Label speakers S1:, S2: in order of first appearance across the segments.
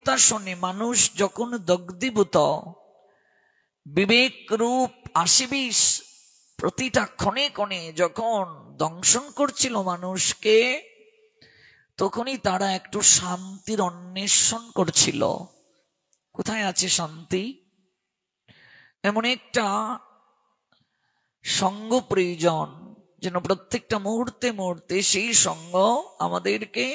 S1: কথা শুনে মানুষ যখন দগ্ধীভূত, বিবেক রূপ আশিবিশ প্রতিটা ক্ষণে ক্ষণে যখন দংশন করছিল মানুষকে, তখনই তারা একটু শান্তির অন্বেষণ করছিল। কোথায় আছে শান্তি? এমন একটা সঙ্গ প্রয়োজন, যেন প্রত্যেকটা মুহূর্তে মুহূর্তে সেই সঙ্গ আমাদেরকে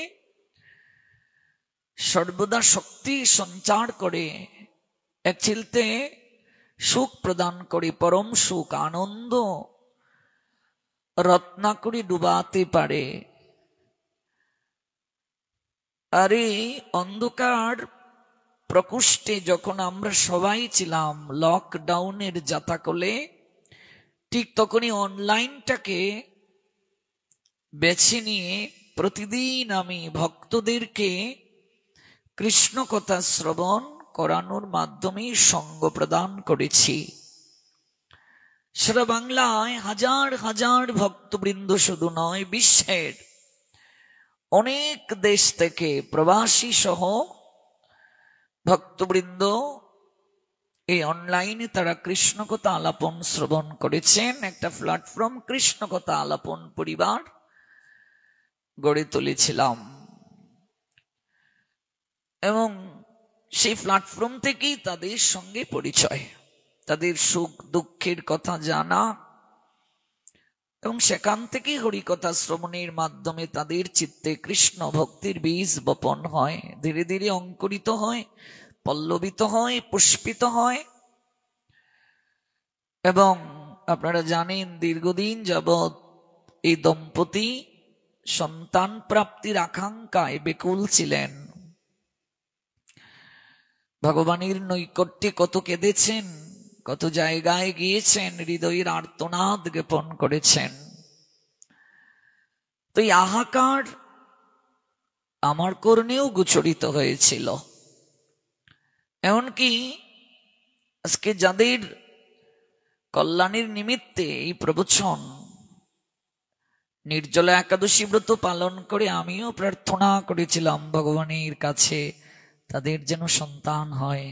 S1: সর্বদা শক্তি সঞ্চার করে, এক চিলতে সুখ প্রদান করে, পরম সুখ আনন্দ রত্নাকরে ডুবাতে পারে। আর এই অন্ধকার প্রকোষ্ঠে যখন আমরা সবাই ছিলাম লকডাউনের জাতাকলে, ঠিক তখনই অনলাইনটাকে বেছে নিয়ে প্রতিদিন আমি ভক্তদেরকে কৃষ্ণ কথা শ্রবণ করানোর মাধ্যমে সঙ্গ প্রদান করেছি। সারা বাংলায় হাজার হাজার ভক্তবৃন্দ, শুধু নয় বিশ্বের অনেক দেশ থেকে প্রবাসী সহ ভক্তবৃন্দ এই অনলাইনে তারা কৃষ্ণ কথা আলাপন শ্রবণ করেছেন। একটা প্ল্যাটফর্ম কৃষ্ণ কথা আলাপন পরিবার গড়ে তুলেছিলাম, এবং সেই প্ল্যাটফর্ম থেকেই তাদের সঙ্গে পরিচয়, তাদের সুখ দুঃখের কথা জানা, এবং সেখান থেকেই হরিকথা শ্রবণের মাধ্যমে তাদের চিত্তে কৃষ্ণ ভক্তির বীজ বপন হয়, ধীরে ধীরে অঙ্কুরিত হয়, পল্লবিত হয়, পুষ্পিত হয়। এবং আপনারা জানেন দীর্ঘদিন যাবৎ এই দম্পতি সন্তান প্রাপ্তির আকাঙ্ক্ষায় বেকুল ছিলেন। ভগবানের নৈকট্যে কত কেঁদেছেন, কত জায়গায় গিয়েছেন, হৃদয়ের আর্তনাদ জ্ঞাপন করেছেন। তো এই হাহাকার আমার কর্ণেও গোচরিত হয়েছিল। এমনকি আজকে যাদের কল্যাণের নিমিত্তে এই প্রবচন, নির্জলা একাদশী ব্রত পালন করে আমিও প্রার্থনা করেছিলাম ভগবানের কাছে তাদের যেন সন্তান হয়।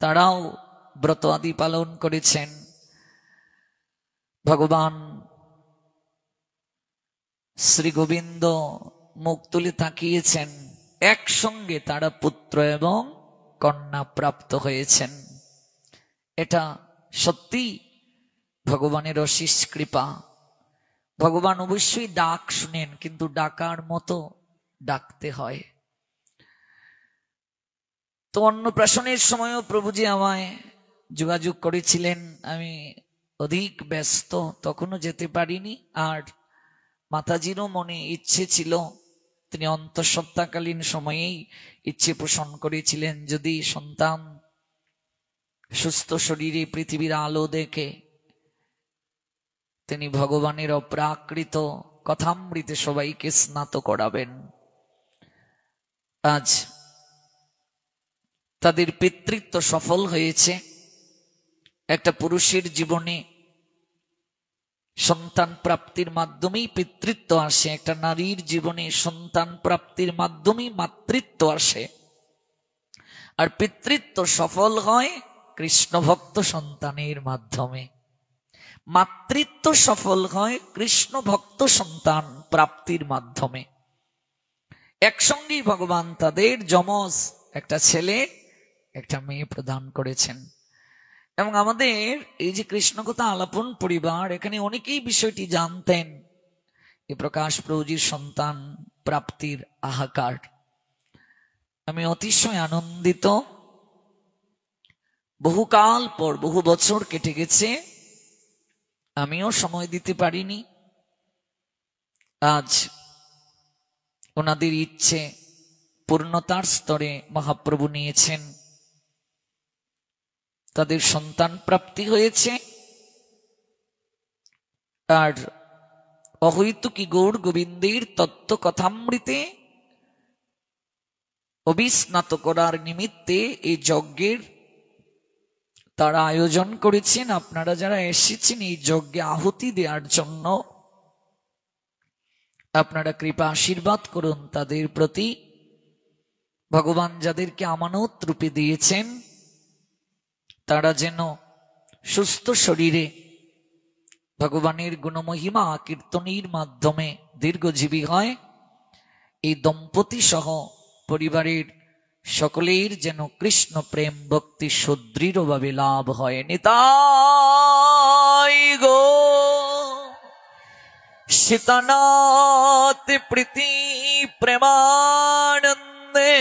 S1: তারাও ব্রত আদি পালন করেছেন। ভগবান শ্রী গোবিন্দ মুখ তুলে তাকিয়েছেন, একসঙ্গে তারা পুত্র এবং কন্যা প্রাপ্ত হয়েছেন। এটা সত্যি ভগবানের অশেষ কৃপা। ভগবান অবশ্যই ডাক শুনেন, কিন্তু ডাকার মতো ডাকতে হয়। তো অন্নপ্রাশনের সময়ও প্রভুজি আমায় যোগাযোগ করেছিলেন, আমি অধিক ব্যস্ত, তখনও যেতে পারিনি। আর মাতাজিরও মনে ইচ্ছে ছিল, তিনি অন্তঃসত্ত্বাকালীন সময়েই ইচ্ছে পোষণ করেছিলেন, যদি সন্তান সুস্থ শরীরে পৃথিবীর আলো দেখে তিনি ভগবানের অপ্রাকৃত কথামৃতে সবাইকে স্নাত করাবেন। আজ তাদের পিতৃত্ব সফল হয়েছে। একটা পুরুষের জীবনে সন্তান প্রাপ্তির মাধ্যমেই পিতৃত্ব আসে, একটা নারীর জীবনে সন্তান প্রাপ্তির মাধ্যমেই মাতৃত্ব আসে। আর পিতৃত্ব সফল হয় কৃষ্ণ ভক্ত সন্তানের মাধ্যমে, মাতৃত্ব সফল হয় কৃষ্ণ ভক্ত সন্তান প্রাপ্তির মাধ্যমে। একসঙ্গেই ভগবান তাদের যমজ একটা ছেলে একটা মেয়ে প্রদান করেছেন। এবং আমাদের এই যে কৃষ্ণকথা আলাপন পরিবার, এখানে অনেকেই বিষয়টি জানতেন, এই প্রকাশ প্রভুজির সন্তান প্রাপ্তির হাহাকার। আমি অতিশয় আনন্দিত। বহুকাল পর, বহু বছর কেটে গেছে, আমিও সময় দিতে পারিনি। আজ ওনাদের ইচ্ছে পূর্ণতার স্তরে মহাপ্রভু নিয়েছেন, তাদের সন্তান প্রাপ্তি হয়েছে। আর অহৈতুকী গৌর গোবিন্দের তত্ত্ব কথামৃতে অবিস্নাত করার নিমিত্তে এই যজ্ঞের তারা আয়োজন করেছেন। আপনারা যারা এসেছেন এই যজ্ঞে আহুতি দেওয়ার জন্য, আপনারা কৃপা আশীর্বাদ করুন তাদের প্রতি, ভগবান যাদেরকে আমানত রূপে দিয়েছেন তারা যেন সুস্থ শরীরে ভগবানের গুণমহিমা কীর্তনের মাধ্যমে দীর্ঘজীবী হয়। এই দম্পতি সহ পরিবারের সকলের যেন কৃষ্ণ প্রেম ভক্তি সুদৃঢ়ভাবে লাভ হয়। নিতাই গো সীতানাথ প্রীতি প্রেমানন্দে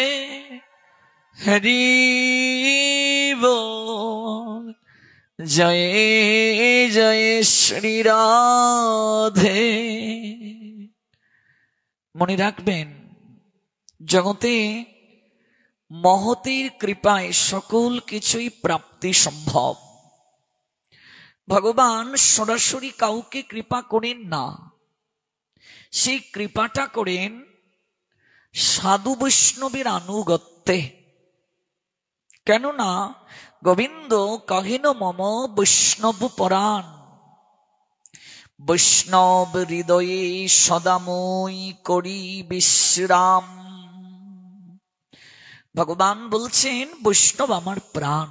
S1: হরি বল। জয় জয় শ্রী রাধে। মনে রাখবেন, জগতে মহতের কৃপায় সকল কিছুই প্রাপ্তি সম্ভব। ভগবান সরাসরি কাউকে কৃপা করেন না, সেই কৃপাটা করেন সাধু বৈষ্ণবের আনুগত্যে। কেননা গোবিন্দ কহেন মম বৈষ্ণব পরাণ, বৈষ্ণব হৃদয়ে সদাময় করি বিশ্রাম। ভগবান বলছেন বৈষ্ণব আমার প্রাণ।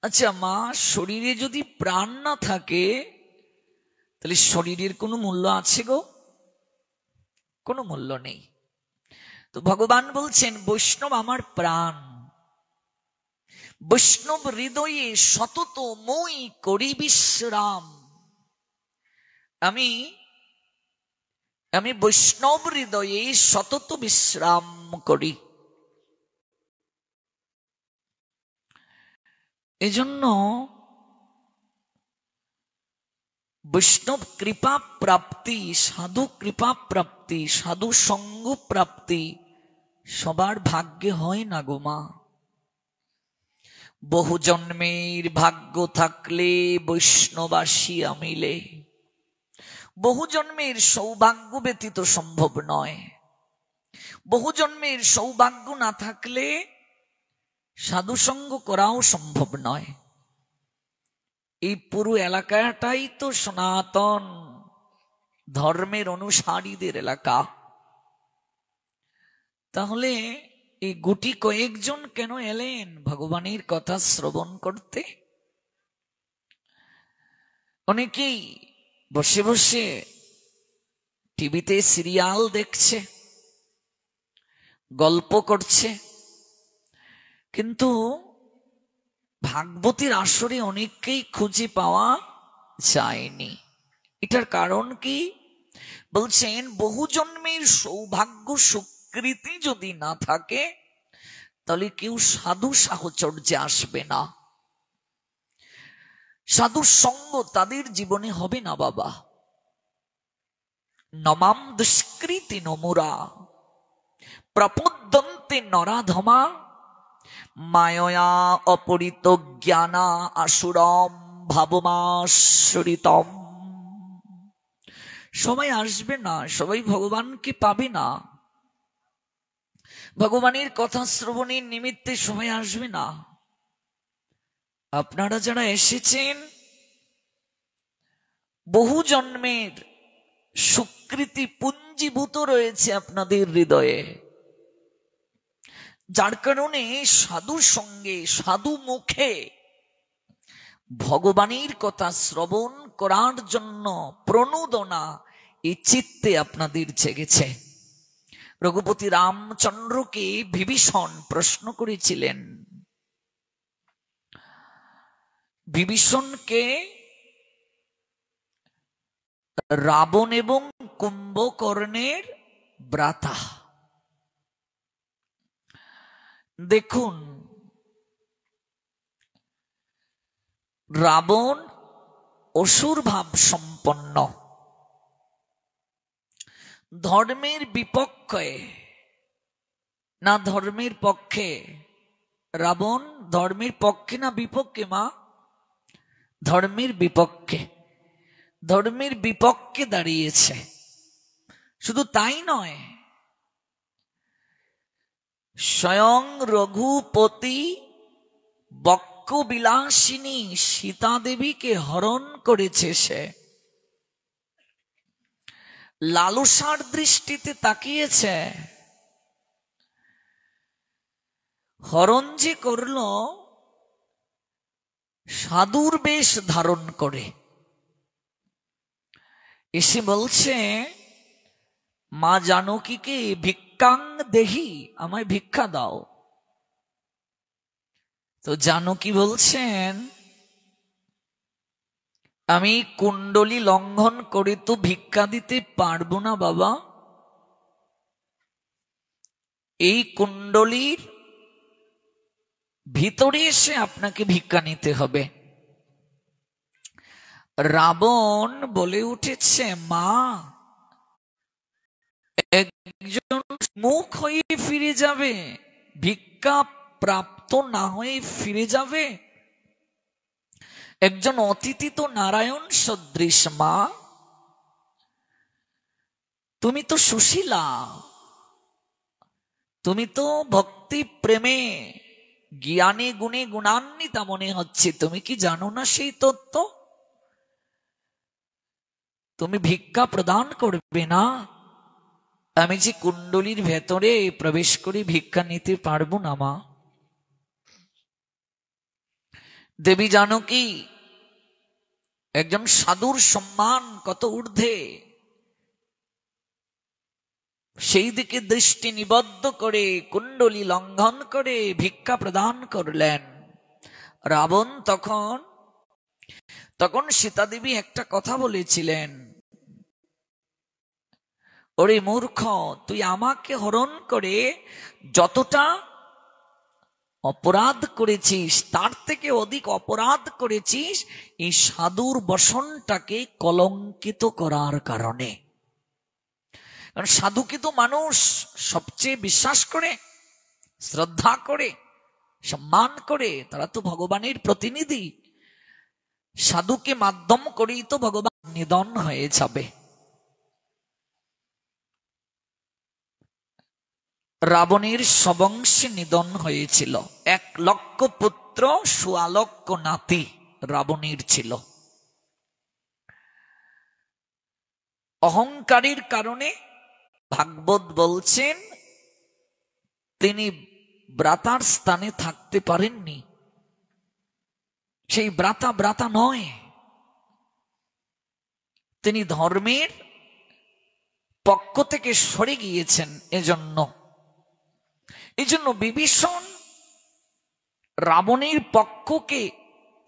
S1: আচ্ছা মা, শরীরে যদি প্রাণ না থাকে তাহলে শরীরের কোনো মূল্য আছে গো? কোনো মূল্য নেই। তো ভগবান বলছেন বৈষ্ণব আমার প্রাণ, বৈষ্ণব হৃদয়ে সতত মই করি বিশ্রাম। আমি বৈষ্ণব হৃদয়ে সতত বিশ্রাম করি। এজন্য বৈষ্ণব কৃপা প্রাপ্তি, সাধু কৃপা প্রাপ্তি, সাধু সঙ্গ প্রাপ্তি সবার ভাগ্যে হয় না গো মা। বহু জন্মের ভাগ্য থাকলে বৈষ্ণবাসী মিলে, বহু জন্মের সৌভাগ্য ব্যতীত সম্ভব নয়। বহু জন্মের সৌভাগ্য না থাকলে সাধুসঙ্গ করাও সম্ভব নয়। এই পুরো এলাকাটাই তো সনাতন ধর্মের অনুসারীদের এলাকা। তাহলে এই গুটি কয়েকজন কেন এলেন ভগবানের কথা শ্রবণ করতে? অনেকেই বসে বসে টিভিতে সিরিয়াল দেখছে, গল্প করছে, কিন্তু ভাগবতীর আসরে অনেককেই খুঁজে পাওয়া যায়নি। এটার কারণ কি? বলছেন বহু জন্মের সৌভাগ্য সুকৃতি যদি না থাকে তাহলে কেউ সাধু সাহচর্যে আসবে না, সাধু সঙ্গ তাদের জীবনে হবে না বাবা। নমাম দুষ্কৃতি নমুরা প্রপদ্যন্তে নরাধমা মায়া অপরিত জ্ঞানা আসুরম ভাবমাশ্রিতম। সবাই আসবে না, সবাই ভগবানকে পাবে না, ভগবানের কথা শ্রবণের নিমিত্তে সবাই আসবে না। আপনারা যারা এসেছেন বহু জন্মের সুকৃতি পুঞ্জীভূত রয়েছে আপনাদের হৃদয়ে, যার কারণে সাধু সঙ্গে সাধু মুখে ভগবানের কথা শ্রবণ করার জন্য প্রণোদনা এই চিত্তে আপনাদের জেগেছে। রঘুপতি রামচন্দ্রকে বিভীষণ প্রশ্ন করেছিলেন, বিভীষণকে রাবণ এবং কুম্ভকর্ণের ভ্রাতা। দেখুন, রাবণ অসুর ভাব সম্পন্ন, ধর্মের বিপক্ষে না ধর্মের পক্ষে? রাবণ ধর্মের পক্ষে না বিপক্ষে মা? ধর্মের বিপক্ষে। ধর্মের বিপক্ষে দাঁড়িয়েছে। শুধু তাই নয়, স্বয়ং রঘুপতি বক্ষ বিলাসিনী সীতা দেবীকে হরণ করেছে সে। লালসার দৃষ্টিতে তাকিয়েছে। হরণ যে করল সাধুর বেশ ধারণ করে, এসে বলছে, মা জানকীকে ভিক্ষাং দেহি, আমায় ভিক্ষা দাও। তো জানকী বলছেন, আমি কুণ্ডলী লঙ্ঘন করে তো ভিক্ষা দিতে পারবো না বাবা, এই কুণ্ডলীর ভিতরে এসে আপনাকে ভিক্ষা নিতে হবে। রাবণ বলে উঠেছে, মা একজন মুখ হয়ে ফিরে যাবে, ভিক্ষা প্রাপ্ত না হয়ে ফিরে যাবে, একজন অতিথি তো নারায়ণ সদৃশ। মা তুমি তো সুশীলা, তুমি তো ভক্তি প্রেমে জ্ঞানে গুণে গুণান্বিতা মনে হচ্ছে, তুমি কি জানো না সেই তত্ত্ব? তুমি ভিক্ষা প্রদান করবে না? আমি যে কুণ্ডলীর ভেতরে প্রবেশ করে ভিক্ষা নিতে পারবো না মা। দেবী জানকী একজন সাধুর সম্মান কত ঊর্ধ্বে, সেই দিকে দৃষ্টি নিবদ্ধ করে কুণ্ডলী লঙ্ঘন করে ভিক্ষা প্রদান করলেন। রাবণ তখন সীতা দেবী একটা কথা বলেছিলেন, ওরে মূর্খ, তুই আমাকে হরণ করে যতটা অপরাধ করেছিস তার থেকে অধিক অপরাধ করেছিস এই সাধুর বসনটাকে কলঙ্কিত করার কারণে। কারণ সাধুকে তো মানুষ সবচেয়ে বিশ্বাস করে, শ্রদ্ধা করে, সম্মান করে, তারা তো ভগবানের প্রতিনিধি। সাধুকে মাধ্যম করেই তো ভগবান নিধন হয়ে যাবে। রাবণের সবংশে নিধন হয়েছিল, 1,00,000 পুত্র 1,600,000 নাতি রাবণের ছিল। অহংকারের কারণে ভাগবত বলছেন তিনি ব্রাতার স্থানে থাকতে পারেননি। সেই ব্রাতা নয়, তিনি ধর্মের পক্ষ থেকে সরে গিয়েছেন। এজন্য বিভীষণ রাবণের পক্ষকে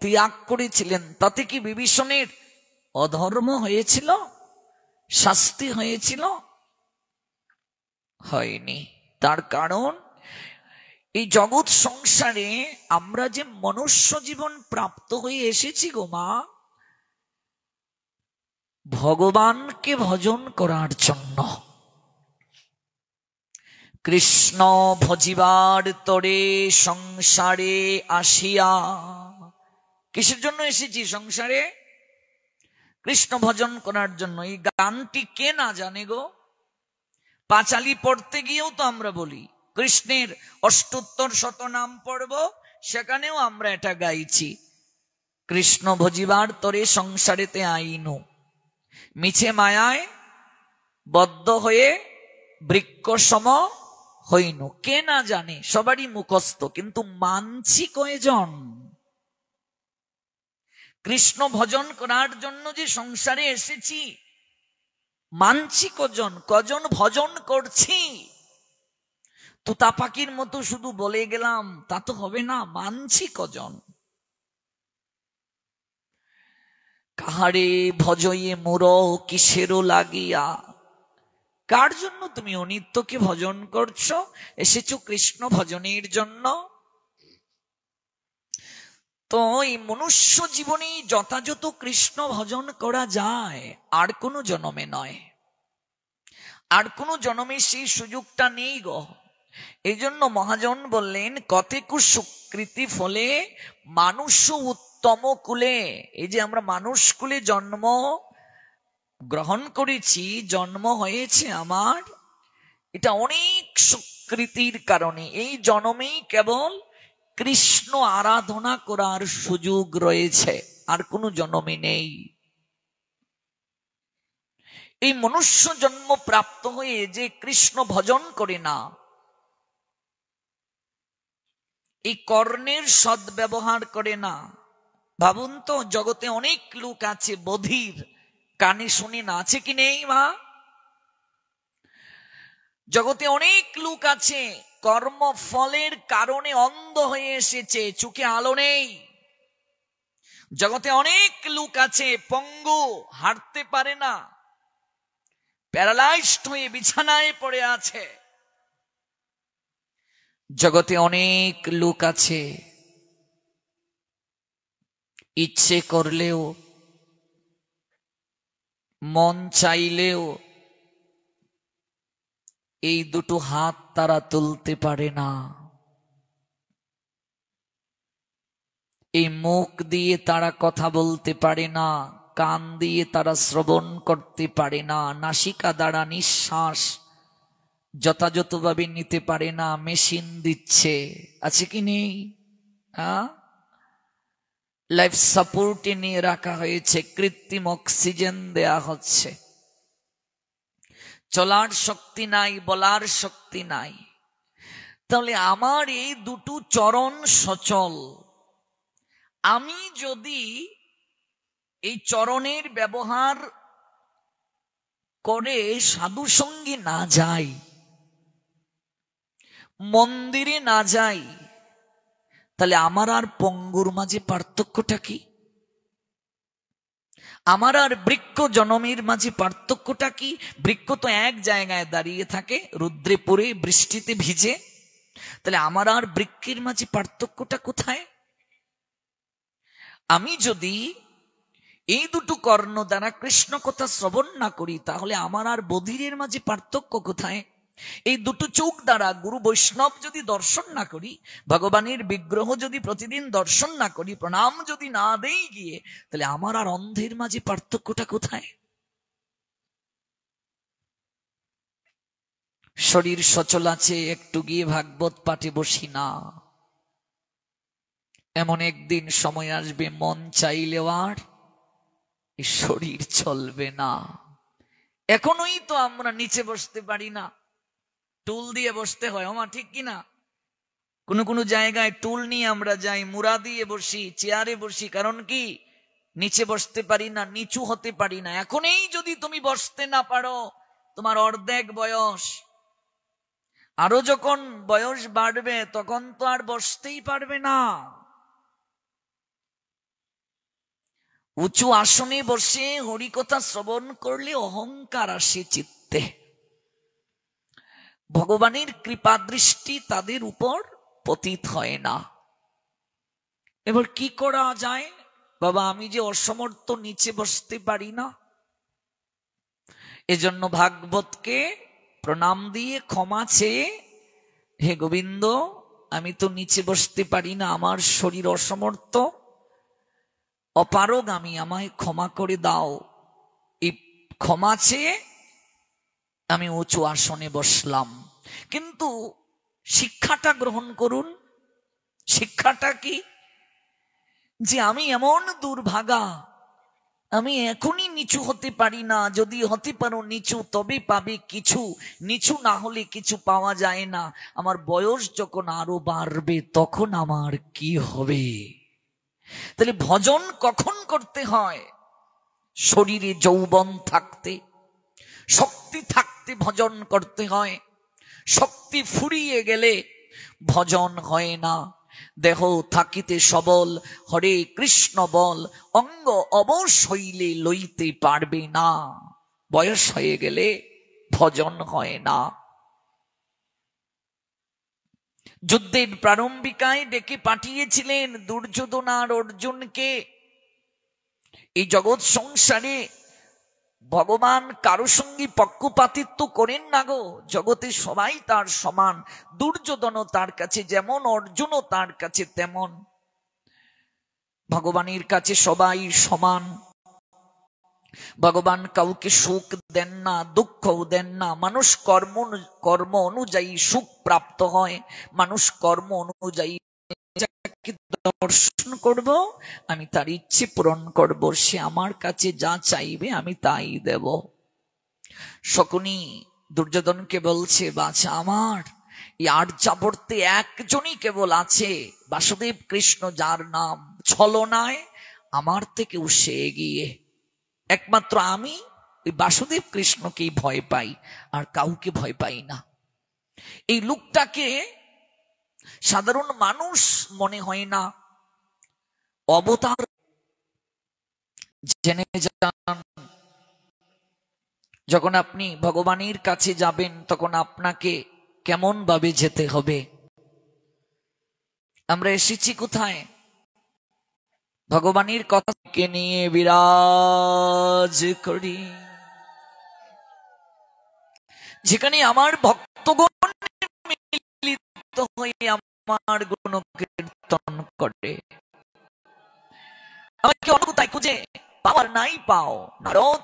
S1: ত্যাগ করেছিলেন। তাতে কি বিভীষণের অধর্ম হয়েছিল, শাস্তি হয়েছিল? হয়নি। তার কারণ এই জগৎ সংসারে আমরা যে মনুষ্য জীবন প্রাপ্ত হয়ে এসেছি গো মা, ভগবানকে ভজন করার জন্য। কৃষ্ণ ভজিবার তরে সংসারে আসিয়া। কিসের জন্য এসেছি সংসারে? কৃষ্ণ ভজন করার জন্য। এই গানটি কে না জানে গো? পাঁচালি পড়তে গিয়েও তো আমরা বলি, কৃষ্ণের 78 শতনাম পড়ব, সেখানেও আমরা এটা গাইছি, কৃষ্ণ ভজিবার তরে সংসারেতে আইনু, মিছে মায়ায় বদ্ধ হয়ে বৃক্ষ সম হইনু। কে না জানে, সবারই মুখস্থ, কিন্তু মানছি কয়জন? কৃষ্ণ ভজন করার জন্য যে সংসারে এসেছি মানছি কজন ভজন করছি? তুতা পাখির মতো শুধু বলে গেলাম তা তো হবে না, মানছি কজন? কাহারে ভজয়ে মোর কিসেরও লাগিয়া। কার জন্য তুমি অনিত্যকে ভজন করছো? এসেছো কৃষ্ণ ভজনের জন্য। তো এই মনুষ্য জীবনে যথাযথ কৃষ্ণ ভজন করা যায়, আর কোনো জন্মে নয়। আর কোনো জন্মে সেই সুযোগটা নেই গো। এই জন্য মহাজন বললেন, কতেকু সুকৃতি ফলে মানুষ উত্তম কুলে। এই যে আমরা মানুষ কুলে জন্ম গ্রহণ করেছি, জন্ম হয়েছে আমার, এটা অনেক সুকৃতির কারণে। এই জন্মেই কেবল কৃষ্ণ আরাধনা করার সুযোগ রয়েছে, আর কোনো জন্মে নেই। এই মনুষ্য জন্ম প্রাপ্ত হয়ে যে কৃষ্ণ ভজন করে না, এই কর্ণের সদ্ব্যবহার করে না। ভাবুন তো, জগতে অনেক লোক আছে বধির, কানে শুনে না, আছে কি নেই মা? জগতে অনেক লোক আছে কর্মফলের কারণে অন্ধ হয়ে এসেছে, চোখে আলো নেই। জগতে অনেক লোক আছে পঙ্গু, হাঁটতে পারে না, প্যারালাইজড হয়ে বিছানায় পড়ে আছে। জগতে অনেক লোক আছে ইচ্ছে করলেও, মন চাইলেও এই দুটো হাত তারা তুলতে পারে না। এই মুখ দিয়ে তারা কথা বলতে পারে না, কান দিয়ে তারা শ্রবণ করতে পারে না, নাসিকা দ্বারা নিঃশ্বাস যথাযথভাবে নিতে পারে না, মেশিন দিচ্ছে, আছে কি নেই? লাইফ সাপোর্টে নিয়ে রাখা হয়েছে, কৃত্রিম অক্সিজেন দেয়া হচ্ছে। চলার শক্তি নাই, বলার শক্তি নাই। তাহলে আমার এই দুটো চরণ সচল, আমি যদি এই চরণের ব্যবহার করে সাধু সঙ্গে না যাই, মন্দিরে না যাই, তাহলে আমার আর পঙ্গুর মাঝে পার্থক্যটা কি? আমার আর বৃক্ষ জনমের মাঝে পার্থক্যটা কি? বৃক্ষ তো এক জায়গায় দাঁড়িয়ে থাকে, রুদ্রে পড়ে বৃষ্টিতে ভিজে, তাহলে আমার আর বৃক্ষের মাঝে পার্থক্যটা কোথায়? আমি যদি এই দুটো কর্ণ দ্বারা কৃষ্ণ কথা শ্রবণ না করি, তাহলে আমার আর বধিরের মাঝে পার্থক্য কোথায়? এই দুটো চোখ দ্বারা গুরু বৈষ্ণব যদি দর্শন না করি, ভগবানের বিগ্রহ যদি প্রতিদিন দর্শন না করি, প্রণাম যদি না দেই গিয়ে, তাহলে আমার আর অন্ধের মাঝে পার্থক্যটা কোথায়? শরীর সচল আছে, একটু গিয়ে ভাগবত পাঠে বসি না, এমন একদিন সময় আসবে মন চাইলেও আর এই শরীর চলবে না। এখনোই তো আমরা নিচে বসতে পারি না, টুল দিয়ে বসতে হয়, আমার ঠিক কিনা? কোনো কোনো জায়গায় টুল নিয়ে আমরা যাই, মুড়া দিয়ে বসি, চেয়ারে বসি, কারণ কি? নিচে বসতে পারি না, নিচু হতে পারি না। এখনই যদি তুমি বসতে না পারো, তোমার অর্ধেক বয়স, আরো যখন বয়স বাড়বে তখন তো আর বসতেই পারবে না। উঁচু আসনে বসে হরিকথা শ্রবণ করলে অহংকার আসে চিত্তে, ভগবানের কৃপা দৃষ্টি তাদের উপর পতিত হয় না। এবার কি করা যায়? বাবা, আমি যে অসমর্থ, নিচে বসতে পারি না, এজন্য ভাগবতকে প্রণাম দিয়ে ক্ষমা চেয়ে, হে গোবিন্দ, আমি তো নিচে বসতে পারি না, আমার শরীর অসমর্থ, অপারগ আমি, আমায় ক্ষমা করে দাও। এই ক্ষমা চেয়ে আমি উঁচু আসনে বসলাম। কিন্তু শিক্ষাটা গ্রহণ করুন। শিক্ষাটা কি? যে আমি এমন দুর্ভাগা, আমি এখনই নিচু হতে পারি না। যদি হতে পারো নিচু, তবে পাবে কিছু, নিচু না হলে কিছু পাওয়া যায় না। আমার বয়স যখন আরো বাড়বে, তখন আমার কি হবে? তাহলে ভজন কখন করতে হয়? শরীরে যৌবন থাকতে, শক্তি থাকতে ভজন করতে হয়। শক্তি ফুরিয়ে গেলে ভজন হয় না। দেহ থাকিতে সবল, হরে কৃষ্ণ বল, অঙ্গ অবশ হইলে লইতে পারবে না। বয়স হয়ে গেলে ভজন হয় না। যুদ্ধের প্রারম্ভিকায় ডেকে পাঠিয়েছিলেন দুর্যোধন আর অর্জুনকে। এই জগৎ সংসারে ভগবান কারো সঙ্গে পক্ষপাতিত্ব করেন না গো। জগতে সবাই তার সমান। দুর্যোধনও তার কাছে যেমন, অর্জুনও তার কাছে তেমন। ভগবানের কাছে সবাই সমান। ভগবান কাউকে সুখ দেন না, দুঃখও দেন না। মানুষ কর্ম অনুযায়ী সুখ প্রাপ্ত হয়। মানুষ কর্ম অনুযায়ী দর্শন করব, আমি তার ইচ্ছে পূরণ করব। সে আমার কাছে যা চাইবে আমি তাই দেব। শকুনি দুর্যোধনকে বলছে, বাছা আমার, এই আর্যাবর্তে একজনই কেবল আছে, বাসুদেব কৃষ্ণ, যার নাম ছলনায় আমার থেকেও সে এগিয়ে। একমাত্র আমি ওই বাসুদেব কৃষ্ণকেই ভয় পাই, আর কাউকে ভয় পাই না। এই লোকটাকে সাধারণ মানুষ মনে হয় না, অবতার। জেনে যান, যখন আপনি ভগবানের কাছে যাবেন তখন আপনাকে কেমন ভাবে যেতে হবে। আমরা এসেছি কোথায়? ভগবানের কথাকে নিয়ে বিরাজ করি, যেখানে আমার ভক্তগণ মিলিত হয়ে আমার গুণ কীর্তন করে। আমাকে অন্য কোথায় খুঁজে পাওয়ার নাই পাও নারদ।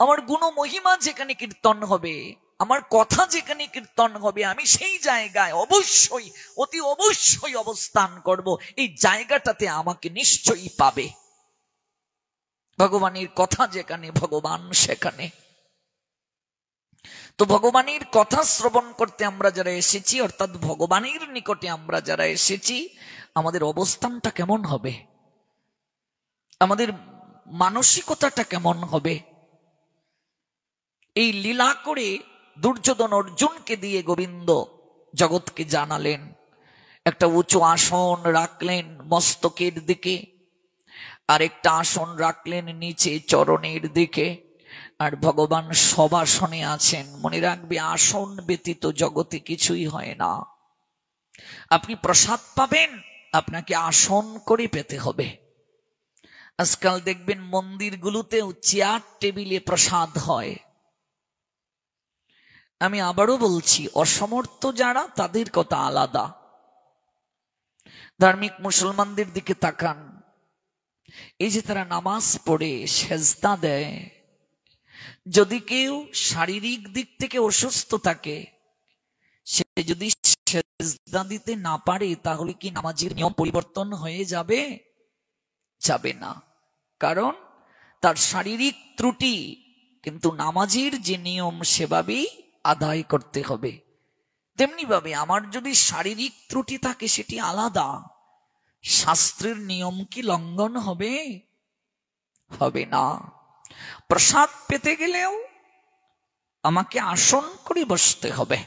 S1: আমার গুণ মহিমা যেখানে কীর্তন হবে, আমার কথা যেখানে কীর্তন হবে, আমি সেই জায়গায় অবশ্যই, অতি অবশ্যই অবস্থান করব। এই জায়গাটাতে আমাকে নিশ্চয়ই পাবে। ভগবানের কথা যেখানে, ভগবান সেখানে। তো ভগবানের কথা শ্রবণ করতে আমরা যারা এসেছি, অর্থাৎ ভগবানের নিকটে আমরা যারা এসেছি, আমাদের অবস্থানটা কেমন হবে, আমাদের মানসিকতাটা কেমন হবে। এই লীলা করে দুর্যোধন অর্জুনকে দিয়ে গোবিন্দ জগৎকে জানালেন। একটা উঁচু আসন রাখলেন মস্তকের দিকে, আর একটা আসন রাখলেন নিচে চরণের দিকে, আর ভগবান সব আসনে আছেন। মনে রাখবে, আসন ব্যতীত জগতে কিছুই হয় না। আপনি প্রসাদ পাবেন, আপনাকে আসন করে পেতে হবে। আজকাল দেখবেন মন্দিরগুলোতেও চেয়ার টেবিলে প্রসাদ হয়। আমি আবারও বলছি, অসমর্থ যারা, তাদের কথা আলাদা। ধার্মিক মুসলমানদের দিকে তাকান, এই যে তারা নামাজ পড়ে সেজদা দেয়, যদি কেউ শারীরিক দিক থেকে অসুস্থ থাকে, সে যদি সেজদা দিতে না পারে, তাহলে কি নামাজের নিয়ম পরিবর্তন হয়ে যাবে? যাবে না। কারণ তার শারীরিক ত্রুটি, কিন্তু নামাজের যে নিয়ম সেভাবেই আদায় করতে হবে। তেমনি ভাবে আমার যদি শারীরিক ত্রুটি থাকে, সেটি আলাদা। শাস্ত্রের নিয়ম কি লঙ্ঘন হবে? হবে না। প্রসাদ পেতে গেলেও আমাকে আসন করে বসতে হবে।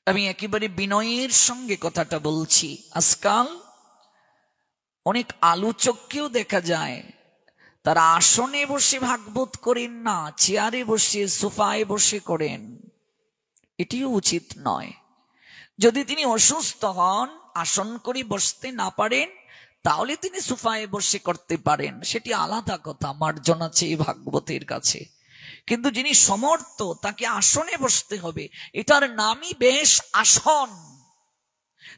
S1: আমি একেবারে বিনয়ের সঙ্গে কথাটা বলছি। আজকাল অনেক আলোচককেও দেখা যায়, তারা আসনে বসে ভাগবত করেন না, চেয়ারে বসে, সোফায় বসে করেন। এটিও উচিত নয়। যদি তিনি অসুস্থ হন, আসন করে বসতে না পারেন, তাহলে তিনি সোফায় বসে করতে পারেন, সেটি আলাদা কথা, মার্জন আছে এই ভাগবতের কাছে। কিন্তু যিনি সমর্থ, তাকে আসনে বসতে হবে। এটার নামই বেশ আসন।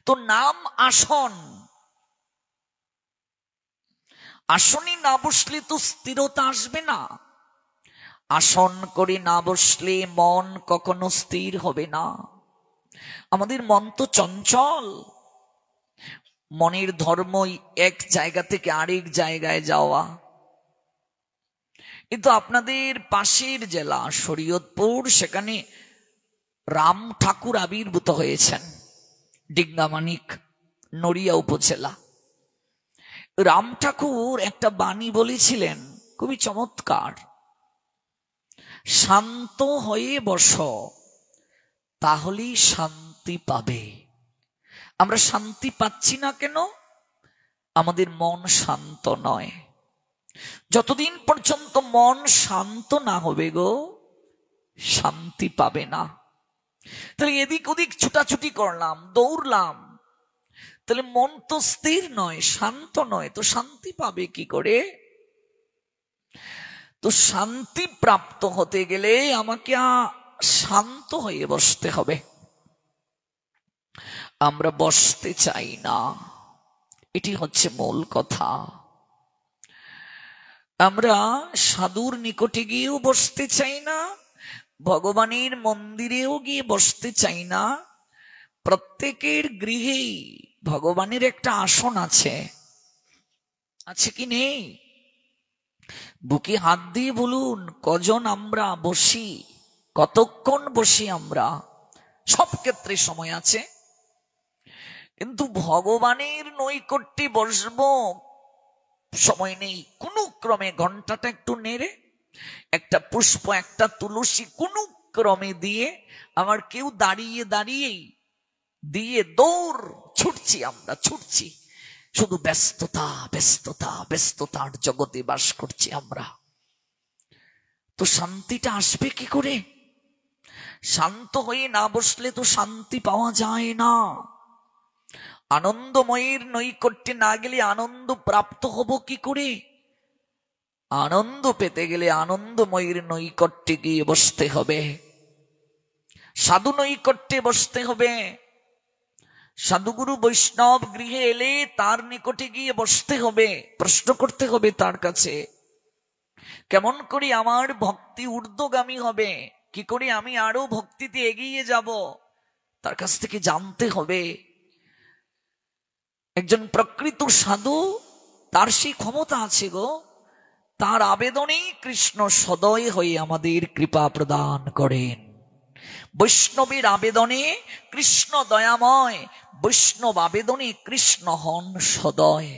S1: তো নাম আসন। আসনে না বসলে তো স্থিরতা আসবে না। আসন করে না বসলে মন কখনো স্থির হবে না। আমাদের মন তো চঞ্চল। মনের ধর্মই এক জায়গা থেকে আরেক জায়গায় যাওয়া। কিন্তু আপনাদের পাশের জেলা শরীয়তপুর, সেখানে রাম ঠাকুর আবির্ভূত হয়েছেন। ডিঙ্গামানিক, নড়িয়া উপজেলা। রাম ঠাকুর একটা বাণী বলেছিলেন, খুবই চমৎকার। শান্ত হয়ে বসো, তাহলেই শান্তি পাবে। আমরা শান্তি পাচ্ছি না কেন? আমাদের মন শান্ত নয়। যতদিন পর্যন্ত মন শান্ত না হবে গো, শান্তি পাবে না। তাহলে এদিক ওদিক ছুটাছুটি করলাম, দৌড়লাম, তাহলে মন তো স্থির নয়, শান্ত নয়, তো শান্তি পাবে কি করে? তো শান্তি প্রাপ্ত হতে গেলে আমাকে শান্ত হয়ে বসতে হবে। আমরা বসতে চাই না, এটি হচ্ছে মূল কথা। আমরা সাধুর নিকটে গিয়েও বসতে চাই না, ভগবানের মন্দিরেও গিয়ে বসতে চাই না। প্রত্যেকের গৃহেই ভগবানের একটা আসন আছে, আছে কি নেই? বুকে হাত দিয়ে বলুন, কজন আমরা বসি, কতক্ষণ বসি আমরা? সব ক্ষেত্রে সময় আছে, কিন্তু ভগবানের নৈকট্যে বসবো সময় নেই। কোনো ক্রমে ঘন্টাটা একটু নেড়ে একটা পুষ্প, একটা তুলসী কোনো ক্রমে দিয়ে, আমার কেউ দাঁড়িয়ে দাঁড়িয়েই দিয়ে দৌড় ছুটছি, আমরা ছুটছি, শুধু ব্যস্ততা ব্যস্ততা ব্যস্ততার জগতে বাস করছি আমরা। তো শান্তিটা আসবে কি করে? শান্ত হয়ে না বসলে তো শান্তি পাওয়া যায় না। আনন্দময়ের নৈকট্যে না গেলে আনন্দ প্রাপ্ত হব কি করে? আনন্দ পেতে গেলে আনন্দময়ের নৈকট্যে গিয়ে বসতে হবে, সাধু নৈকট্যে বসতে হবে। সাধুগুরু বৈষ্ণব গৃহে এলে তার নিকটে গিয়ে বসতে হবে, প্রশ্ন করতে হবে তার কাছে, কেমন করে আমার ভক্তি ঊর্ধ্বগামী হবে, কি করে আমি আরো ভক্তিতে এগিয়ে যাব, তার কাছ থেকে জানতে হবে। একজন প্রকৃত সাধু, তার সেই ক্ষমতা আছে গো, তার আবেদনেই কৃষ্ণ সদয় হয়ে আমাদের কৃপা প্রদান করেন। বৈষ্ণবের আবেদনে কৃষ্ণ দয়াময়, বৈষ্ণব আবেদনে কৃষ্ণ হন সদয়।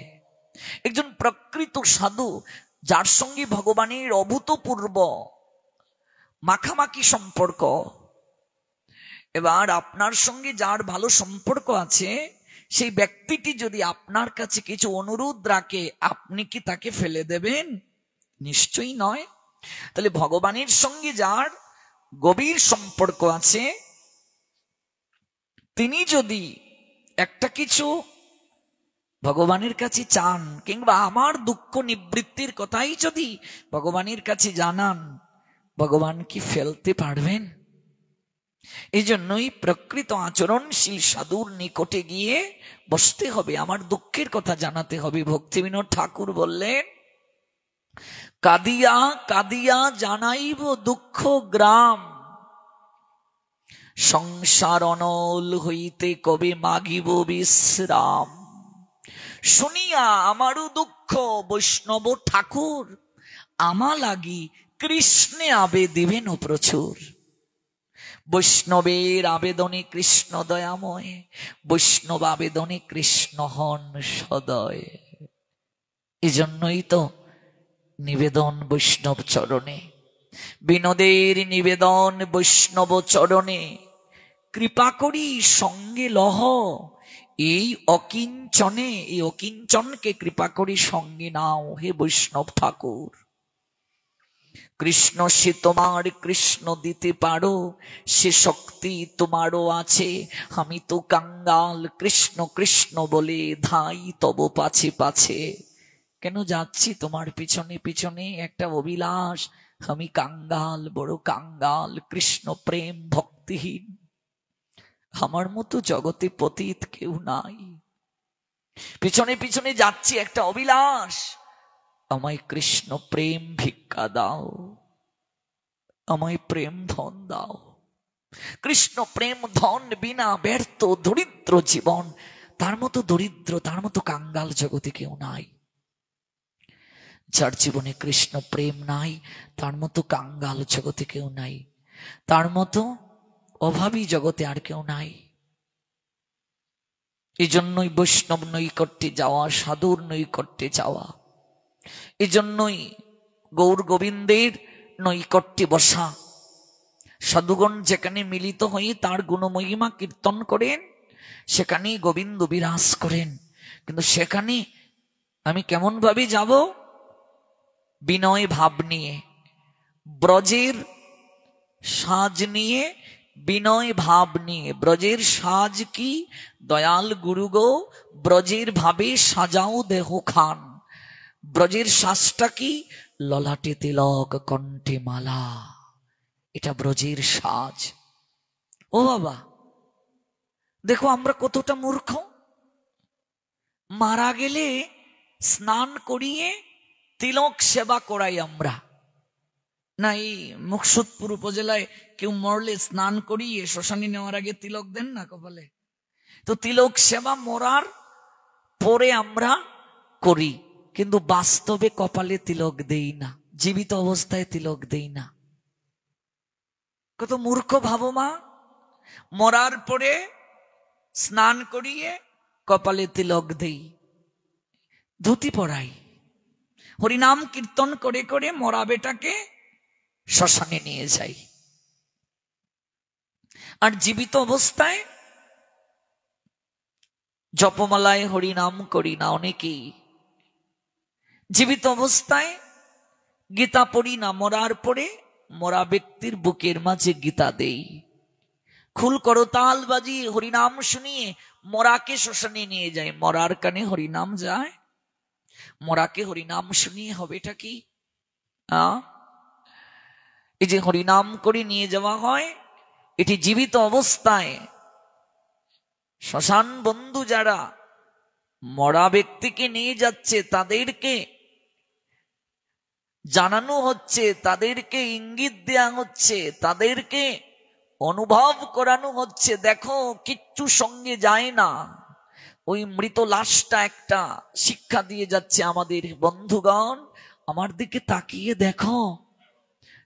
S1: একজন প্রকৃত সাধু, যার সঙ্গে ভগবানের অভূতপূর্ব মাখামাখি সম্পর্ক, এবার আপনার সঙ্গে যার ভালো সম্পর্ক আছে, সেই ব্যক্তিটি যদি আপনার কাছে কিছু অনুরোধ রাখে, আপনি কি তাকে ফেলে দেবেন? নিশ্চয়ই নয়। তাহলে ভগবানের সঙ্গে যার গভীর সম্পর্ক আছে, তিনি যদি একটা কিছু ভগবানের কাছে চান, কিংবা আমার দুঃখ নিবৃত্তির কথাই যদি ভগবানের কাছে জানান, ভগবান কি ফেলতে পারবেন? এই জন্যই প্রকৃত আচরণশীল সাধুর নিকটে গিয়ে বসতে হবে, আমার দুঃখের কথা জানাতে হবে। ভক্তিবিনোদ ঠাকুর বললেন, কাঁদিয়া কাঁদিয়া জানাইব দুঃখ গ্রাম, সংসার অনল হইতে কবে মাগিব বিশ্রাম। শুনিয়া আমারও দুঃখ বৈষ্ণব ঠাকুর, আমা লাগি কৃষ্ণে আবে দিবেন প্রচুর। বৈষ্ণবের আবেদনে কৃষ্ণ দয়াময়, বৈষ্ণব আবেদনে কৃষ্ণ হন সদয়। এজন্যই তো নিবেদন বৈষ্ণব চরণে, বিনোদের নিবেদন বৈষ্ণব চরণে। কৃপা করি সঙ্গে লহ এই অকিঞ্চনে, এই অকিঞ্চনকে কৃপা করি সঙ্গে নাও হে বৈষ্ণব ঠাকুর। কৃষ্ণ সে তোমার, কৃষ্ণ দিতে পারো, সে শক্তি তোমারও আছে। আমি তো কাঙ্গাল, কৃষ্ণ কৃষ্ণ বলে ধাই তব পাছে পাছে। কেন যাচ্ছি তোমার পিছনে পিছনে? একটা অভিলাষ, আমি কাঙ্গাল, বড় কাঙ্গাল, কৃষ্ণ প্রেম ভক্তিহীন, আমার মতো জগতে পতিত কেউ নাই। পিছনে পিছনে যাচ্ছি একটা অভিলাষ, আমায় কৃষ্ণ প্রেম ভিক্ষা দাও, আমায় প্রেম ধন দাও। কৃষ্ণ প্রেম ধন বিনা ব্যর্থ দরিদ্র জীবন, তার মতো দরিদ্র, তার মতো কাঙ্গাল জগতে কেউ নাই। যার জীবনে কৃষ্ণ প্রেম নাই, তার মতো কাঙ্গাল জগতে কেউ নাই, তার মতো অভাবী জগতে আর কেউ নাই। এই জন্যই বৈষ্ণব নৈকট্যে যাওয়া, সাধুর নৈকট্যে যাওয়া, এই জন্যই গৌর গোবিন্দের নৈকট্যে বসা। সাধুগণ যেখানে মিলিত হয়ে তার গুণমহিমা কীর্তন করেন, সেখানেই গোবিন্দ বিরাজ করেন। কিন্তু সেখানে আমি কেমন ভাবে যাব? বিনয় ভাব নিয়ে, ব্রজের সাজ নিয়ে, বিনয় ভাব নিয়ে। ব্রজের সাজ কি? দয়াল গুরু গো, ব্রজের ভাবে সাজাও দেহ খান। ব্রজের সাজটা কি? ললাটে তিলক, কণ্ঠে মালা, এটা ব্রজের সাজ। ও বাবা, দেখো আমরা কতটা মূর্খ। মারা গেলে স্নান করিয়ে তিলক সেবা করাই আমরা না? এই মুকসুদপুর উপজেলায় কেউ মরলে স্নান করিয়ে শ্মশানে নেওয়ার আগে তিলক দেন না কপালে? তো তিলক সেবা মরার পরে আমরা করি, কিন্তু বাস্তবে কপালে তিলক দেই না, জীবিত অবস্থায় তিলক দেই না। কত মূর্খ ভাবো মা। মরার পরে স্নান করিয়ে কপালে তিলক দেই, ধুতি পরাই, হরিনাম কীর্তন করে করে মরা বেটাকে শ্মশানে নিয়ে যাই। আর জীবিত অবস্থায় জপমালায় হরিনাম করি না অনেকেই, জীবিত অবস্থায় গীতা পড়ি না, মরার পরে মরা ব্যক্তির বুকের মাঝে গীতা দেই, খুল করতাল বাজিয়ে হরিনাম শুনিয়ে মরাকে শ্মশানে নিয়ে যায়। মরার কানে হরিনাম যায়, মরাকে হরিনাম শুনিয়ে হবেটা কি? এই যে হরিনাম করে নিয়ে যাওয়া হয়, এটি জীবিত অবস্থায় শ্মশান বন্ধু যারা মরা ব্যক্তিকে নিয়ে যাচ্ছে তাদেরকে জানানো হচ্ছে, তাদেরকে ইঙ্গিত দেয়া হচ্ছে, তাদেরকে অনুভব করানো হচ্ছে, দেখো কিচ্ছু সঙ্গে যায় না। ওই মৃত লাশটা একটা শিক্ষা দিয়ে যাচ্ছে আমাদের, বন্ধুগণ আমার দিকে তাকিয়ে দেখো,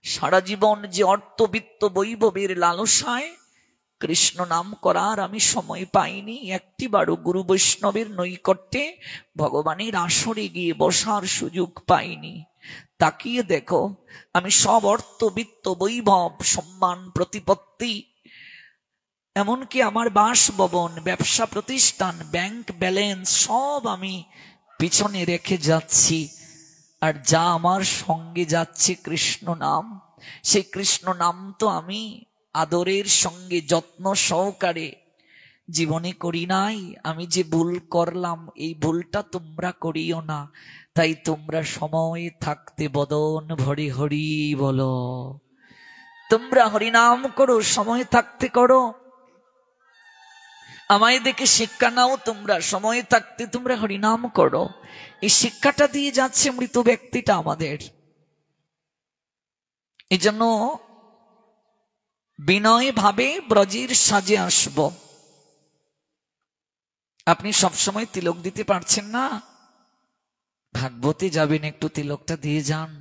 S1: সারা জীবন যে অর্থবিত্ত বৈভবের লালসায় কৃষ্ণ নাম করার আমি সময় পাইনি, একটিবারও গুরু বৈষ্ণবের নৈকট্যে ভগবানের আসরে গিয়ে বসার সুযোগ পাইনি। তাকিয়ে দেখো, আমি সব অর্থবিত্ত বৈভব সম্মান প্রতিপত্তি, এমনকি আমার বাসভবন, ব্যবসা প্রতিষ্ঠান, ব্যাংক ব্যালেন্স সব আমি পিছনে রেখে যাচ্ছি, আর যা আমার সঙ্গে যাচ্ছে কৃষ্ণ নাম। সেই কৃষ্ণ নাম তো আমি আদরের সঙ্গে যত্ন সহকারে জীবনে করি নাই। আমি যে ভুল করলাম, এই ভুলটা তোমরা করিও না। তাই তোমরা সময় থাকতে বদন ভরে হরি বলো, তোমরা হরিনাম করো, সময় থাকতে করো। আমায় দেখে শিক্ষা নাও, তোমরা সময় থাকতে তোমরা হরিনাম করো। এই শিক্ষাটা দিয়ে যাচ্ছে মৃত ব্যক্তিটা আমাদের। এই জন্য বিনয় ভাবে ব্রজের সাজে আসব। আপনি সবসময় তিলক দিতে পারছেন না, ভাগবতে যাবেন, একটু তিলকটা দিয়ে যান।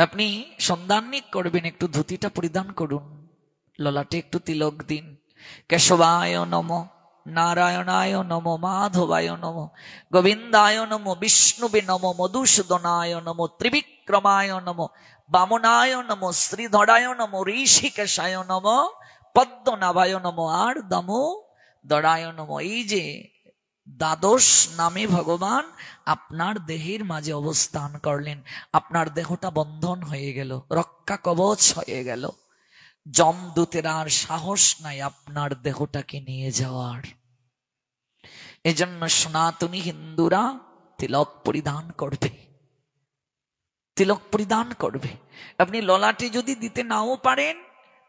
S1: আপনি সন্ধানিক করবেন, একটু ধুতিটা পরিধান করুন, ললাটে একটু তিলক দিন। কেশবায় নম, নারায়ণায় নম, মাধবায় নম, গোবিন্দায় নম, বিষ্ণুবে নম, মধুসূদনায় নম, ত্রিবিক্রমায় নম, বামনায় নম, শ্রীধরায় নম, ঋষিকেশায় নম, পদ্মনাভায় নম, আর দামোদরায় নম। এই যে দ্বাদশ নামে ভগবান আপনার দেহের মাঝে অবস্থান করলেন, আপনার দেহটা বন্ধন হয়ে গেল, রক্ষা কবচ হয়ে গেল। যমদূতের আর সাহস নাই আপনার দেহটাকে নিয়ে যাওয়ার। এজন্য সনাতনী হিন্দুরা তিলক পরিধান করবে, তিলক পরিধান করবে। আপনি ললাটে যদি দিতে নাও পারেন,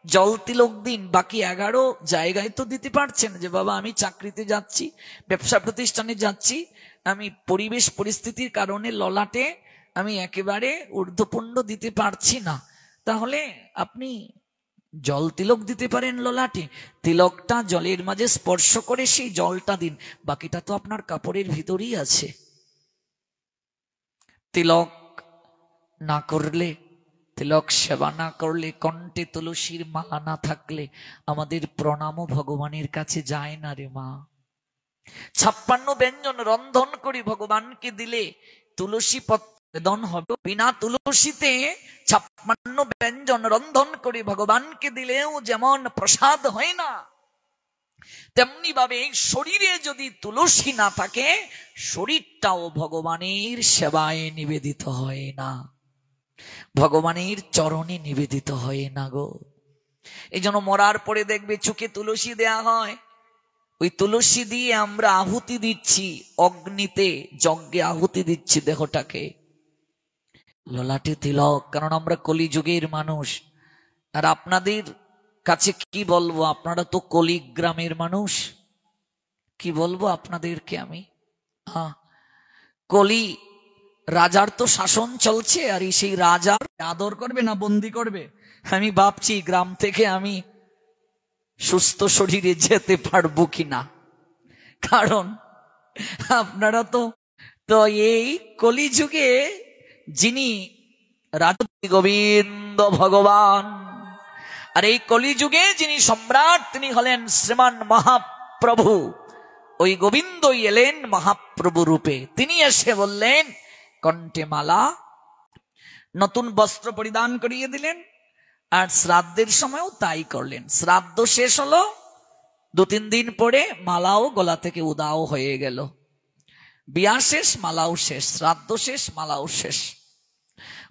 S1: জল তিলক দিন। বাকি 11 জায়গায় তো দিতে পারছেন, যে বাবা আমি চাকরিতে যাচ্ছি, ব্যবসা প্রতিষ্ঠানে যাচ্ছি, আমি পরিবেশ পরিস্থিতির কারণে ললাটে আমি একেবারে ঊর্ধ্বপুণ্ড দিতে পারছি না, তাহলে আপনি জল তিলক দিতে পারেন ললাটে। তিলকটা জলের মাঝে স্পর্শ করে সেই জলটা দিন, বাকিটা তো আপনার কাপড়ের ভিতরেই আছে। তিলক না করলে, তিলক সেবা না করলে, কণ্ঠে তুলসীর মালা না থাকলে আমাদের প্রণামও ভগবানের কাছে যায় না রে মা। 56 ব্যঞ্জন রন্ধন করে ভগবানকে দিলে তুলসী পত্র হবে, বিনা তুলসীতে 56 ব্যঞ্জন রন্ধন করে ভগবানকে দিলেও যেমন প্রসাদ হয় না, তেমনি ভাবে শরীরে যদি তুলসী না থাকে, শরীরটাও ভগবানের সেবায় নিবেদিত হয় না, ভগবানের চরণে নিবেদিত হয় না গো। এই জন্য মরার পরে দেখবে চোখে তুলসী দেয়া হয়, ওই তুলসী দিয়ে আমরা আহুতি দিচ্ছি, অগ্নিতে যজ্ঞে আহুতি দিচ্ছি দেহটাকে। ললাটে তিলক, কারণ আমরা কলিযুগের মানুষ। আর আপনাদের কাছে কি বলবো, আপনারা তো কলিগ্রামের মানুষ, কি বলবো আপনাদেরকে আমি। কলি রাজার তো শাসন চলছে, আর সেই রাজার আদর করবে না বন্দি করবে। আমি ভাবছি গ্রাম থেকে আমি সুস্থ শরীরে যেতে পারবো কিনা, কারণ আপনারা তো এই কলিযুগে যিনি রাজা গোবিন্দ ভগবান, আর এই কলিযুগে যিনি সম্রাট তিনি হলেন শ্রীমান মহাপ্রভু। ওই গোবিন্দই এলেন মহাপ্রভু রূপে। তিনি এসে বললেন কণ্ঠে মালা, নতুন বস্ত্র পরিধান করিয়ে দিলেন। আর শ্রাদ্ধের সময়ও তাই করলেন। শ্রাদ্ধ শেষ হলো, 2-3 দিন পরে মালাও গলা থেকে উদাও হয়ে গেল। বিয়া শেষ, মালাও শেষ, শ্রাদ্ধ শেষ, মালাও শেষ।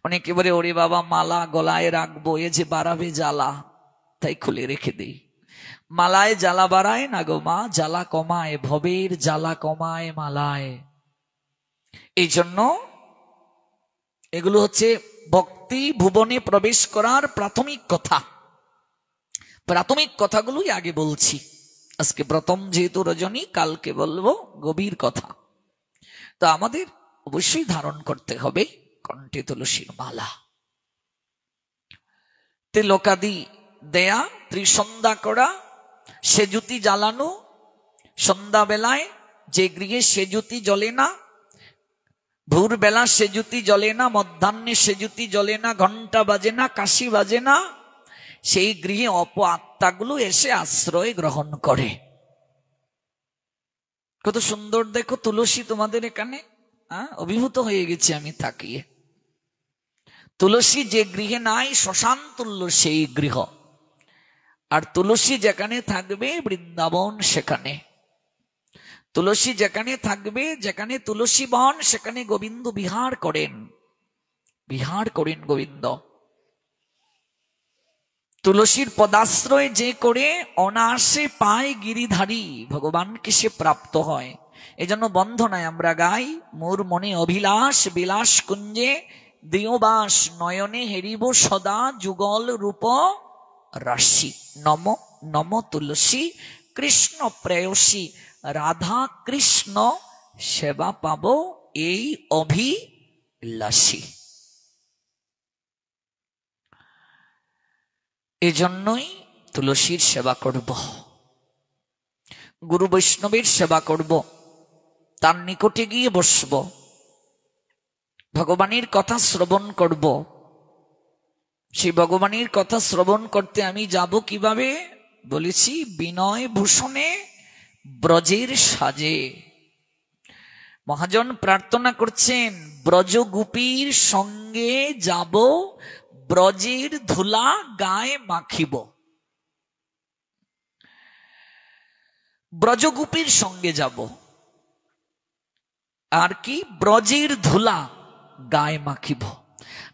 S1: অনেকে বলে ওরে বাবা মালা গলায় রাখবো, এ যে বাড়াবে জ্বালা, তাই খুলে রেখে দিই। মালায় জ্বালা বাড়ায় না গো মা, জ্বালা কমায়, ভবের জ্বালা কমায় মালায়। এই জন্য এগুলো হচ্ছে ভক্তি ভুবনে প্রবেশ করার প্রাথমিক কথা। প্রাথমিক কথাগুলোই আগে বলছি। আজকে প্রথম যেহেতু রজনী, কালকে বলবো গভীর কথা। তো আমাদের অবশ্যই ধারণ করতে হবে কণ্ঠে তুলসীর মালা। তিলকাদি দেয়া, ত্রিসন্ধ্যা করা, সেজুতি জ্বালানো। সন্ধ্যাবেলায় যে গৃহে সেজুতি জ্বলে না, ভোরবেলা সেজুতি জ্বলে না, মধ্যাহ্নে সেজুতি জ্বলে না, ঘন্টা বাজে না, কাশি বাজে না, সেই গৃহে অপ আত্মাগুলো এসে আশ্রয় গ্রহণ করে। কত সুন্দর দেখো তুলসী তোমাদের এখানে, অভিভূত হয়ে গেছি আমি তাকিয়ে। তুলসী যে গৃহে নাই, শ্মশান তুল্য সেই গৃহ। আর তুলসী যেখানে থাকবে বৃন্দাবন সেখানে। তুলসী যেখানে থাকবে, যেখানে তুলসী বন, সেখানে গোবিন্দ বিহার করেন। বিহার করেন গোবিন্দ। তুলসীর পদাশ্রয় যে করে অনায়াসে পায় গিরিধারী, ভগবানকে সে প্রাপ্ত হয়। এজন্য বন্ধনায় আমরা গাই, মোর মনে অভিলাষ বিলাস কুঞ্জে দিয়বাস, নয়নে হেরিব সদা যুগল রূপ রাশি। নম নম তুলসী কৃষ্ণ প্রেয়সী, রাধা কৃষ্ণ সেবা পাব এই অভিলাষী। এজন্যই তুলসীর সেবা করব, গুরু বৈষ্ণবের সেবা করব, তার নিকটে গিয়ে বসব, ভগবানের কথা শ্রবণ করব। সেই ভগবানের কথা শ্রবণ করতে আমি যাব কিভাবে বলেছি? বিনয় ভূষণে ব্রজের সাজে। মহাজন প্রার্থনা করছেন, ব্রজগোপীর সঙ্গে যাব, ব্রজের ধুলা গায়ে মাখিব। ব্রজগোপীর সঙ্গে যাব, আর কি? ব্রজের ধুলা গায়ে মাখিব।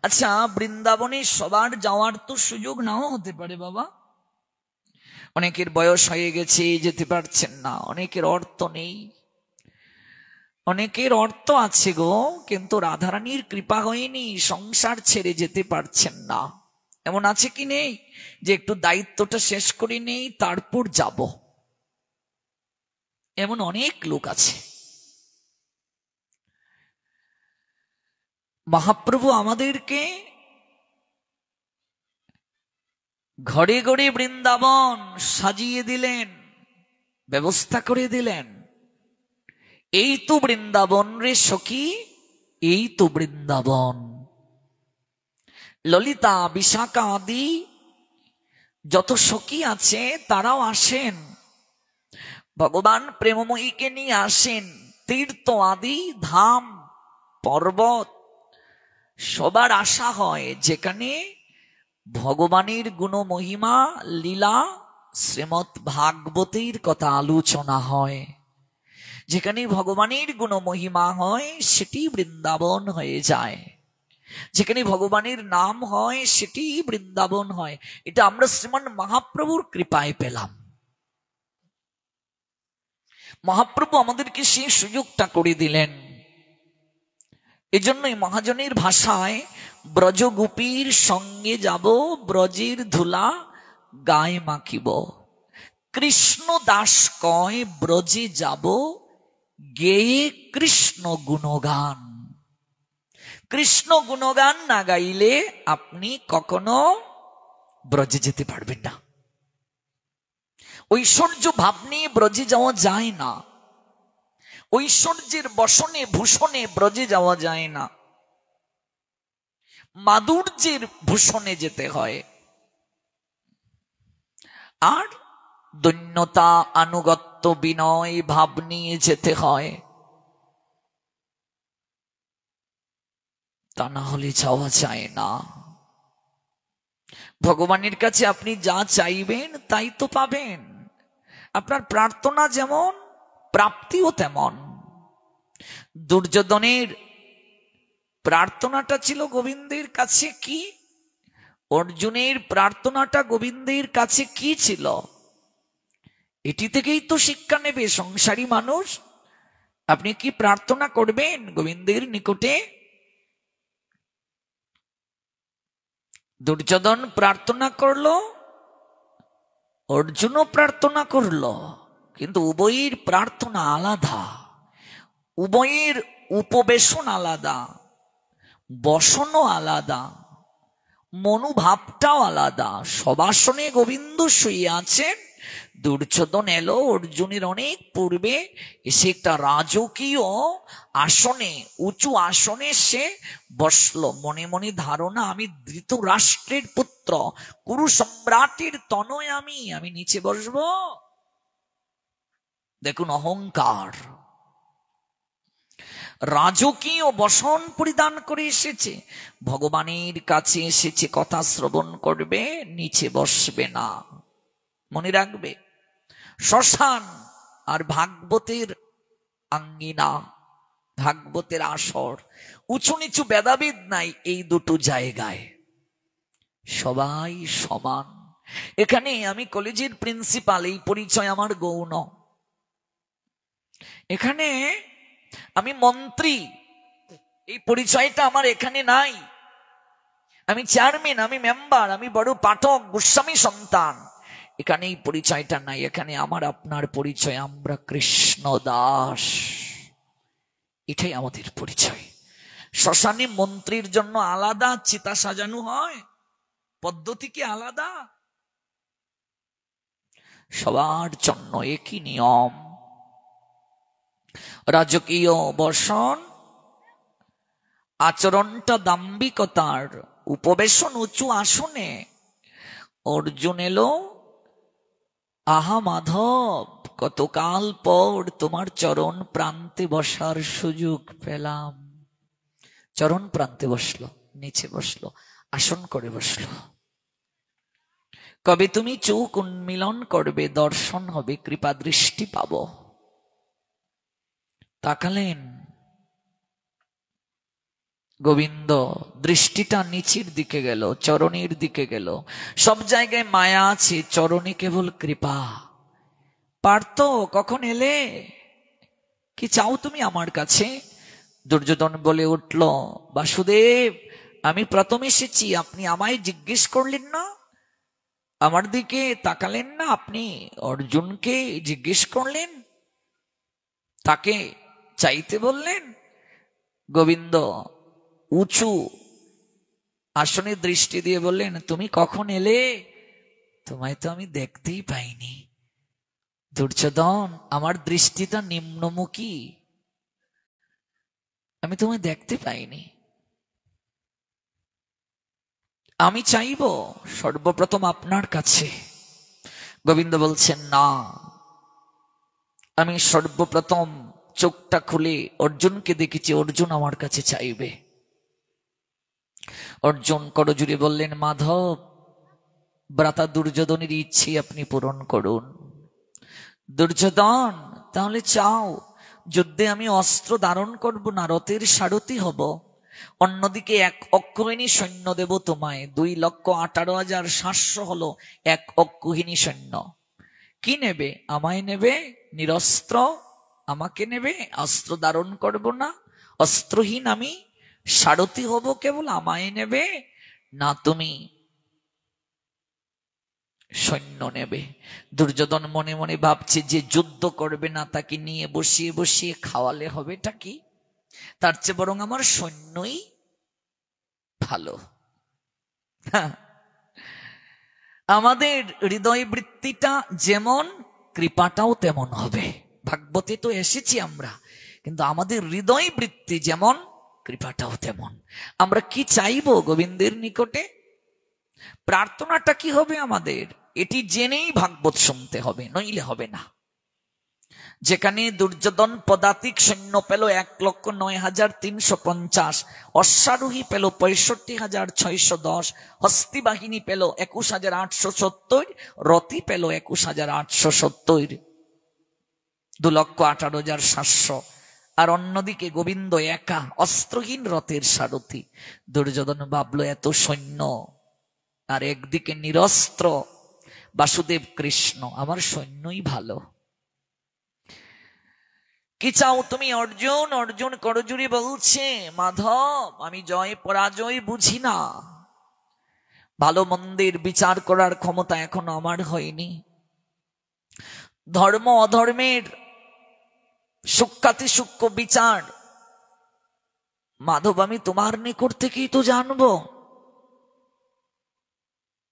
S1: আচ্ছা, বৃন্দাবনে সবার যাওয়ার তো সুযোগ নাও হতে পারে বাবা। অনেকের বয়স হয়ে গেছে, যেতে পারছেন না, অনেকের অর্থ নেই, অনেকের অর্থ আছে গো, কিন্তু রাধারানীর কৃপা হয়নি, সংসার ছেড়ে যেতে পারছেন না। এমন আছে কি নেই যে একটু দায়িত্বটা শেষ করে নেই তারপর যাব? এমন অনেক লোক আছে। মহাপ্রভু আমাদেরকে ঘরে ঘরে বৃন্দাবন সাজিয়ে দিলেন, ব্যবস্থা করে দিলেন। এই তো বৃন্দাবন রে সখী, এই তো বৃন্দাবন। ললিতা বিশাখা আদি যত সখী আছে তারাও আসেন, ভগবান প্রেমময়ীকে নিয়ে আসেন। তীর্থ আদি ধাম পর্বত সবার আশা হয়, যেখানে ভগবানের গুণ মহিমা লীলা শ্রীমৎ ভাগবতের কথা আলোচনা হয়, যেখানে ভগবানের গুণ মহিমা হয় সেটি বৃন্দাবন হয়ে যায়। যেখানে ভগবানের নাম হয় সেটি বৃন্দাবন হয়। এটা আমরা শ্রীমান মহাপ্রভুর কৃপায় পেলাম। মহাপ্রভু আমাদেরকে সেই সুযোগটা করে দিলেন। এজন্যই মহাজনের ভাষায় ব্রজগোপীর সঙ্গে যাব, ব্রজের ধুলা গায়ে মাখিব। কৃষ্ণ দাস কয় ব্রজে যাব, গেয়ে কৃষ্ণ গুণগান। কৃষ্ণ গুণগান না গাইলে আপনি কখনো ব্রজে যেতে পারবেন না। ঐশ্বর্য ভাব নিয়ে ব্রজে যাওয়া যায় না, ঐশ্বর্যের বসনে ভূষণে ব্রজে যাওয়া যায় না, মাধুর্যের ভূষণে যেতে হয়। আর দৈন্যতা, আনুগত্য, বিনয় ভাব নিয়ে যেতে হয়, তা না হলে যাওয়া যায় না। ভগবানের কাছে আপনি যা চাইবেন তাই তো পাবেন। আপনার প্রার্থনা যেমন, প্রাপ্তিও তেমন। দুর্যোধনের প্রার্থনাটা ছিল গোবিন্দের কাছে কি, অর্জুনের প্রার্থনাটা গোবিন্দের কাছে কি ছিল, এটি থেকেই তো শিক্ষা নেবে সংসারী মানুষ। আপনি কি প্রার্থনা করবেন গোবিন্দের নিকটে? দুর্যোধন প্রার্থনা করলো, অর্জুনও প্রার্থনা করলো, কিন্তু উভয়ের প্রার্থনা আলাদা, উভয়ের উপবেশন আলাদা, বসনও আলাদা, মনোভাবটাও আলাদা। সবাসনে গোবিন্দ শুয়ে আছেন, দুর্যোধন এলো অর্জুনের অনেক পূর্বে, এসে একটা রাজকীয় আসনে, উঁচু আসনে সে বসলো। মনে মনে ধারণা, আমি ধৃতরাষ্ট্রের পুত্র, কুরু সম্রাটের তনয়, আমি নিচে বসবো। দেখুন অহংকার, রাজকীয় বসন পরিধান করে এসেছে, ভগবানের কাছে এসেছে, কথা শ্রবণ করবে, নিচে বসবে না। মনে রাখবে, শ্মশান আর ভাগবতের আঙ্গিনা, ভাগবতের আসর, উঁচু নিচু ভেদাভেদ নাই এই দুটো জায়গায়, সবাই সমান। এখানে আমি কলেজের প্রিন্সিপাল, এই পরিচয় আমার গৌণ। এখানে আমি মন্ত্রী, এই পরিচয়টা আমার এখানে নাই। আমি চেয়ারম্যান, আমি মেম্বার, আমি বড় পাঠক, গোস্বামী সন্তান, এখানে এই পরিচয়টা নাই। এখানে আমার আপনার পরিচয়, আমরা কৃষ্ণ দাস, এটাই আমাদের পরিচয়। শ্মশানে মন্ত্রীর জন্য আলাদা চিতা সাজানো হয়, পদ্ধতি কি আলাদা? সবার জন্য একই নিয়ম। রাজকীয় বসন, আচরণটা দাম্ভিকতার, উপবেশন উঁচু আসনে। অর্জুন এলো, আহা মাধব, কতকাল পর তোমার চরণ প্রান্তে বসার সুযোগ পেলাম। চরণ প্রান্তে বসলো, নিচে বসলো, আসন করে বসলো। কবে তুমি চোখ উন্মিলন করবে, দর্শন হবে, কৃপা দৃষ্টি পাবো। তাকালেন, গোবিন্দ দৃষ্টিটা নিচের দিকে গেল, চরণের দিকে গেল। সব জায়গায় মায়া আছে, চরণে কেবল কৃপা। পার্থ, কখন এলে? কি চাও তুমি আমার কাছে? দুর্যোধন বলে উঠল, বাসুদেব, আমি প্রথম এসেছি, আপনি আমায় জিজ্ঞেস করলেন না, আমার দিকে তাকালেন না, আপনি অর্জুনকে জিজ্ঞেস করলেন, তাকে চাইতে বললেন। গোবিন্দ উঁচু আসনে দৃষ্টি দিয়ে বললেন, তুমি কখন এলে? তোমায় তো আমি দেখতেই পাইনি। দুর্যোধন, আমার দৃষ্টিটা নিম্নমুখী, আমি তোমায় দেখতে পাইনি। আমি চাইব সর্বপ্রথম আপনার কাছে। গোবিন্দ বলছেন, না, আমি সর্বপ্রথম চোখটা খুলে অর্জুনকে দেখেছি, অর্জুন আমার কাছে চাইবে। অর্জুন করজুড়ে বললেন, মাধব, ভ্রাতা দুর্যোধনের ইচ্ছে আপনি পূরণ করুন। দুর্যোধন, তাহলে চাও যুদ্ধে আমি অস্ত্র ধারণ করব না, রথের সারথি হব, অন্যদিকে 1 অক্ষৌহিনী সৈন্য দেব তোমায়। 2,18,700 হলো 1 অক্ষৌহিনী সৈন্য। কি নেবে? আমায় নেবে, নিরস্ত্র আমাকে নেবে, অস্ত্র ধারণ করব না, অস্ত্রহীন আমি, সারথি হব কেবল, আমায় নেবে না তুমি সৈন্য নেবে। দুর্যোধন মনে মনে ভাবছে, যে যুদ্ধ করবে না তাকে নিয়ে বসিয়ে বসিয়ে খাওয়ালে হবেটা কি? তার চেয়ে বরং আমার সৈন্যই ভালো। আমাদের হৃদয় বৃত্তিটা যেমন, কৃপাটাও তেমন হবে। ভাগবতে তো এসেছি আমরা, কিন্তু আমাদের হৃদয় বৃত্তি যেমন, কৃপাটাও তেমন। আমরা কি চাইবো গোবিন্দের নিকটে? প্রার্থনাটা কি হবে আমাদের? এটি জেনেই ভাগবত শুনতে হবে, নইলে হবে না। যেখানে দুর্যোধন পদাতিক সৈন্য পেল 1,09,350, অশ্বারোহী পেল 65,610, হস্তি বাহিনী পেল 21,870, রথী পেল 21,870, 2,18,700। আর অন্যদিকে গোবিন্দ একা অস্ত্রহীন রথের সারথি। দুর্যোধন ভাবল এত সৈন্য আর একদিকে নিরস্ত্র বাসুদেব কৃষ্ণ, আমার সৈন্যই ভালো। কি চাও তুমি অর্জুন? অর্জুন করজুড়ি বলছে, মাধব আমি জয় পরাজয় বুঝি না, ভালো মন্দের বিচার করার ক্ষমতা এখনো আমার হয়নি। ধর্ম অধর্মের সূক্ষ্মাতি সূক্ষ্ম বিচার মাধব আমি তোমার নিকট থেকেই তো জানবো।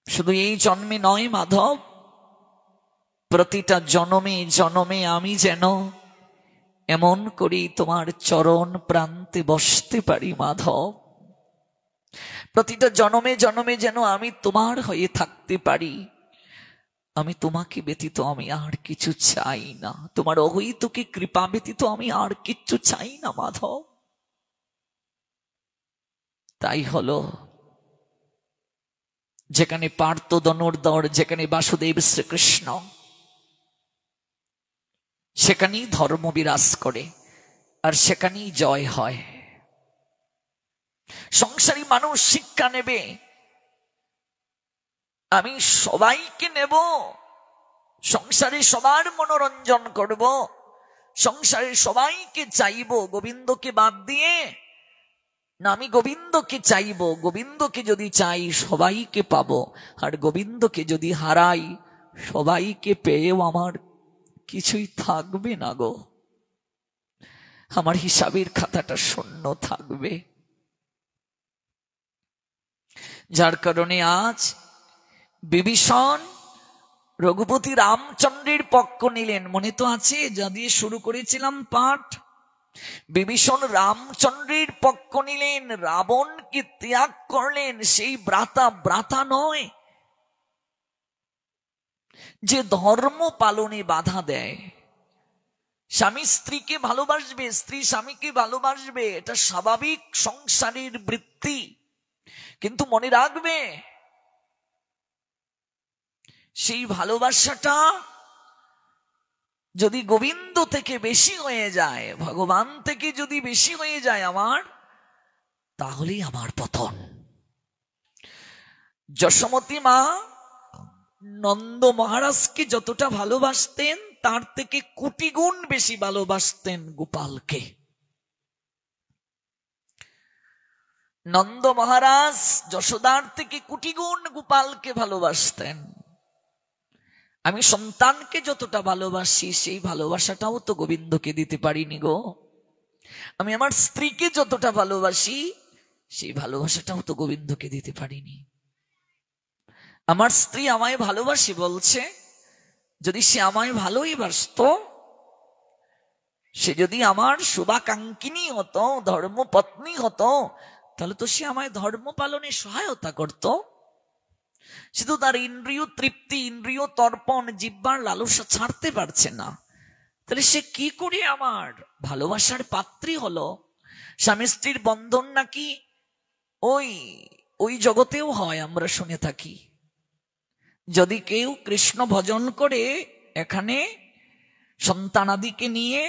S1: শুধু এই জন্মে নয় মাধব, প্রতিটা জনমে জনমে আমি যেন এমন করি তোমার চরণ প্রান্তে বসতে পারি মাধব। প্রতিটা জনমে জনমে যেন আমি তোমার হয়ে থাকতে পারি। আমি তোমাকে ব্যতীত আমি আর কিছু চাই না, তোমার অহৈতুকী কৃপা ব্যতীত আমি আর কিচ্ছু চাই না মাধব। তাই হলো, যেখানে পার্থ ধনুর্ধর, যেখানে বাসুদেব শ্রীকৃষ্ণ, সেখানেই ধর্ম বিরাজ করে আর সেখানেই জয় হয়। সংসারী মানুষ শিক্ষা নেবে, আমি সবাইকে নেব, সংসারে সবার মনোরঞ্জন করব, সংসারে সবাইকে চাইব, গোবিন্দকে বাদ দিয়ে না আমি গোবিন্দকে চাইব। গোবিন্দকে যদি চাই সবাইকে পাবো, আর গোবিন্দকে যদি হারাই সবাইকে পেয়েও আমার কিছুই থাকবে না গো, আমার হিসাবের খাতাটা শূন্য থাকবে। যার কারণে আজ বিভীষণ রঘুপতি রামচন্দ্রের পক্ষ নিলেন। মনে তো আছে যা দিয়ে শুরু করেছিলাম পাঠ, বিভীষণ রামচন্দ্রের পক্ষ নিলেন, রাবণকে ত্যাগ করলেন। সেই ব্রাতা নয় যে ধর্ম পালনে বাধা দেয়। স্বামী স্ত্রীকে ভালোবাসবে, স্ত্রী স্বামীকে ভালোবাসবে, এটা স্বাভাবিক সংসারের বৃত্তি। কিন্তু মনে রাখবে, সেই ভালোবাসাটা যদি গোবিন্দ থেকে বেশি হয়ে যায়, ভগবান থেকে যদি বেশি হয়ে যায় আমার, তাহলেই আমার পতন। যশোমতী মা নন্দ মহারাজকে যতটা ভালোবাসতেন তার থেকে কোটি গুণ বেশি ভালোবাসতেন গোপালকে। নন্দ মহারাজ যশোদার থেকে কোটি গুণ গোপালকে ভালোবাসতেন। আমি সন্তানকে যতটা ভালোবাসি সেই ভালোবাসাটাও তো গোবিন্দকে দিতে পারিনি গো। আমি আমার স্ত্রীকে যতটা ভালোবাসি সেই ভালোবাসাটাও তো গোবিন্দকে দিতে পারিনি। আমার স্ত্রী আমায় ভালোবাসি বলছে, যদি সে আমায় ভালোই বাসত, সে যদি আমার শুভাকাঙ্ক্ষিনী হতো, ধর্মপত্নী হতো, তাহলে তো সে আমায় ধর্ম পালনে সহায়তা করত। শুধু তার ইন্দ্রিয় তৃপ্তি, ইন্দ্রিয় তর্পণ, জিহ্বার লালসা ছাড়তে পারছে না, তাহলে সে কি করে আমার ভালোবাসার পাত্রী হলো? স্বামী স্ত্রীর বন্ধন নাকি ওই জগতেও হয়, আমরা শুনে থাকি। যদি কেউ কৃষ্ণ ভজন করে এখানে সন্তানাদিকে নিয়ে,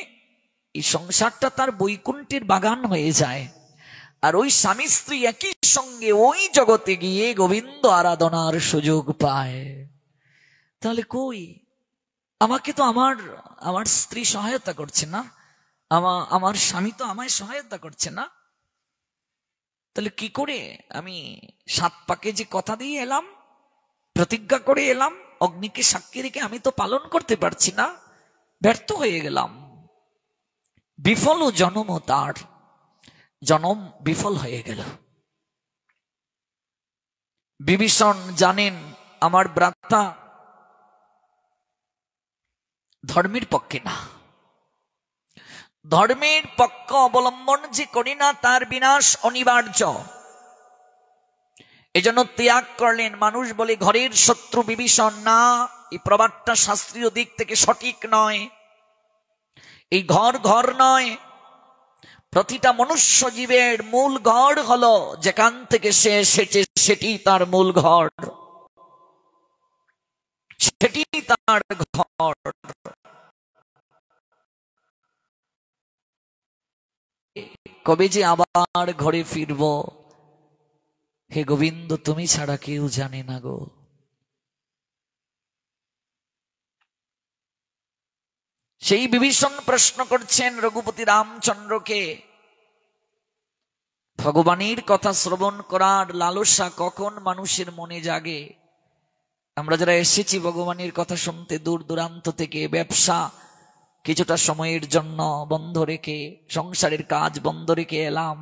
S1: এই সংসারটা তার বৈকুণ্ঠের বাগান হয়ে যায়। আর ওই স্বামী স্ত্রী একই সঙ্গে ওই জগতে গিয়ে গোবিন্দ আরাধনার সুযোগ পায়। তাহলে কই, আমাকে তো আমার স্ত্রী সহায়তা করছে না, আমার স্বামী তো আমায় সহায়তা করছে না। তাহলে কি করে আমি 7 পাকে যে কথা দিয়ে এলাম, প্রতিজ্ঞা করে এলাম, অগ্নিকে সাক্ষী রেখে আমি তো পালন করতে পারছি না, ব্যর্থ হয়ে গেলাম। বিফল জনম, তার জনম বিফল হয়ে গেল। বিভীষণ জানেন আমার ভ্রাতা ধর্মের পক্ষে না, ধর্মের পক্ষ অবলম্বন যে করি না তার বিনাশ অনিবার্য। এজন্য ত্যাগ করলেন। মানুষ বলে ঘরের শত্রু বিভীষণ, না, এই প্রবাদটা শাস্ত্রীয় দিক থেকে সঠিক নয়। এই ঘর ঘর নয়, প্রতিটা মনুষ্য জীবের মূল ঘর হলো যেখান থেকে সে এসেছে, সেটি তার মূল ঘর, সেটি তার ঘর। কবে যে আবার ঘরে ফিরব, হে গোবিন্দ তুমি ছাড়া কেউ জানে না গো। সেই বিভীষণ প্রশ্ন করছেন রঘুপতি রামচন্দ্রকে, ভগবানের কথা শ্রবণ করার লালসা কখন মানুষের মনে জাগে? আমরা যারা এসেছি ভগবানের কথা শুনতে দূর দূরান্ত থেকে, ব্যবসা কিছুটা সময়ের জন্য বন্ধ রেখে, সংসারের কাজ বন্ধ রেখে এলাম,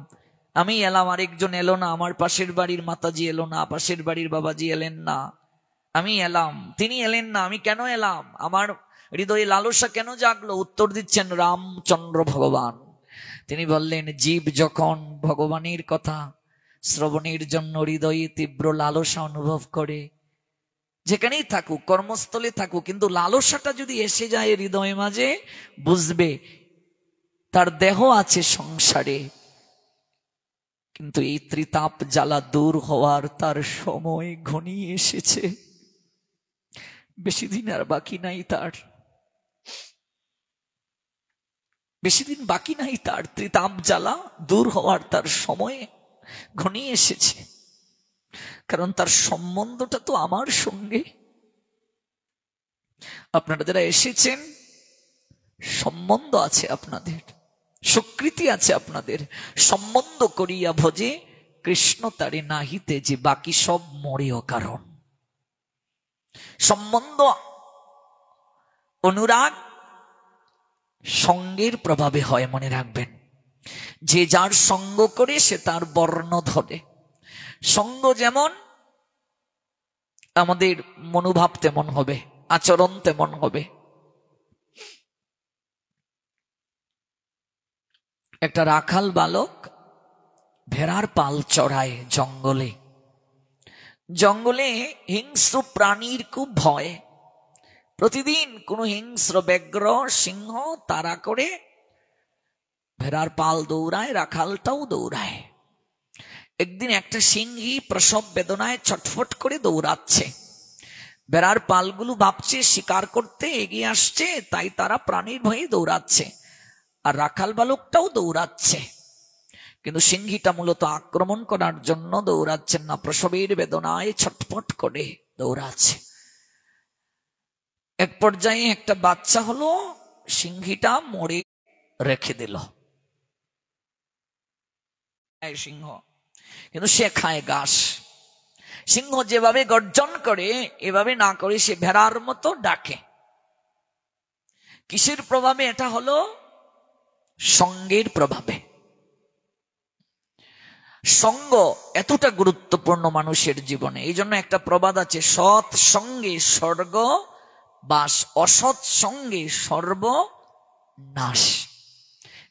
S1: আমি এলাম, আরেকজন এলো না, আমার পাশের বাড়ির মাতাজি এলো না, পাশের বাড়ির বাবাজি এলেন না, আমি এলাম, তিনি এলেন না, আমি কেন এলাম? আমার হৃদয়ে লালসা কেন জাগলো? উত্তর দিচ্ছেন রামচন্দ্র ভগবান। তিনি বললেন, জীব যখন ভগবানের কথা শ্রবণের জন্য হৃদয়ে তীব্র লালসা অনুভব করে, যেখানেই থাকুক, কর্মস্থলে থাকুক, কিন্তু লালসাটা যদি এসে যায় হৃদয় মাঝে, বুঝবে তার দেহ আছে সংসারে, কিন্তু এই ত্রিতাপ জ্বালা দূর হওয়ার তার সময় ঘনিয়ে এসেছে, বেশি দিন আর বাকি নাই তার, বেশি দিন বাকি নাই তার, ত্রিতাপ জ্বালা দূর হওয়ার তার সময় ঘনিয়ে এসেছে। কারণ তার সম্বন্ধটা তো আমার সঙ্গে। আপনারা যারা এসেছেন, সম্বন্ধ আছে আপনাদের, স্বীকৃতি আছে আপনাদের। সম্বন্ধ করিয়া ভজে কৃষ্ণ তারে নাহিতে, যে বাকি সব মরেও কারণ। সম্বন্ধ, অনুরাগ সঙ্গের প্রভাবে হয়, মনে রাখবেন। যে যার সঙ্গ করে সে তার বর্ণ ধরে। সঙ্গ যেমন, আমাদের মনোভাব তেমন হবে, আচরণ তেমন হবে। একটা রাখাল বালক ভেড়ার পাল চড়ায় জঙ্গলে। জঙ্গলে হিংস্র প্রাণীর খুব ভয়। প্রতিদিন কোনো হিংস্র ব্যাঘ্র, সিংহ তাড়া করে ভেড়ার পাল দৌড়ায়, রাখালটাও দৌড়ায়। একদিন একটা সিংহী প্রসব বেদনায় ছটফট করে দৌড়াচ্ছে। ভেড়ার পালগুলো ভাবছে শিকার করতে এগিয়ে আসছে, তাই তারা প্রাণীর ভয়ে দৌড়াচ্ছে, আর রাখাল বালকটাও দৌড়াচ্ছে। কিন্তু সিংহীটা মূলত আক্রমণ করার জন্য দৌড়াচ্ছেন না, প্রসবের বেদনায় ছটফট করে দৌড়াচ্ছে। এক পর্যায়ে একটা বাচ্চা হলো, সিংহীটা মরে রেখে দিল। সিংহ কিন্তু সে খায় ঘাস। সিংহ যেভাবে গর্জন করে, এভাবে না করে সে ভেড়ার মতো ডাকে। কিসের প্রভাবে? এটা হলো সঙ্গের প্রভাবে। সঙ্গ এতটা গুরুত্বপূর্ণ মানুষের জীবনে। এই জন্য একটা প্রবাদ আছে, সৎ সঙ্গে স্বর্গ বাস, অসৎ সঙ্গে সর্বনাশ।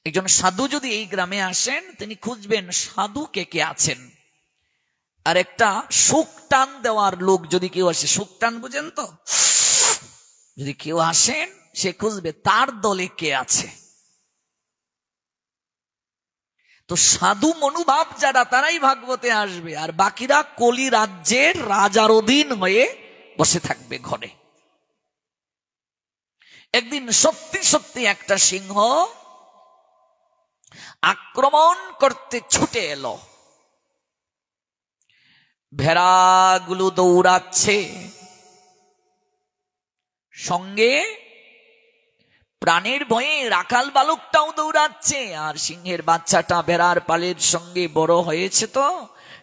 S1: একজন সাধু যদি এই গ্রামে আসেন, তিনি খুঁজবেন সাধু কে কে আছেন। আর একটা সুখ টান দেওয়ার লোক যদি কেউ আসে, সুখ টান বুঝেন তো, যদি কেউ আসেন, সে খুঁজবে তার দলে কে আছে। তো সাধু মনোভাব যারা, তারাই ভাগবতে আসবে, আর বাকিরা কলি রাজ্যের রাজার অধীন হয়ে বসে থাকবে ঘরে। একদিন সত্যি সত্যি একটা সিংহ আক্রমণ করতে ছুটে এলো। ভেড়াগুলো দৌড়াচ্ছে, সঙ্গে প্রাণের ভয়ে রাখাল বালকটাও দৌড়াচ্ছে, আর সিংহের বাচ্চাটা ভেড়ার পালের সঙ্গে বড় হয়েছে, তো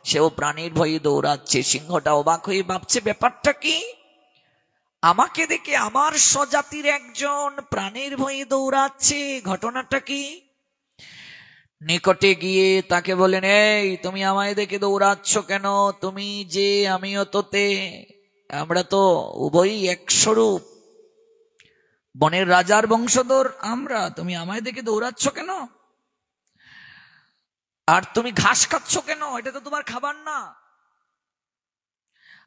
S1: সেও প্রাণের ভয়ে দৌড়াচ্ছে। সিংহটা অবাক হয়ে ভাবছে, ব্যাপারটা কি? আমাকে দেখে আমার স্বজাতির একজন প্রাণের ভয়ে দৌড়াচ্ছে, ঘটনাটা কি? নিকটে গিয়ে তাকে বলেন, এই তুমি আমায় দেখে দৌড়াচ্ছ কেন? তুমি যে, আমিও তোতে, আমরা তো উভয়ই এক স্বরূপ, বনের রাজার বংশধর আমরা, তুমি আমায় দেখে দৌড়াচ্ছ কেন? আর তুমি ঘাস খাচ্ছ কেন? এটা তো তোমার খাবার না।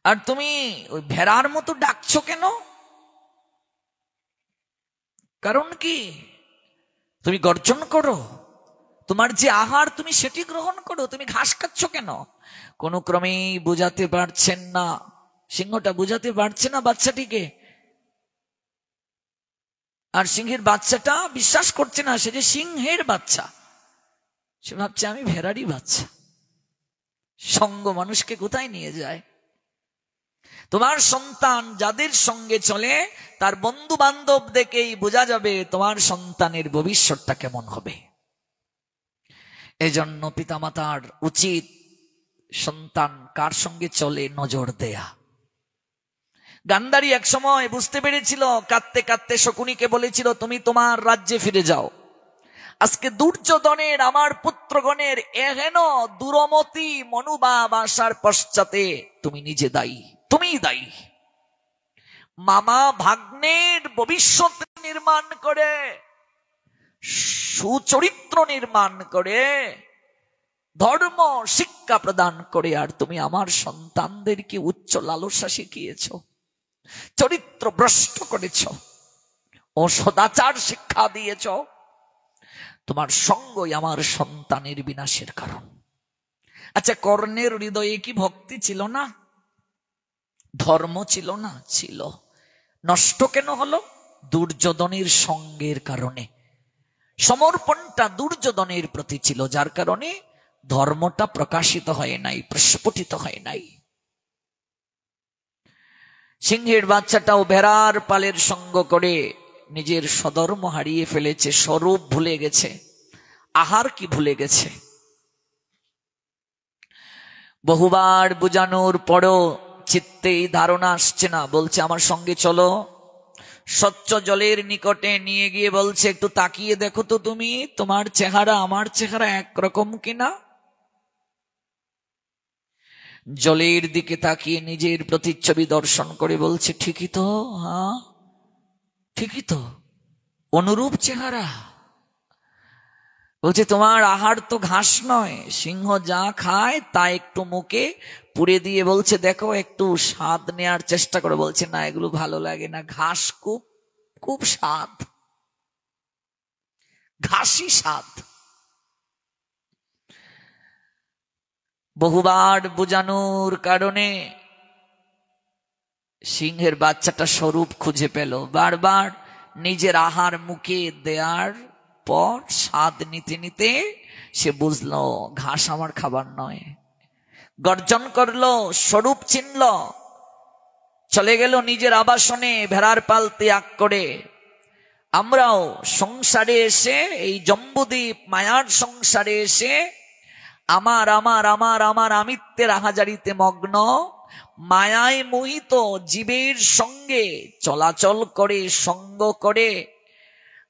S1: আর তুমি ওই ভেড়ার মতো ডাকছো কেন? কারণ কি? তুমি গর্জন করো, তোমার যে আহার তুমি সেটি গ্রহণ করো, তুমি ঘাস খাচ্ছ কেন? কোনো ক্রমেই বুঝাতে পারছেন না, সিংহটা বুঝাতে পারছে না বাচ্চাটিকে। আর সিংহের বাচ্চাটা বিশ্বাস করছে না সে যে সিংহের বাচ্চা, সে ভাবছে আমি ভেড়ারই বাচ্চা। সঙ্গ মানুষকে কোথায় নিয়ে যায়? তোমার সন্তান যাদের সঙ্গে চলে তার বন্ধু বান্ধব দেখেই বোঝা যাবে তোমার সন্তানের ভবিষ্যৎটা কেমন হবে। এজন্য পিতামাতার উচিত সন্তান কার সঙ্গে চলে নজর দেয়া। গান্ধারী এক সময় বুঝতে পেরেছিল, কাঁদতে কাঁদতে শকুনিকে বলেছিল তুমি তোমার রাজ্যে ফিরে যাও। আজকে দুর্যোধনের আমার পুত্রগণের এহেন দুরমতি মনোভাব আসার পশ্চাতে তুমি নিজে দায়ী, তুমিই দায়ী। মামা ভাগ্নের ভবিষ্যৎ নির্মাণ করে, সুচরিত্র নির্মাণ করে, ধর্ম শিক্ষা প্রদান করে, আর তুমি আমার সন্তানদেরকে উচ্চ লালসা শিখিয়েছ, চরিত্র ভ্রষ্ট করেছ, ও সদাচার শিক্ষা দিয়েছ। তোমার সঙ্গই আমার সন্তানের বিনাশের কারণ। আচ্ছা, কর্ণের হৃদয়ে কি ভক্তি ছিল না? ধর্ম ছিল না? ছিল। নষ্ট কেন হলো? দুর্যোধনের সঙ্গের কারণে। সমর্পণটা দুর্যোধনের প্রতি ছিল, যার কারণে ধর্মটা প্রকাশিত হয় নাই, প্রস্ফুটিত হয় নাই। সিংহের বাচ্চাটাও ভেড়ার পালের সঙ্গ করে নিজের সধর্ম হারিয়ে ফেলেছে, স্বরূপ ভুলে গেছে, আহার কি ভুলে গেছে। বহুবার বুঝানোর পরও চিত্তেই ধারণা আসছে না, বলছে আমার সঙ্গে চলো। স্বচ্ছ জলের নিকটে নিয়ে গিয়ে বলছে একটু তাকিয়ে দেখো তো তুমি, তোমার চেহারা আমার চেহারা একরকম কিনা। জলের দিকে তাকিয়ে নিজের প্রতিচ্ছবি দর্শন করে বলছে ঠিকই তো, হ্যাঁ ঠিকই তো, অনুরূপ চেহারা। বলছে তোমার আহার তো ঘাস নয়, সিংহ যা খায় তা একটু মুখে পুড়ে দিয়ে বলছে দেখো একটু স্বাদ নেয়ার চেষ্টা করে। বলছে না, এগুলো ভালো লাগে না, ঘাস খুব খুব স্বাদ, ঘাসই স্বাদ। বহুবার বোঝানোর কারণে সিংহের বাচ্চাটা স্বরূপ খুঁজে পেল। বারবার নিজের আহার মুখে দেওয়ার পর স্বাদ নিতে নিতে সে বুঝলো ঘাস আমার খাবার নয়। গর্জন করলো, স্বরূপ চিনল, চলে গেল নিজের আবাসনে ভেড়ার পাল ত্যাগ করে। আমরাও সংসারে এসে, এই জম্বুদ্বীপ মায়ার সংসারে এসে আমার আমার আমার আমার আমিত্বের আহাজারিতে মগ্ন, মায়ায় মোহিত জীবের সঙ্গে চলাচল করে, সঙ্গ করে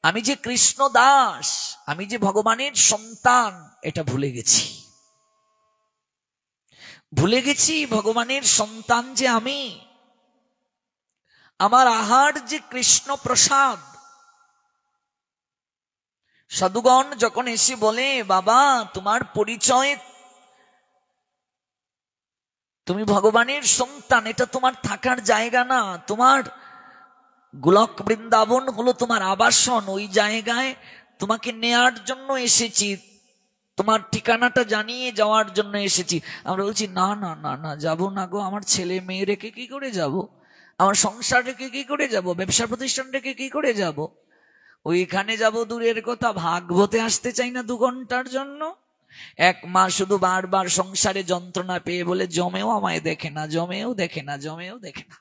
S1: আমি যে কৃষ্ণ দাস, আমি যে ভগবানের সন্তান, এটা ভুলে গেছি। ভুলে গেছি ভগবানের সন্তান যে আমি, আমার আহার যে কৃষ্ণ প্রসাদ। সাধুগণ যখন এসে বলে বাবা তোমার পরিচয়, তুমি ভগবানের সন্তান, এটা তোমার থাকার জায়গা না, তোমার গোলক বৃন্দাবন হলো তোমার আবাসন, ওই জায়গায় তোমাকে নেয়ার জন্য এসেছি, তোমার ঠিকানাটা জানিয়ে যাওয়ার জন্য এসেছি। আমরা বলছি না না না না, যাবো না গো, আমার ছেলে মেয়ে রেখে কি করে যাব, আমার সংসার রেখে কি করে যাব, ব্যবসা প্রতিষ্ঠান রেখে কি করে যাব, ওইখানে যাব দূরের কথা, ভাগবতে আসতে চাই না 2 ঘন্টার জন্য। 1 মাস শুধু বারবার সংসারে যন্ত্রণা পেয়ে বলে জমেও আমায় দেখে না, জমেও দেখে না, জমেও দেখে না।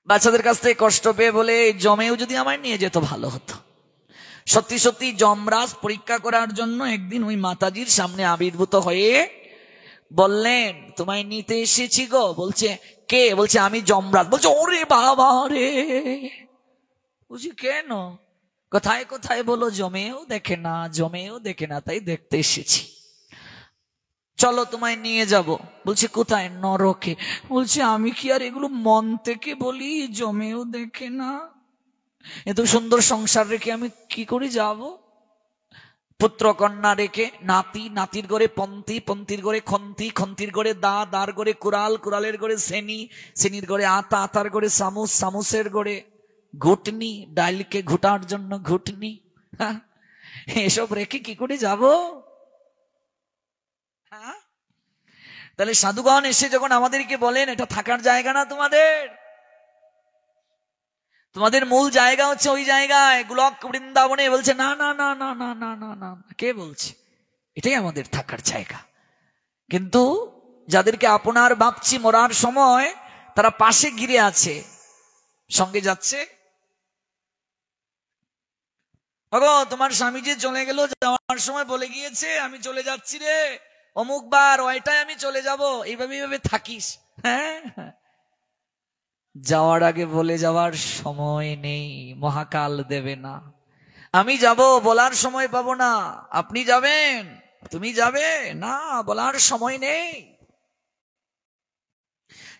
S1: বাচ্চাদের কাছ থেকে কষ্ট পেয়ে বলে জমেও যদি আমায় নিয়ে যেত ভালো হতো। সত্যি সত্যি যমরাজ পরীক্ষা করার জন্য একদিন ওই মাতাজির সামনে আবির্ভূত হয়ে বললেন তোমায় নিতে এসেছি গো। বলছে কে? বলছে আমি যমরাজ। বলছে ওরে বাবা রে। বুঝি কেন? কোথায় কোথায় বলো জমেও দেখে না, জমেও দেখে না, তাই দেখতে এসেছি, চলো তোমায় নিয়ে যাব। বলছে কোথায়? নরকে। বলছে আমি কি আর এগুলো মন থেকে বলি, জমেও দেখে না, এত সুন্দর সংসার রেখে আমি কি করে যাব? পুত্র কন্যা রেখে নাতি, নাতির গড়ে পন্থী, পন্থীর গড়ে খন্তি, খন্তির গড়ে দা, দার গড়ে কুড়াল, কুড়ালের গড়ে শ্রেণী, শ্রেণীর গড়ে আতা, আতার গড়ে চামচ, চামচের গড়ে ঘুটনি, ডাইলকে ঘুটার জন্য ঘুটনি। হ্যাঁ, এসব রেখে কি করে যাব? হ্যাঁ, তাহলে সাধুগণ এসে যখন আমাদেরকে বলেন এটা থাকার জায়গা না তোমাদের, তোমাদের মূল জায়গা হচ্ছে ওই জায়গায় গোলক বৃন্দাবনে, বলছে না না না না না না না না, কে বলছে? এটাই আমাদের থাকার জায়গা। কিন্তু যাদেরকে আপনার ভাবছি মরার সময়, তারা পাশে ঘিরে আছে, সঙ্গে যাচ্ছে। ওগো তোমার স্বামী যে চলে গেল, যাওয়ার সময় বলে গিয়েছে আমি চলে যাচ্ছি রে, অমুক বার ওইটাই আমি চলে যাব, এইভাবে এইভাবে থাকিস। হ্যাঁ, যাওয়ার আগে বলে যাওয়ার সময় নেই, মহাকাল দেবে না। আমি যাব, বলার সময় পাবো না। আপনি যাবেন, তুমি যাবে না, বলার সময় নেই।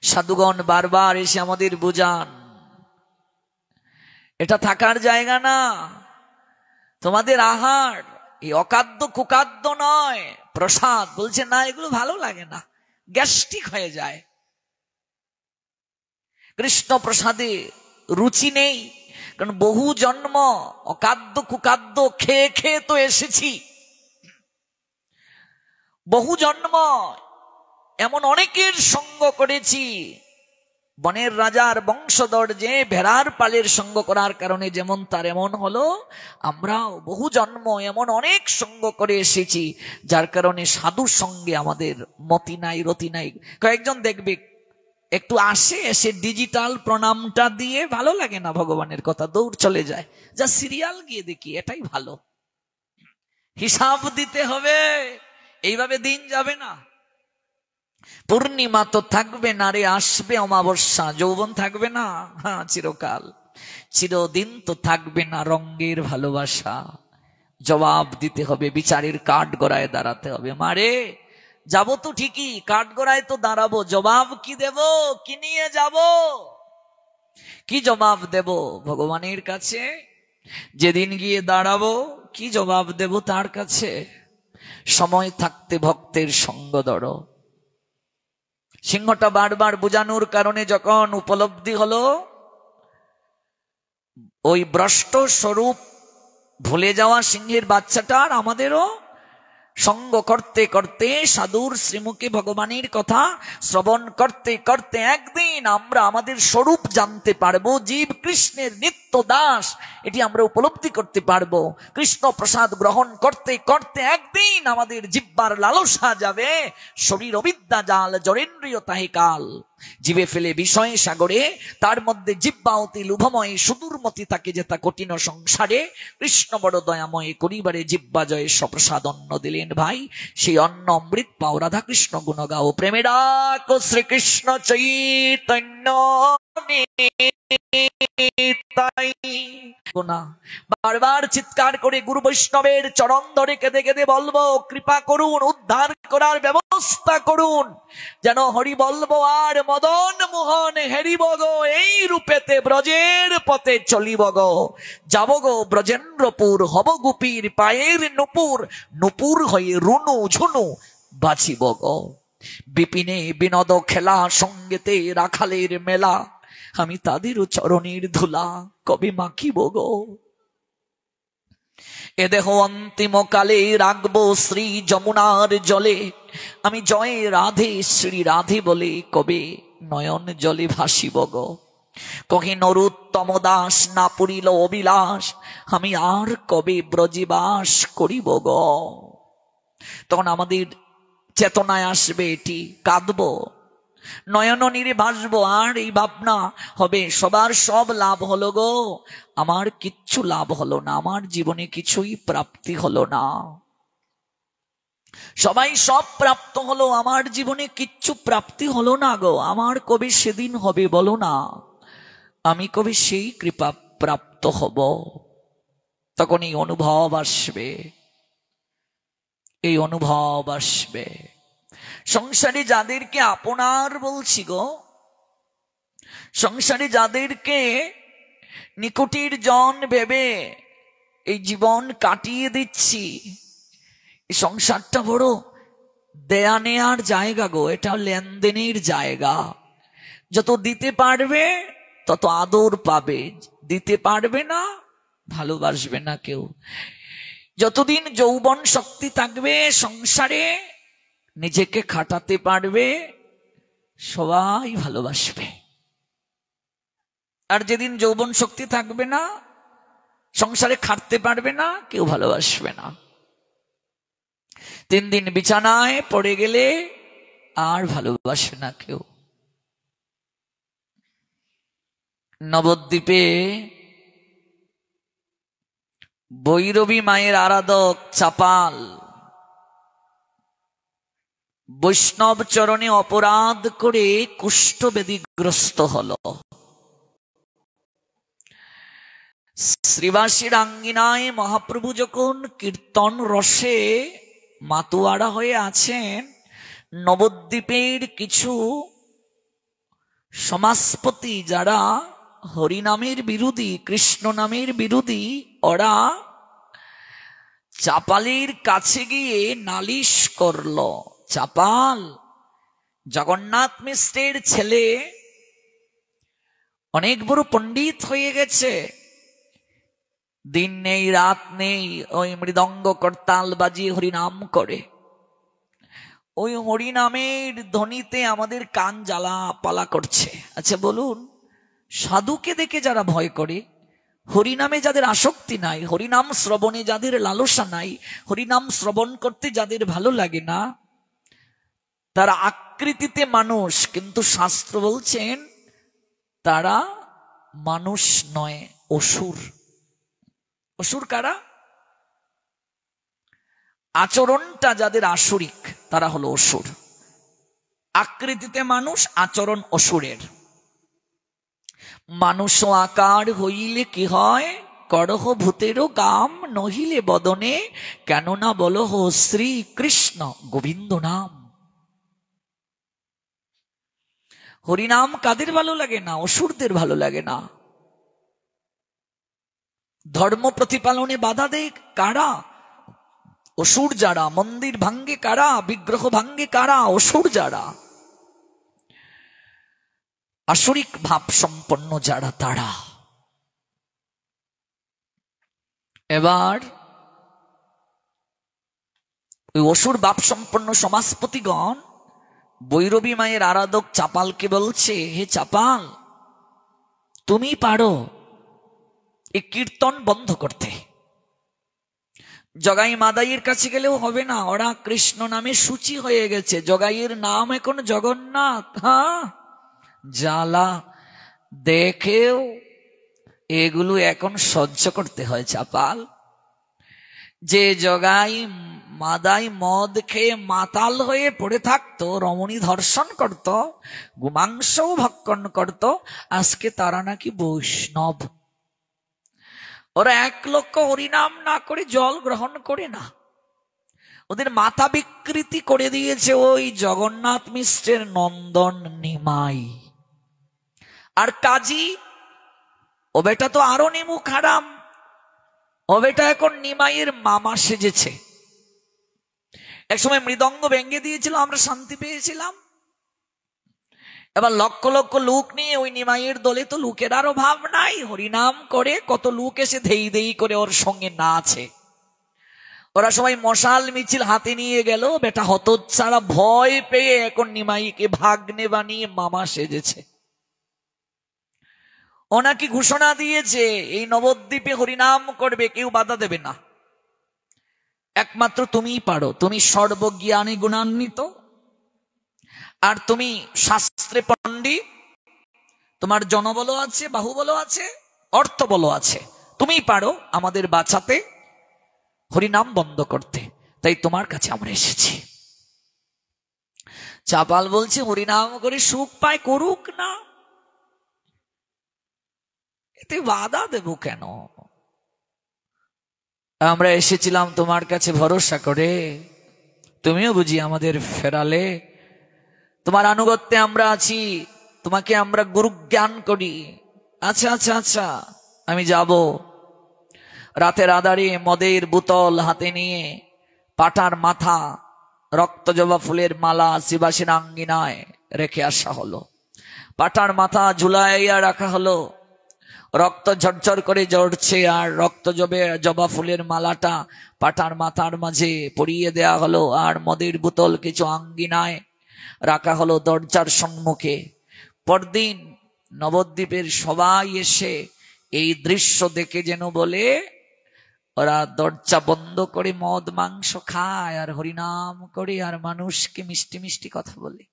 S1: সাধুগণ বারবার এসে আমাদের বুঝান এটা থাকার জায়গা না, তোমাদের আহার এই অখাদ্য কুখাদ্য নয়, প্রসাদ। বলছে না, এগুলো ভালো লাগে না, গ্যাস্ট্রিক হয়ে যায়। কৃষ্ণ প্রসাদে রুচি নেই, কারণ বহু জন্ম অখাদ্য কুখাদ্য খেয়ে খেয়ে তো এসেছি। বহু জন্ম এমন অনেকের সঙ্গ করেছি। বনের রাজার বংশধর যে ভেড়ার পালের সঙ্গ করার কারণে যেমন তার এমন হলো, আমরাও বহু জন্ম এমন অনেক সঙ্গ করে এসেছি, যার কারণে সাধুর সঙ্গে আমাদের মতি নাই, রতি নাই। কয়েকজন দেখবে একটু আসে, এসে ডিজিটাল প্রণামটা দিয়ে ভালো লাগে না, ভগবানের কথা দৌড় চলে যায়, যা সিরিয়াল গিয়ে দেখি, এটাই ভালো। হিসাব দিতে হবে, এইভাবে দিন যাবে না। পূর্ণিমা তো থাকবে না রে, আসবে অমাবস্যা, যৌবন থাকবে না, হ্যাঁ চিরকাল, চিরদিন তো থাকবে না রঙের ভালোবাসা। জবাব দিতে হবে, বিচারের কাঠ গড়ায় দাঁড়াতে হবে। মারে যাব তো ঠিকই, কাঠ গড়ায় তো দাঁড়াবো, জবাব কি দেব, কি নিয়ে যাব, কি জবাব দেব ভগবানের কাছে? যেদিন গিয়ে দাঁড়াবো কি জবাব দেব তার কাছে? সময় থাকতে ভক্তের সঙ্গ ধরো। সিংহটা বারবার বোঝানোর কারণে যখন উপলব্ধি হলো ওই ভ্রষ্ট স্বরূপ ভুলে যাওয়া সিংহের বাচ্চাটার আমাদেরও সঙ্গ করতে করতে, সাধুর শ্রীমুখে ভগবানের কথা শ্রবণ করতে করতে একদিন আমরা আমাদের স্বরূপ জানতে পারবো, জীব কৃষ্ণের নিত্য দাস, এটি আমরা উপলব্ধি করতে পারবো। কৃষ্ণ প্রসাদ গ্রহণ করতে করতে একদিন আমাদের জিহ্বার লালসা যাবে, শরীর অবিদ্যা জাল, জরেন্দ্রিয় তাহে কাল। জীবে ফেলে বিষয় সাগরে, তার মধ্যে জিহ্বা অতি লোভময়, সুদূরমতি তাকে যেতা কঠিন সংসারে। কৃষ্ণ বড় দয়াময়, করিবারে জিহ্বা জয়ে সপ্রসাদ অন্ন দিলেন ভাই। সেই অন্ন অমৃত পাও, রাধা কৃষ্ণ গুণ গাও, প্রেমে ডাকো শ্রীকৃষ্ণ চৈতন্য তাই না। বারবার চিৎকার করে গুরু বৈষ্ণবের চরণ ধরে কেঁদে কেঁদে বলবো, কৃপা করুন, উদ্ধার করার ব্যবস্থা করুন, যেন হরি বলবো আর মদন মোহন হেরিব গো, এই রূপেতে ব্রজের পথে চলিব গো। যাব গো ব্রজেন্দ্রপুর, হব গোপীর পায়ের নুপুর, নুপুর হয়ে রুনু ঝুনু বাঁচিব গো। বিপিনে বিনোদ খেলা, সঙ্গেতে রাখালের মেলা, আমি তাদেরও চরণের ধুলা কবে মাখিব গো। এ দেহ অন্তিম কালে রাখবো শ্রী যমুনার জলে, আমি জয় রাধে শ্রী রাধে বলে কবে নয়ন জলে ভাসিব গো। কহে নরোত্তম দাস, না পুরিল অবিলাস, আমি আর কবে ব্রজবাস করিব গো। তখন আমাদের চেতনায় আসবে এটি, কাঁদবো, নয়ন নীরে ভাসবো, আর এই ভাবনা হবে সবার সব লাভ হলো গো, আমার কিচ্ছু লাভ হলো না, আমার জীবনে কিছুই প্রাপ্তি হলো না। সবাই সব প্রাপ্ত হলো, আমার জীবনে কিচ্ছু প্রাপ্তি হলো না গো, আমার কবে সেদিন হবে বলো না, আমি কবে সেই কৃপা প্রাপ্ত হব। তখন এই অনুভব আসবে, এই অনুভব আসবে। সংসারে যাদেরকে আপনার বলছি গো, সংসারে যাদেরকে নিকটের জন ভেবে এই জীবন কাটিয়ে দিচ্ছি, এই সংসারটা বড় দেয়া নেয়ার জায়গা গো, এটা লেনদেনের জায়গা। যত দিতে পারবে তত আদর পাবে, দিতে পারবে না ভালোবাসবে না কেউ। যতদিন যৌবন শক্তি থাকবে সংসারে, নিজেকে খাটাতে পারবে, সবাই ভালোবাসবে। আর যেদিন যৌবন শক্তি থাকবে না, সংসারে খাটতে পারবে না, কেউ ভালোবাসবে না। 3 দিন বিছানায় পড়ে গেলে আর ভালোবাসে না কেউ। নবদ্বীপে ভৈরবী মায়ের আরাধক চাপাল বৈষ্ণব চরণে অপরাধ করে কুষ্ঠব্যাধিগ্রস্ত হলো। শ্রীবাসীর আঙ্গিনায় মহাপ্রভু যখন কীর্তন রসে মাতোয়ারা হয়ে আছেন, নবদ্বীপের কিছু সমাজপতি যারা হরিনামের বিরোধী, কৃষ্ণ নামের বিরোধী, ওরা চাপালের কাছে গিয়ে নালিশ করল, চাপাল জগন্নাথ মিশ্রের ছেলে অনেক বড় পণ্ডিত হয়ে গেছে, দিন নেই রাত নেই ওই মৃদঙ্গ করতাল বাজিয়ে হরিনাম করে। ওই হরিনামের ধ্বনিতে আমাদের কান জ্বালা পালা করছে। আচ্ছা বলুন, সাধুকে দেখে যারা ভয় করে, হরিনামে যাদের আসক্তি নাই, হরিনাম শ্রবণে যাদের লালসা নাই, হরিনাম শ্রবণ করতে যাদের ভালো লাগে না, তারা আকৃতিতে মানুষ, কিন্তু শাস্ত্র বলছেন তারা মানুষ নয়, অসুর। অসুর কারা? আচরণটা যাদের আসুরিক তারা হলো অসুর। আকৃতিতে মানুষ, আচরণ অসুরের। মানুষ আকার হইলে কি হয়, করহ ভূতেরও কাম, নহিলে বদনে কেননা বলহ শ্রী কৃষ্ণ গোবিন্দ নাম। হরিনাম কাদের ভালো লাগে না? অসুরদের ভালো লাগে না। ধর্ম প্রতিপালনে বাধা দেয় কারা? অসুর যারা। মন্দির ভাঙ্গে কারা? বিগ্রহ ভাঙ্গে কারা? অসুর যারা। আসরিক ভাব সম্পন্ন যারা, তারা। এবার ওই অসুর ভাব সম্পন্ন সমাজপতিগণ ভৈরবী মায়ের আরাধক চাপালকে বলছে, হে চাপাল, তুমি পারো এই কীর্তন বন্ধ করতে। জগাই মাদাইয়ের কাছে গেলেও হবে না, ওরা কৃষ্ণ নামে সূচি হয়ে গেছে। জগাইয়ের নাম এখন জগন্নাথ। হ্যাঁ, জ্বালা দেখেও এগুলো এখন সহ্য করতে হয় চাপাল। যে জগাই মাদাই মদ খেয়ে মাতাল হয়ে পড়ে থাকতো, রমণী ধর্ষণ করত, গোমাংসও ভক্ষণ করত, আজকে তারা নাকি বৈষ্ণব। ওরা 1 লক্ষ হরিনাম না করে জল গ্রহণ করে না। ওদের মাথা বিকৃতি করে দিয়েছে ওই জগন্নাথ মিশ্রের নন্দন নিমাই। আর কাজী, ও বেটা তো আরো নিমু খারাম, ও বেটা এখন নিমাইয়ের মামা সেজেছে। একসময় মৃদঙ্গ ভেঙে দিয়েছিল, আমরা শান্তি পেয়েছিলাম। এবার লক্ষ লক্ষ লোক নিয়ে ওই নিমাইয়ের দলে তো লোকের আরো ভাব নাই, হরিনাম করে কত লোক এসে ধেই ধেই করে ওর সঙ্গে নাচে। ওরা সবাই মশাল মিছিল হাতে নিয়ে গেল, বেটা হতচ্ছাড়া ভয় পেয়ে এখন নিমাইকে ভাগ্নে বানিয়ে মামা সেজেছে। ও নাকি ঘোষণা দিয়েছে এই নবদ্বীপে হরিনাম করবে, কেউ বাধা দেবে না, একমাত্র তুমিই পারো, তুমি সর্বজ্ঞানী গুণান্বিত, আর তুমি শাস্ত্রে পণ্ডিত, তোমার জনবল আছে, বাহুবল আছে, অর্থবল আছে, তুমিই পারো আমাদের বাঁচাতে, হরিনাম বন্ধ করতে, তাই তোমার কাছে আমরা এসেছি। চাপাল বলছে, হরিনাম করে সুখ পায়, করুক না, এতে বাধা দেব কেন? আমরা এসেছিলাম তোমার কাছে ভরসা করে, তুমিও বুঝি আমাদের ফেরালে। তোমার আনুগত্যে আমরা আছি, তোমাকে আমরা গুরু জ্ঞান করি। আচ্ছা আচ্ছা আচ্ছা, আমি যাব। রাতের আধারে মদের বোতল হাতে নিয়ে পাটার মাথা, রক্ত জবা ফুলের মালা শ্রীবাসের আঙ্গিনায় রেখে আসা হলো। পাটার মাথা ঝুলাইয়া রাখা হলো, রক্ত ঝরঝর করে ঝরছে, আর রক্ত জবা ফুলের মালাটা পাটার মাথার মাঝে পরিয়ে দেয়া হলো। আর মদের বোতল কিছু আঙ্গিনায় রাখা হলো দরজার সম্মুখে। পরদিন নবদ্বীপের সবাই এসে এই দৃশ্য দেখে যেন বলে, ওরা দরজা বন্ধ করে মদ মাংস খায় আর হরিনাম করে আর মানুষকে মিষ্টি মিষ্টি কথা বলে,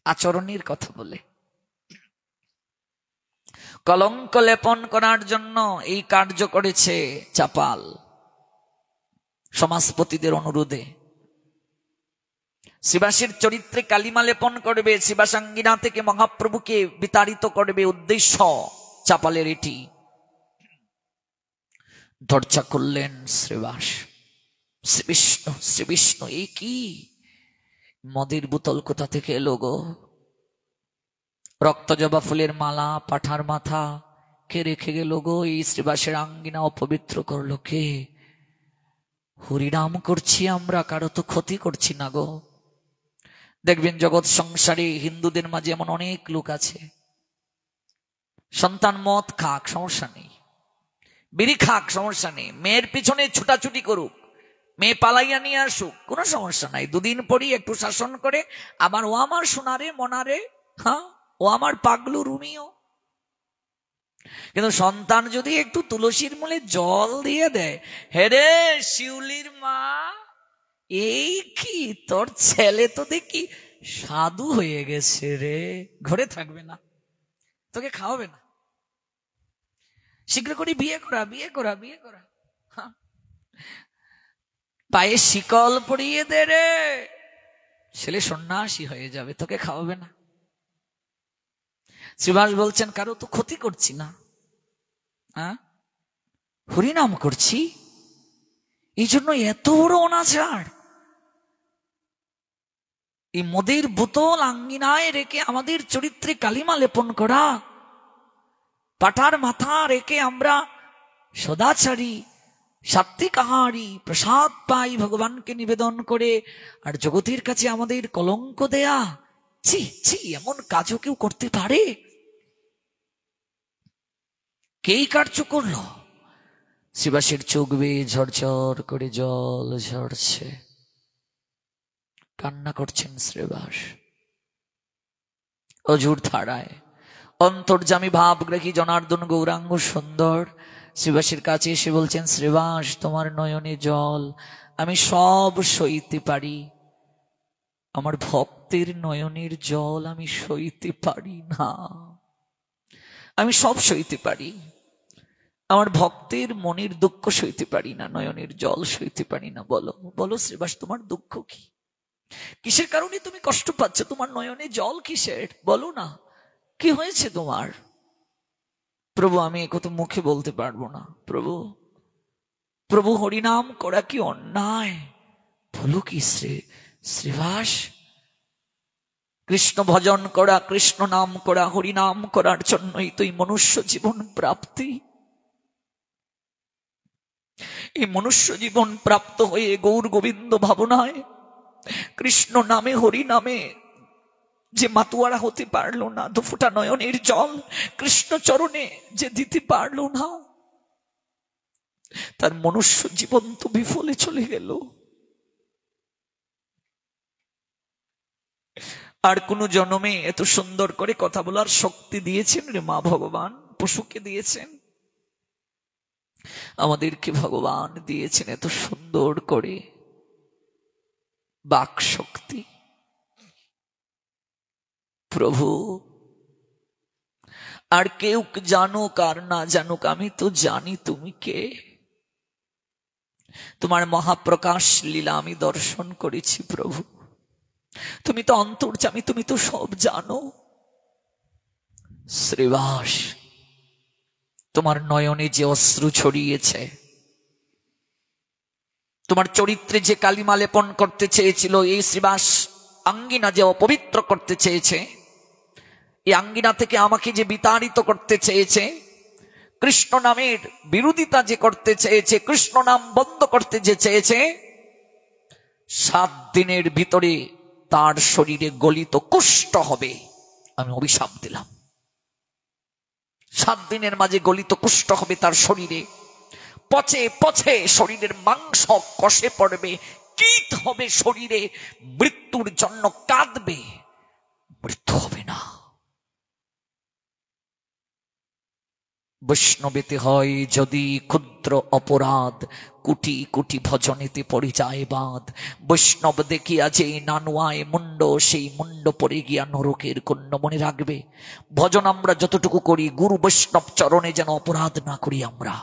S1: আচরণের কথা বলে। কলঙ্ক লেপন করার জন্য এই কার্য করেছে চাপাল সমাজপতিদের অনুরোধে। শ্রীবাসের চরিত্রে কালিমা লেপন করবে, শ্রীবাসাঙ্গিনা থেকে মহাপ্রভুকে বিতাড়িত করবে, উদ্দেশ্য চাপালের এটি। দরজা করলেন শ্রীবাস। শ্রীবিষ্ণু শ্রীবিষ্ণু, এই কি মদের বোতল কোথা থেকে এলো গো? রক্ত জবা ফুলের মালা, পাঠার মাথা কে রেখে গেল গো? এই শ্রীবাসের আঙ্গিনা অপবিত্র করলো কে? হরিনাম করছি আমরা, কারো তো ক্ষতি করছি না গো। দেখবেন জগৎ সংসারে হিন্দুদের মাঝে এমন অনেক লোক আছে, সন্তান মদ খাক সমস্যা নেই, বিড়ি খাক সমস্যা নেই, মেয়ের পিছনে ছুটাছুটি করুক, মেয়ে পালাইয়া নিয়ে আসুক, কোনো সমস্যা নাই। দুদিন পরই একটু শাসন করে আবার ও আমার সোনারে মনারে, হ্যাঁ ও আমার পাগলু রুমিও। কিন্তু সন্তান যদি একটু তুলসীর মূলে জল দিয়ে দেয়, হেরে শিউলির মা, এই কি তোর ছেলে তো দেখি সাধু হয়ে গেছে রে, ঘরে থাকবে না, তোকে খাওয়াবে না, শীঘ্র করে বিয়ে করা বিয়ে করা বিয়ে করা, পায়ে শিকল পরিয়ে দে রে, ছেলে সন্ন্যাসী হয়ে যাবে, তোকে খাওয়াবে না। শ্রীবাস বলছেন কারো তো ক্ষতি করছি না, হ্যাঁ হরিনাম করছি, এই জন্য এত বড় অনাচার। এই মদের বোতল আঙ্গিনায় রেখে আমাদের চরিত্রে কালিমা লেপন করা, পাঠার মাথা রেখে আমরা সদাচারী সাত্বিক আহারী, প্রসাদ পাই ভগবানকে নিবেদন করে, আর জগতের কাছে আমাদের কলঙ্ক দেয়া, ছি ছি, এমন কাজও কেউ করতে পারে? কে কার্য করলো? শ্রীবাসের চোখ বেয়ে ঝরঝর করে জল ঝরছে, কান্না করছেন শ্রীবাস অঝুর ধারায়। অন্তর্যামী ভাবগ্রাহী জনার্দন গৌরাঙ্গ সুন্দর শ্রীবাসের কাছে এসে বলছেন, শ্রীবাস তোমার নয়নে জল আমি সব সইতে পারি, আমার ভক্তের নয়নের জল আমি সইতে পারি না। আমি সব সইতে পারি, আমার ভক্তের মনের দুঃখ সইতে পারি না, নয়নের জল সইতে পারি না। বলো বলো শ্রীবাস, তোমার দুঃখ কি? কিসের কারণে তুমি কষ্ট পাচ্ছ? তোমার নয়নে জল কিসের? বলো না, কি হয়েছে তোমার? প্রভু আমি একথা মুখে বলতে পারবো না প্রভু। প্রভু হরিনাম করা কি অন্যায়? বলো কি শ্রীবাস? কৃষ্ণ ভজন করা, কৃষ্ণ নাম করা, হরিনাম করার জন্যই তো এই মনুষ্য জীবন প্রাপ্তি। এই মনুষ্য জীবন প্রাপ্ত হয়ে গৌর গোবিন্দ ভাবনায়, কৃষ্ণ নামে হরি নামে যে মাতুয়ারা হতে পারলো না, দুফোঁটা নয়নের জল কৃষ্ণ চরণে যে দিতে পারলো না, তার মনুষ্য জীবন তো বিফলে চলে গেল। আর কোন জন্মে এত সুন্দর করে কথা বলার শক্তি দিয়েছেন রে মা ভগবান? পশুকে দিয়েছেন, আমাদেরকে ভগবান দিয়েছেন এত সুন্দর করে বাক শক্তি। প্রভু আর কেউ জানুক আর না জানুক, আমি তো জানি তুমি কে। তোমার মহাপ্রকাশ লীলা আমি দর্শন করেছি প্রভু, তুমি তো অন্তর্যামী, তুমি তো সব জানো। শ্রীবাস তোমার নয়নে যে অশ্রু ছড়িয়েছে, তোমার চরিত্রে যে কালিমা লেপন করতে চেয়েছিল, এই শ্রীবাস আঙ্গিনা যে অপবিত্র করতে চেয়েছে, এই আঙ্গিনা থেকে আমাকে যে বিতাড়িত করতে চেয়েছে, কৃষ্ণ নামের বিরোধিতা যে করতে চেয়েছে, কৃষ্ণ নাম বন্ধ করতে যে চেয়েছে, 7 দিনের ভিতরে তার শরীরে গলিত কুষ্ঠ হবে। আমি অভিশাপ দিলাম। 7 দিনের মাঝে গলিত কুষ্ঠ হবে তার শরীরে, পচে পচে শরীরের মাংস কষে পড়বে, কীট হবে শরীরে, মৃত্যুর জন্য কাঁদবে, মৃত্যু হবে না। বৈষ্ণবেতে হয় যদি ক্ষুদ্র অপরাধ, কুটি কুটি ভজনেতে পড়ে যায় বাদ। বৈষ্ণব দেখিয়া যে নানুয়ায় মুন্ড, সেই মুন্ড পড়ে গিয়া নরকের কন্য। মনে রাখবে, ভজন আমরা যতটুকু করি, গুরু বৈষ্ণব চরণে যেন অপরাধ না করি আমরা।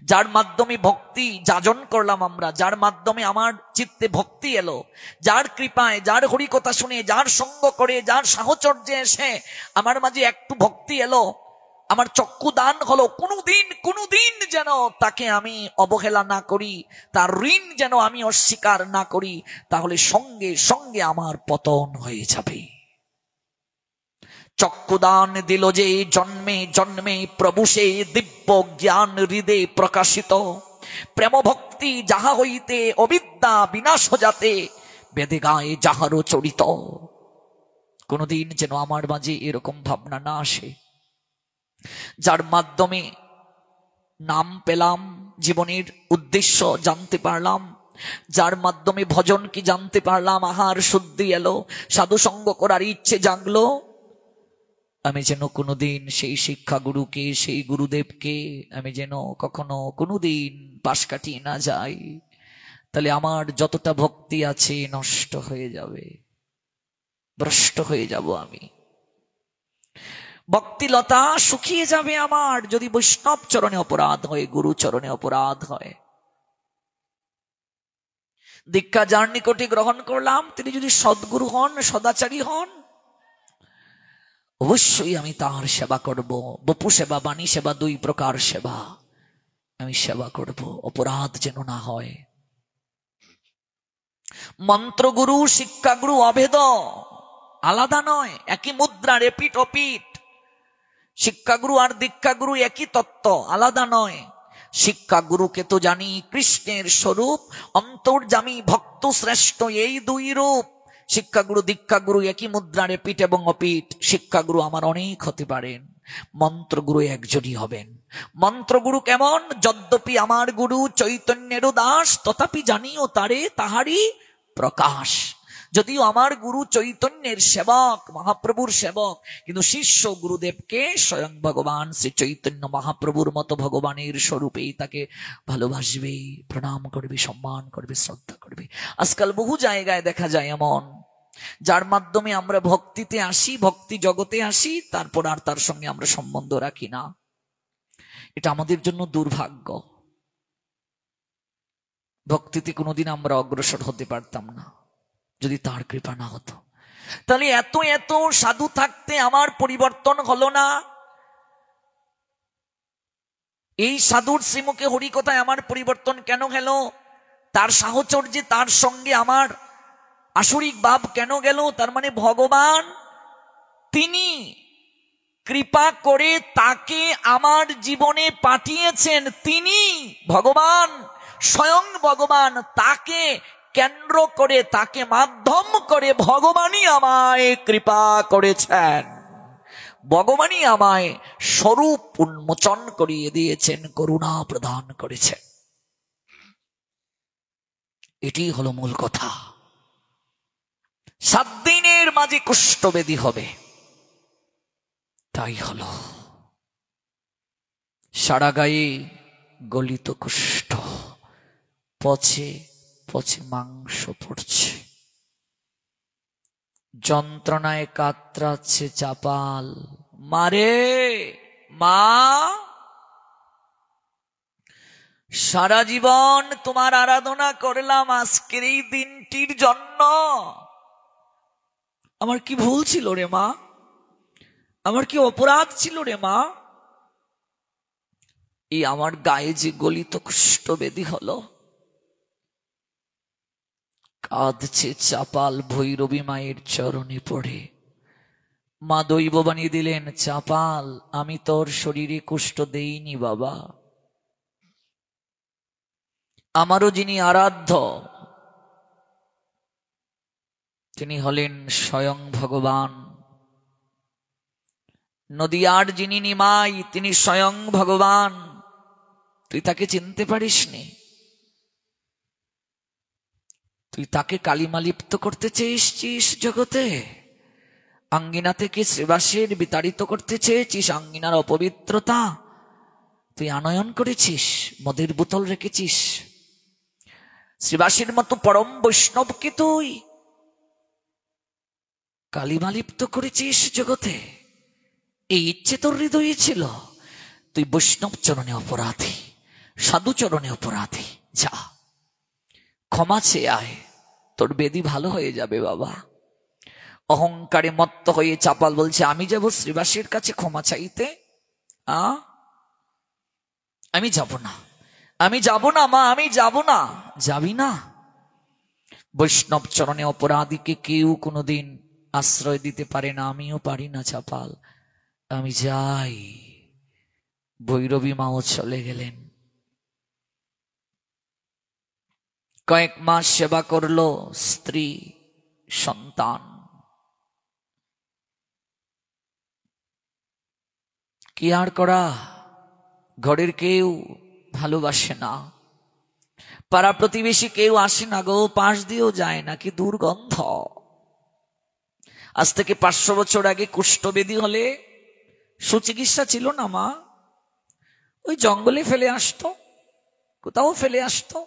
S1: যার মাধ্যমে ভক্তি যাজন করলাম আমরা, যার মাধ্যমে আমার চিত্তে ভক্তি এলো, যার কৃপায়, যার হরিকথা শুনে, যার সঙ্গ করে, যার সাহচর্যে এসে আমার মাঝে একটু ভক্তি এলো, আমার চক্ষু দান হলো, কোনোদিন যেন তাকে আমি অবহেলা না করি, তার ঋণ যেন আমি অস্বীকার না করি, তাহলে সঙ্গে সঙ্গে আমার পতন হয়ে যাবে। চক্ষুদান দিল যে জন্মে জন্মে, প্রভু সে দিব্য জ্ঞান হৃদে প্রকাশিত। প্রেম ভক্তি যাহা হইতে অবিদ্যা বিনাশ যাতে, বেদে গায়ে যাহারও চরিত। কোনোদিন যেন আমার মাঝে এরকম ভাবনা না আসে, যার মাধ্যমে নাম পেলাম, জীবনের উদ্দেশ্য জানতে পারলাম, যার মাধ্যমে ভজন কি জানতে পারলাম, আহার শুদ্ধি এলো, সাধু সঙ্গ করার ইচ্ছে জাগলো, আমি যেন কোনোদিন সেই শিক্ষাগুরুকে, সেই গুরুদেবকে আমি যেন কখনো কোনোদিন পাশ কাটিয়ে না যাই। তাহলে আমার যতটা ভক্তি আছে নষ্ট হয়ে যাবে, ভ্রষ্ট হয়ে যাব আমি। ভক্তিলতা শুকিয়ে যাবে আমার, যদি বৈষ্ণব চরণে অপরাধ হয়, গুরু চরণে অপরাধ হয়। দীক্ষা যার নিকটে গ্রহণ করলাম, তিনি যদি সদ্গুরু হন, সদাচারী হন, অবশ্যই আমি তার সেবা করব। বপু সেবা, বাণী সেবা, 2 প্রকার সেবা আমি সেবা করব, অপরাধ যেন না হয়। মন্ত্রগুরু শিক্ষাগুরু অভেদ, আলাদা নয়, একই মুদ্রার এপিঠ ওপিঠ। শিক্ষাগুরু আর দীক্ষাগুরু একই তত্ত্ব, আলাদা নয়। শিক্ষাগুরুকে তো জানি কৃষ্ণের স্বরূপ, অন্তর্যামী ভক্ত শ্রেষ্ঠ এই 2 রূপ। শিক্ষাগুরু দীক্ষাগুরু একই মুদ্রার এপিঠ এবং অপিঠ। শিক্ষাগুরু আমার অনেক হতে পারেন, মন্ত্রগুরু একজনই হবেন। মন্ত্রগুরু কেমন? যদ্যপি আমার গুরু চৈতন্যের দাস, তথাপি জানিও তারে তাহারই প্রকাশ। যদিও আমার গুরু চৈতন্যের সেবক, মহাপ্রভুর সেবক, কিন্তু শিষ্য গুরুদেবকে স্বয়ং ভগবান শ্রী চৈতন্য মহাপ্রভুর মতো ভগবানের স্বরূপেই তাকে ভালোবাসবে, প্রণাম করবে, সম্মান করবে, শ্রদ্ধা করবে। আজকাল বহু জায়গায় দেখা যায় এমন, যার মাধ্যমে আমরা ভক্তিতে আসি, ভক্তি জগতে আসি, তারপর আর তার সঙ্গে আমরা সম্বন্ধ রাখি না। এটা আমাদের জন্য দুর্ভাগ্য। ভক্তিতে কোনোদিন আমরা অগ্রসর হতে পারতাম না যদি তার কৃপা না হতো। তাহলে এত এত সাধু থাকতে আমার পরিবর্তন হলো না। এই সাধুর শ্রীমুখে হরিকথায় আমার পরিবর্তন কেন গেল? তার সাহচর্যে, তার সঙ্গে আমার আসরিক ভাব কেন গেল? তার মানে ভগবান তিনি কৃপা করে তাকে আমার জীবনে পাঠিয়েছেন। তিনি ভগবান, স্বয়ং ভগবান, তাকে কেন্দ্র করে, তাকে মাধ্যম করে ভগবানই আমায় কৃপা করেছেন, ভগবানই আমায় স্বরূপ উন্মোচন করিয়ে দিয়েছেন, করুণা প্রদান করেছেন। এটি হলো মূল কথা। 7 দিনের মাঝে কুষ্ঠবেদী হবে, তাই হলো। সারা গায়ে গলিত কুষ্ঠ, পচে পচে মাংস পড়ছে, যন্ত্রণায় কাতরাচ্ছে চাপাল। মারে মা, সারা জীবন তোমার আরাধনা করলাম, আজকের এই দিনটির জন্য আমার কি ভুল ছিল রে মা? আমার কি অপরাধ ছিল রে মা? এই আমার গায়ে যে গলিত কুষ্ঠবেদী হলো। কাঁদছে চাপাল ভৈরবী মায়ের চরণে পড়ে। মা দৈব বানিয়ে দিলেন, চাপাল আমি তোর শরীরে কুষ্ঠ দেইনি বাবা, আমারও যিনি আরাধ্য তিনি হলেন স্বয়ং ভগবান। নদিয়ার যিনি নিমাই তিনি স্বয়ং ভগবান। তুই তাকে চিনতে পারিসনি? তুই তাকে কালিমালিপ্ত করতে চেয়েছিস জগতে। আঙ্গিনা থেকে শ্রীবাসের বিতাড়িত করতে চেয়েছিস। আঙ্গিনার অপবিত্রতা তুই আনয়ন করেছিস, মদের বোতল রেখেছিস। শ্রীবাসের মতো পরম বৈষ্ণবকে তুই কালিমালিপ্ত করেছিস জগতে। এই ইচ্ছে তোর হৃদয়ে ছিল। তুই বৈষ্ণব চরণে অপরাধী, সাধু চরণে অপরাধী। যা, ক্ষমা চেয়ে আয়, তোর বেদি ভালো হয়ে যাবে বাবা। অহংকারে মত্ত হয়ে চাপাল বলছে আমি যাব শ্রীবাসের কাছে ক্ষমা চাইতে? আমি যাব না, আমি যাব না মা, আমি যাব না। যাবি না? বৈষ্ণব চরণে অপরাধীকে কেউ কোনোদিন আশ্রয় দিতে পারে না, আমিও পারি না চাপাল। আমি যাই। ভৈরবী মাও চলে গেলেন। কয়েক মাস সেবা করলো, স্ত্রী, সন্তান। কি আর করা, ঘরের কেউ ভালোবাসে না, পাড়া প্রতিবেশী কেউ আসে না গো, পাশ দিয়েও যায় না, কি দুর্গন্ধ। আজ থেকে 500 বছর আগে কুষ্ঠবেদী হলে সুচিকিৎসা ছিল না মা, ওই জঙ্গলে ফেলে আসতো, কোথাও ফেলে আসতো।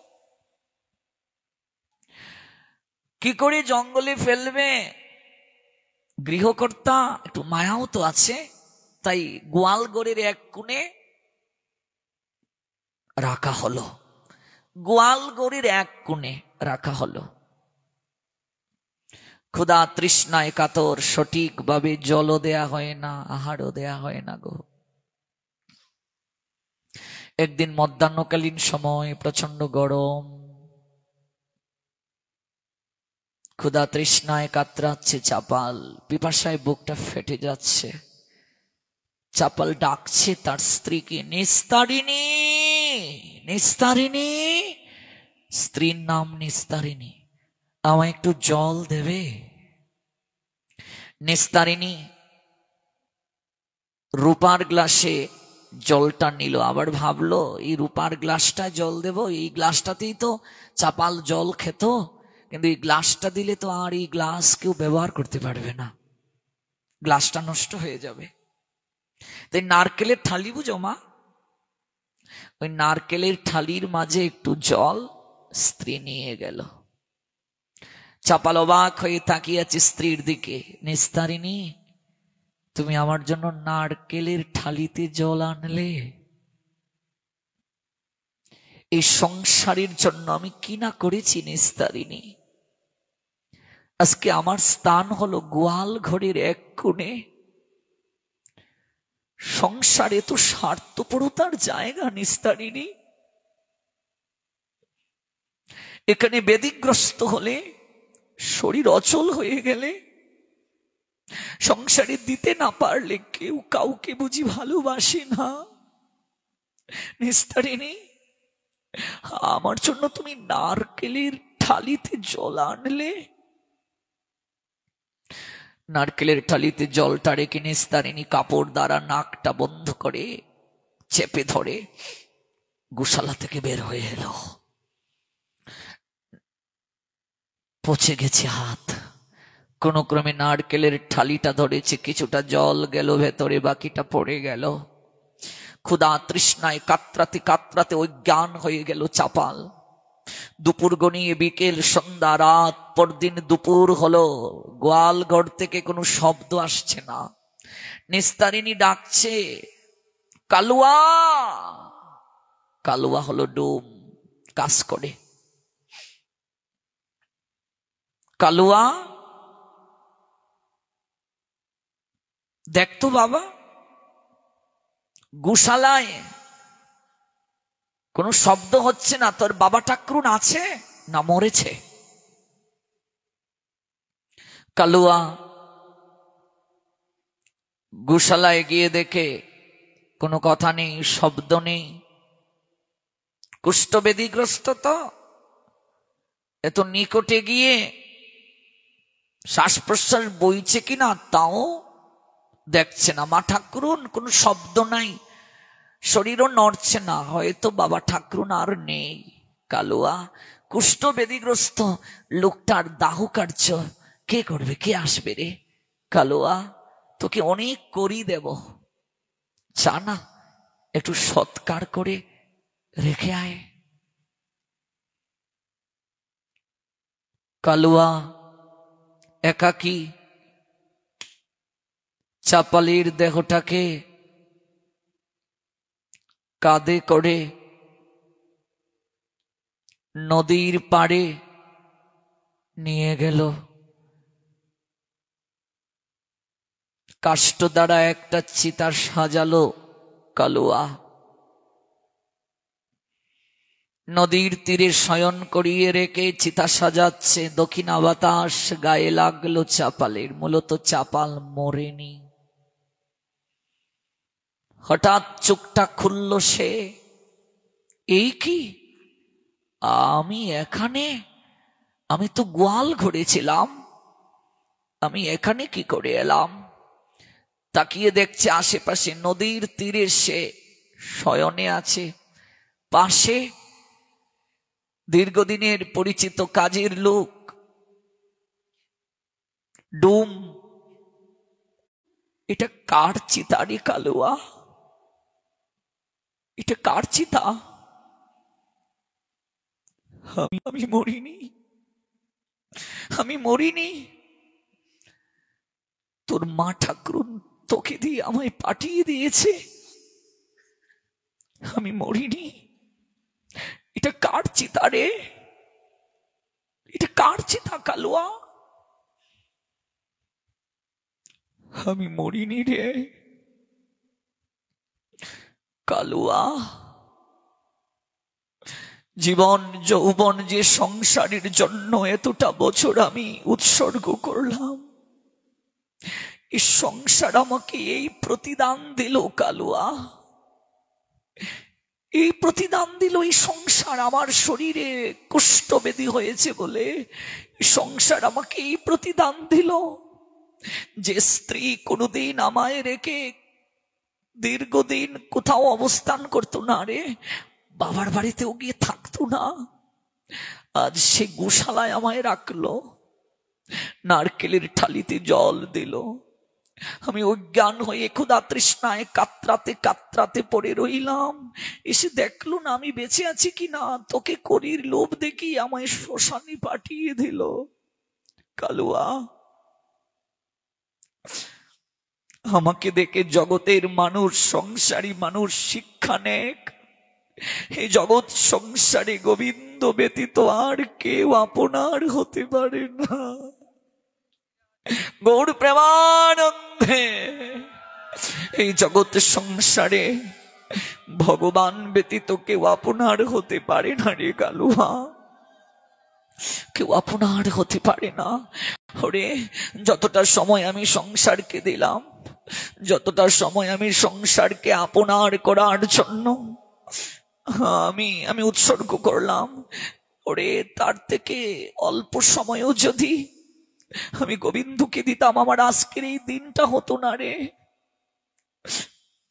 S1: কি করে জঙ্গলে ফেলবে? গৃহকর্তা একটু মায়াও তো আছে, তাই গোয়ালঘরের এক কোণে রাখা হলো। গোয়ালঘরের এক কোণে রাখা হলো। ক্ষুধা তৃষ্ণায় কাতর, সঠিকভাবে জলও দেয়া হয় না, আহারও দেয়া হয় না গো। একদিন মধ্যাহ্নকালীন সময়, প্রচন্ড গরম, ক্ষুধা তৃষ্ণায় কাতরাচ্ছে চাপাল, পিপাসায় বুকটা ফেটে যাচ্ছে। চাপাল ডাকছে তার স্ত্রীকে, নিস্তারিণী, নিস্তারিণী। স্ত্রীর নাম নিস্তারিণী। আমায় একটু জল দেবে? নিস্তারিণী রূপার গ্লাসে জলটা নিল, আবার ভাবলো এই রূপার গ্লাসটা জল দেব, এই গ্লাসটাতেই তো চাপাল জল খেত, কিন্তু এই গ্লাসটা দিলে তো আর এই গ্লাস কেউ ব্যবহার করতে পারবে না, গ্লাসটা নষ্ট হয়ে যাবে। তাই নারকেলের ঠালি বুঝো মা, ওই নারকেলের ঠালির মাঝে একটু জল স্ত্রী নিয়ে গেল। চাপাল অবাক হয়ে তাকিয়ে আছে স্ত্রীর দিকে। নিস্তারিণী, তুমি আমার জন্য নারকেলের ঠালিতে জল আনলে? এই সংসারের জন্য আমি কি না করেছি নিস্তারিণী। আজকে আমার স্থান হলো গোয়াল ঘরের এক কোণে। সংসারে তো স্বার্থপরতার জায়গা নিস্তারিণী। এখানে ব্যাধিগ্রস্ত হলে, শরীর অচল হয়ে গেলে, সংসারে দিতে না পারলে কেউ কাউকে বুঝি ভালোবাসে না। নিস্তারিণী, আমার জন্য তুমি নারকেলের ঠালিতে জল আনলে। নারকেলের ঠালিতে জলটা রেখে নিস্তারিণী কাপড় দ্বারা নাকটা বন্ধ করে চেপে ধরে গোশালা থেকে বের হয়ে এলো। পচে গেছে হাত, কোন ক্রমে নারকেলের ঠালিটা ধরেছে, কিছুটা জল গেল ভেতরে, বাকিটা পড়ে গেল। ক্ষুধা তৃষ্ণায় কাতরাতে কাতরাতে অজ্ঞান হয়ে গেল চাপাল। দুপুর গনিয়ে বিকেল, সন্ধ্যা, রাত, পরদিন দুপুর হলো, গোয়াল ঘর থেকে কোনো শব্দ আসছে না। নিস্তারিণী ডাকছে, কালুয়া। কালুয়া হলো ডোম, কাজ করে। কালুয়া, দেখতো বাবা, গোশালায় কোনো শব্দ হচ্ছে না, তোর বাবা ঠাকুর আছে না মরেছে? কালুয়া গোশালায় গিয়ে দেখে কোনো কথা নেই, শব্দ নেই। কুষ্ঠবেদীগ্রস্ত তো, এত নিকটে গিয়ে শ্বাস প্রশ্বাস বইছে কিনা তাও দেখছে না। মা ঠাকুরুন কোনো শব্দ নাই, শরীরও নড়ছে না, হয়তো বাবা ঠাকুরুন আর নেই। কালুয়া কুষ্ঠ বেদিগ্রস্ত লোকটার দাহ কার্য কে করবে, কে আসবে রে? কালুয়া তোকে অনেক করি দেব, চা না একটু সৎকার করে রেখে আয়। কালুয়া একাকী চাপালির দেহটাকে কাঁধে করে নদীর পাড়ে নিয়ে গেল। কাষ্ঠ দ্বারা একটা চিতা সাজালো কালুয়া। নদীর তীরে শয়ন করিয়ে রেখে চিতা সাজাচ্ছে, দক্ষিণা বাতাস গায়ে লাগলো চাপালের। মূলত চাপাল মরেনি। হঠাৎ চোখটা খুলল সে, এই কি আমি এখানে? আমি তো গোয়াল ঘুরেছিলাম, আমি এখানে কি করে এলাম? তাকিয়ে দেখছে আশেপাশে নদীর তীরে সে শয়নে আছে। পাশে দীর্ঘদিনের পরিচিত কাজের লোক ডুম। এটা কার চিতা রে কালুয়া? এটা কার চিতা? আমি মরিনি, আমি মরিনি। তোর মা ঠাকুরুন তোকে দিয়ে আমায় পাঠিয়ে দিয়েছে, আমি মরিনি। এটা কার চিতা রে? এটা কার চিতা কালুয়া? আমি মরিনি রে কালুয়া। জীবন যৌবন যে সংসারের জন্য এতটা বছর আমি উৎসর্গ করলাম, এই সংসার আমাকে এই প্রতিদান দিল কালুয়া। এই প্রতিদান দিল এই সংসার। আমার শরীরে কুষ্ঠব্যাধি হয়েছে বলে সংসার আমাকে এই প্রতিদান দিল। যে স্ত্রী কোনোদিন আমায় রেখে দীর্ঘদিন কোথাও অবস্থান করতো না রে, বাবার বাড়িতেও গিয়ে থাকতো না, আজ সে গোশালায় আমায় রাখলো, নারকেলের ঠালিতে জল দিল। আমি অজ্ঞান হয়ে ক্ষুধা তৃষ্ণায় কাতরাতে কাতরাতে পড়ে রইলাম। এসে দেখলো না আমি বেঁচে আছি কিনা, তোকে করির লোভ দেখি আমায় শ্মশানে পাঠিয়ে দিল কালুয়া। আমাকে দেখে জগতের মানুষ, সংসারী মানুষ শিক্ষা নেক। এই জগৎ সংসারে গোবিন্দ ব্যতীত আর কেউ আপনার হতে পারে না। গৌর প্রেমানন্দে এই জগৎ সংসারে ভগবান ব্যতীত কেউ আপনার হতে পারে না রে কালুয়া, কেউ আপনার হতে পারে না। ওরে যতটা সময় আমি সংসারকে দিলাম, যতটা সময় আমি সংসারকে আপনার করার জন্য আমি উৎসর্গ করলাম, ওরে তার থেকে অল্প সময়ও যদি আমি গোবিন্দকে দিতাম, আমার আজকের এই দিনটা হতো না রে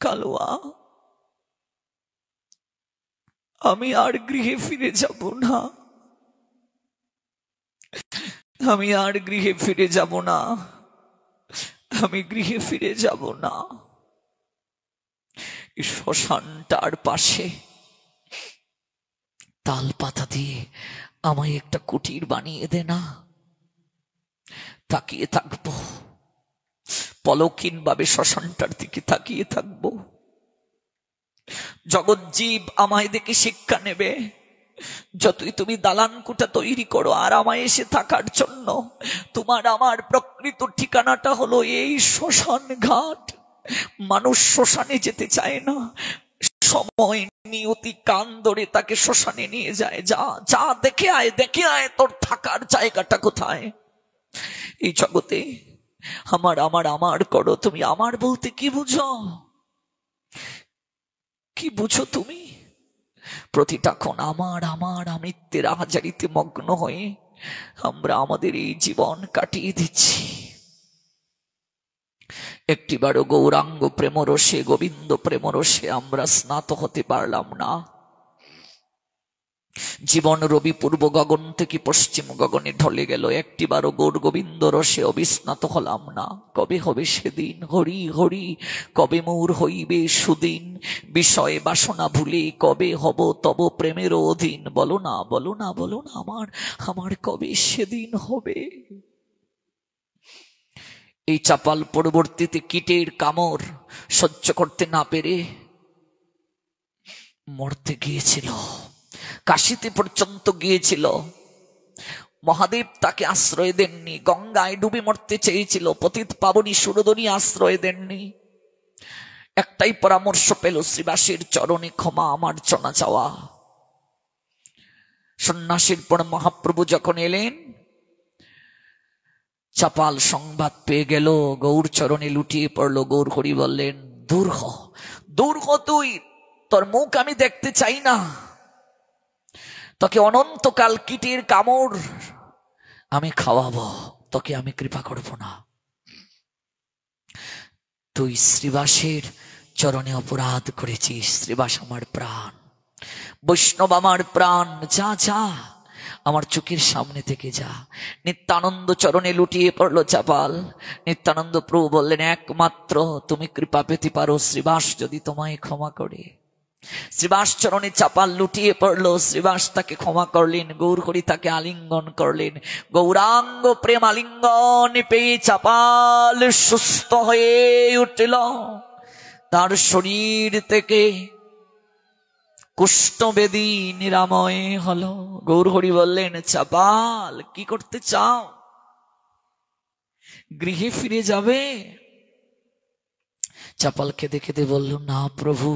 S1: কালুয়া। আমি আর গৃহে ফিরে যাব না, আমি আর গৃহে ফিরে যাব না, আমি গৃহে ফিরে যাব না। শ্মশানটার পাশে তাল পাতা দিয়ে আমায় একটা কুটির বানিয়ে দে না, তাকিয়ে থাকবো, পলকহীন ভাবে শ্মশানটার দিকে তাকিয়ে থাকবো। জগৎ জীব আমায় দেখে শিক্ষা নেবে। যতই তুমি দালান কোঠা তৈরি করো আর আমায় এসে থাকার জন্য, তোমার আমার প্রকৃত ঠিকানাটা হলো এই শ্মশান ঘাট। মানুষ শ্মশানে যেতে চায় না, সময় নিয়তি কান ধরে তাকে শ্মশানে নিয়ে যায়। যা যা দেখে আয়, দেখে আয় তোর থাকার জায়গাটা কোথায়। এই জগতে আমার আমার আমার করো, তুমি আমার বলতে কি বুঝো? কি বুঝো তুমি? প্রতিটা ক্ষণ আমার আমার আমিত্বের আহাজারিতে মগ্ন হয়ে আমরা আমাদের এই জীবন কাটিয়ে দিচ্ছি। একটিবারও গৌরাঙ্গ প্রেমরসে, গোবিন্দ প্রেমরসে আমরা স্নাত হতে পারলাম না। জীবন রবি পূর্ব গগন থেকে পশ্চিম গগনে ঢলে গেল, একটিবারও গৌর গোবিন্দ রসে অবিস্নাত হলাম না। কবে হবে সেদিন? হরি হরি কবে মোর হইবে সুদিন, বিষয় বাসনা ভুলে কবে হব তব প্রেমের অধীন। বলো না বলো না বলো না, আমার কবে সেদিন হবে? এই চাপাল পরবর্তীতে কীটের কামড় সহ্য করতে না পেরে মরতে গিয়েছিল, কাশিতে পর্যন্ত গিয়েছিল। মহাদেব তাকে আশ্রয় দেননি, গঙ্গায় ডুবে মরতে চেয়েছিল, পতিত পাবনী সুরধনী আশ্রয় দেননি। একটাই পরামর্শ পেল, শ্রীবাসের চরণে ক্ষমা মার্জনা চাওয়া। সন্ন্যাসীর পর মহাপ্রভু যখন এলেন, চাপাল সংবাদ পেয়ে গেল, গৌর চরণে লুটিয়ে পড়ল। গৌর হরি বললেন, দূর হ, দূর হ তুই, তোর মুখ আমি দেখতে চাই না। তোকে অনন্তকাল কীটের কামড় আমি খাওয়াবো, তোকে আমি কৃপা করব না। তুই শ্রীবাসের চরণে অপরাধ করেছিস। শ্রীবাস আমার প্রাণ, বৈষ্ণব আমার প্রাণ, যা যা আমার চোখের সামনে থেকে যা। নিত্যানন্দ চরণে লুটিয়ে পড়ল চাপাল। নিত্যানন্দ প্রভু বললেন, একমাত্র তুমি কৃপা পেতে পারো শ্রীবাস যদি তোমায় ক্ষমা করে। শ্রীবাস চরণে চাপাল লুটিয়ে পড়ল, শ্রীবাস তাকে ক্ষমা করলেন। গৌর হরি তাকে আলিঙ্গন করলেন। গৌরাঙ্গ প্রেম আলিঙ্গন পেয়ে চাপাল সুস্থ হয়ে উঠল। তার শরীর থেকে কুষ্ঠবেদী নিরাময় হলো। গৌর হরি বললেন, চাপাল কি করতে চাও? গৃহে ফিরে যাবে? চাপাল কেঁদে কেঁদে বলল, না প্রভু,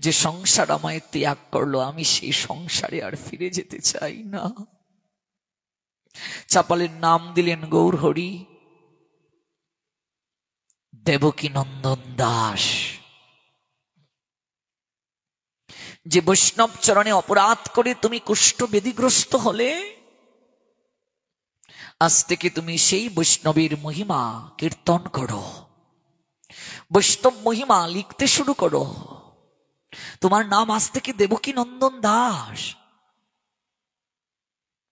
S1: যে সংসার আমায় ত্যাগ করলো, আমি সেই সংসারে আর ফিরে যেতে চাই না। চাপালের নাম দিলেন গৌর হরি। দেবকী নন্দন দাস। যে বৈষ্ণব চরণে অপরাধ করে তুমি কুষ্ঠবেদীগ্রস্ত হলে, আজ থেকে তুমি সেই বৈষ্ণবের মহিমা কীর্তন করো, বৈষ্ণব মহিমা লিখতে শুরু করো। তোমার নাম আজ থেকে দেবকী নন্দন দাস।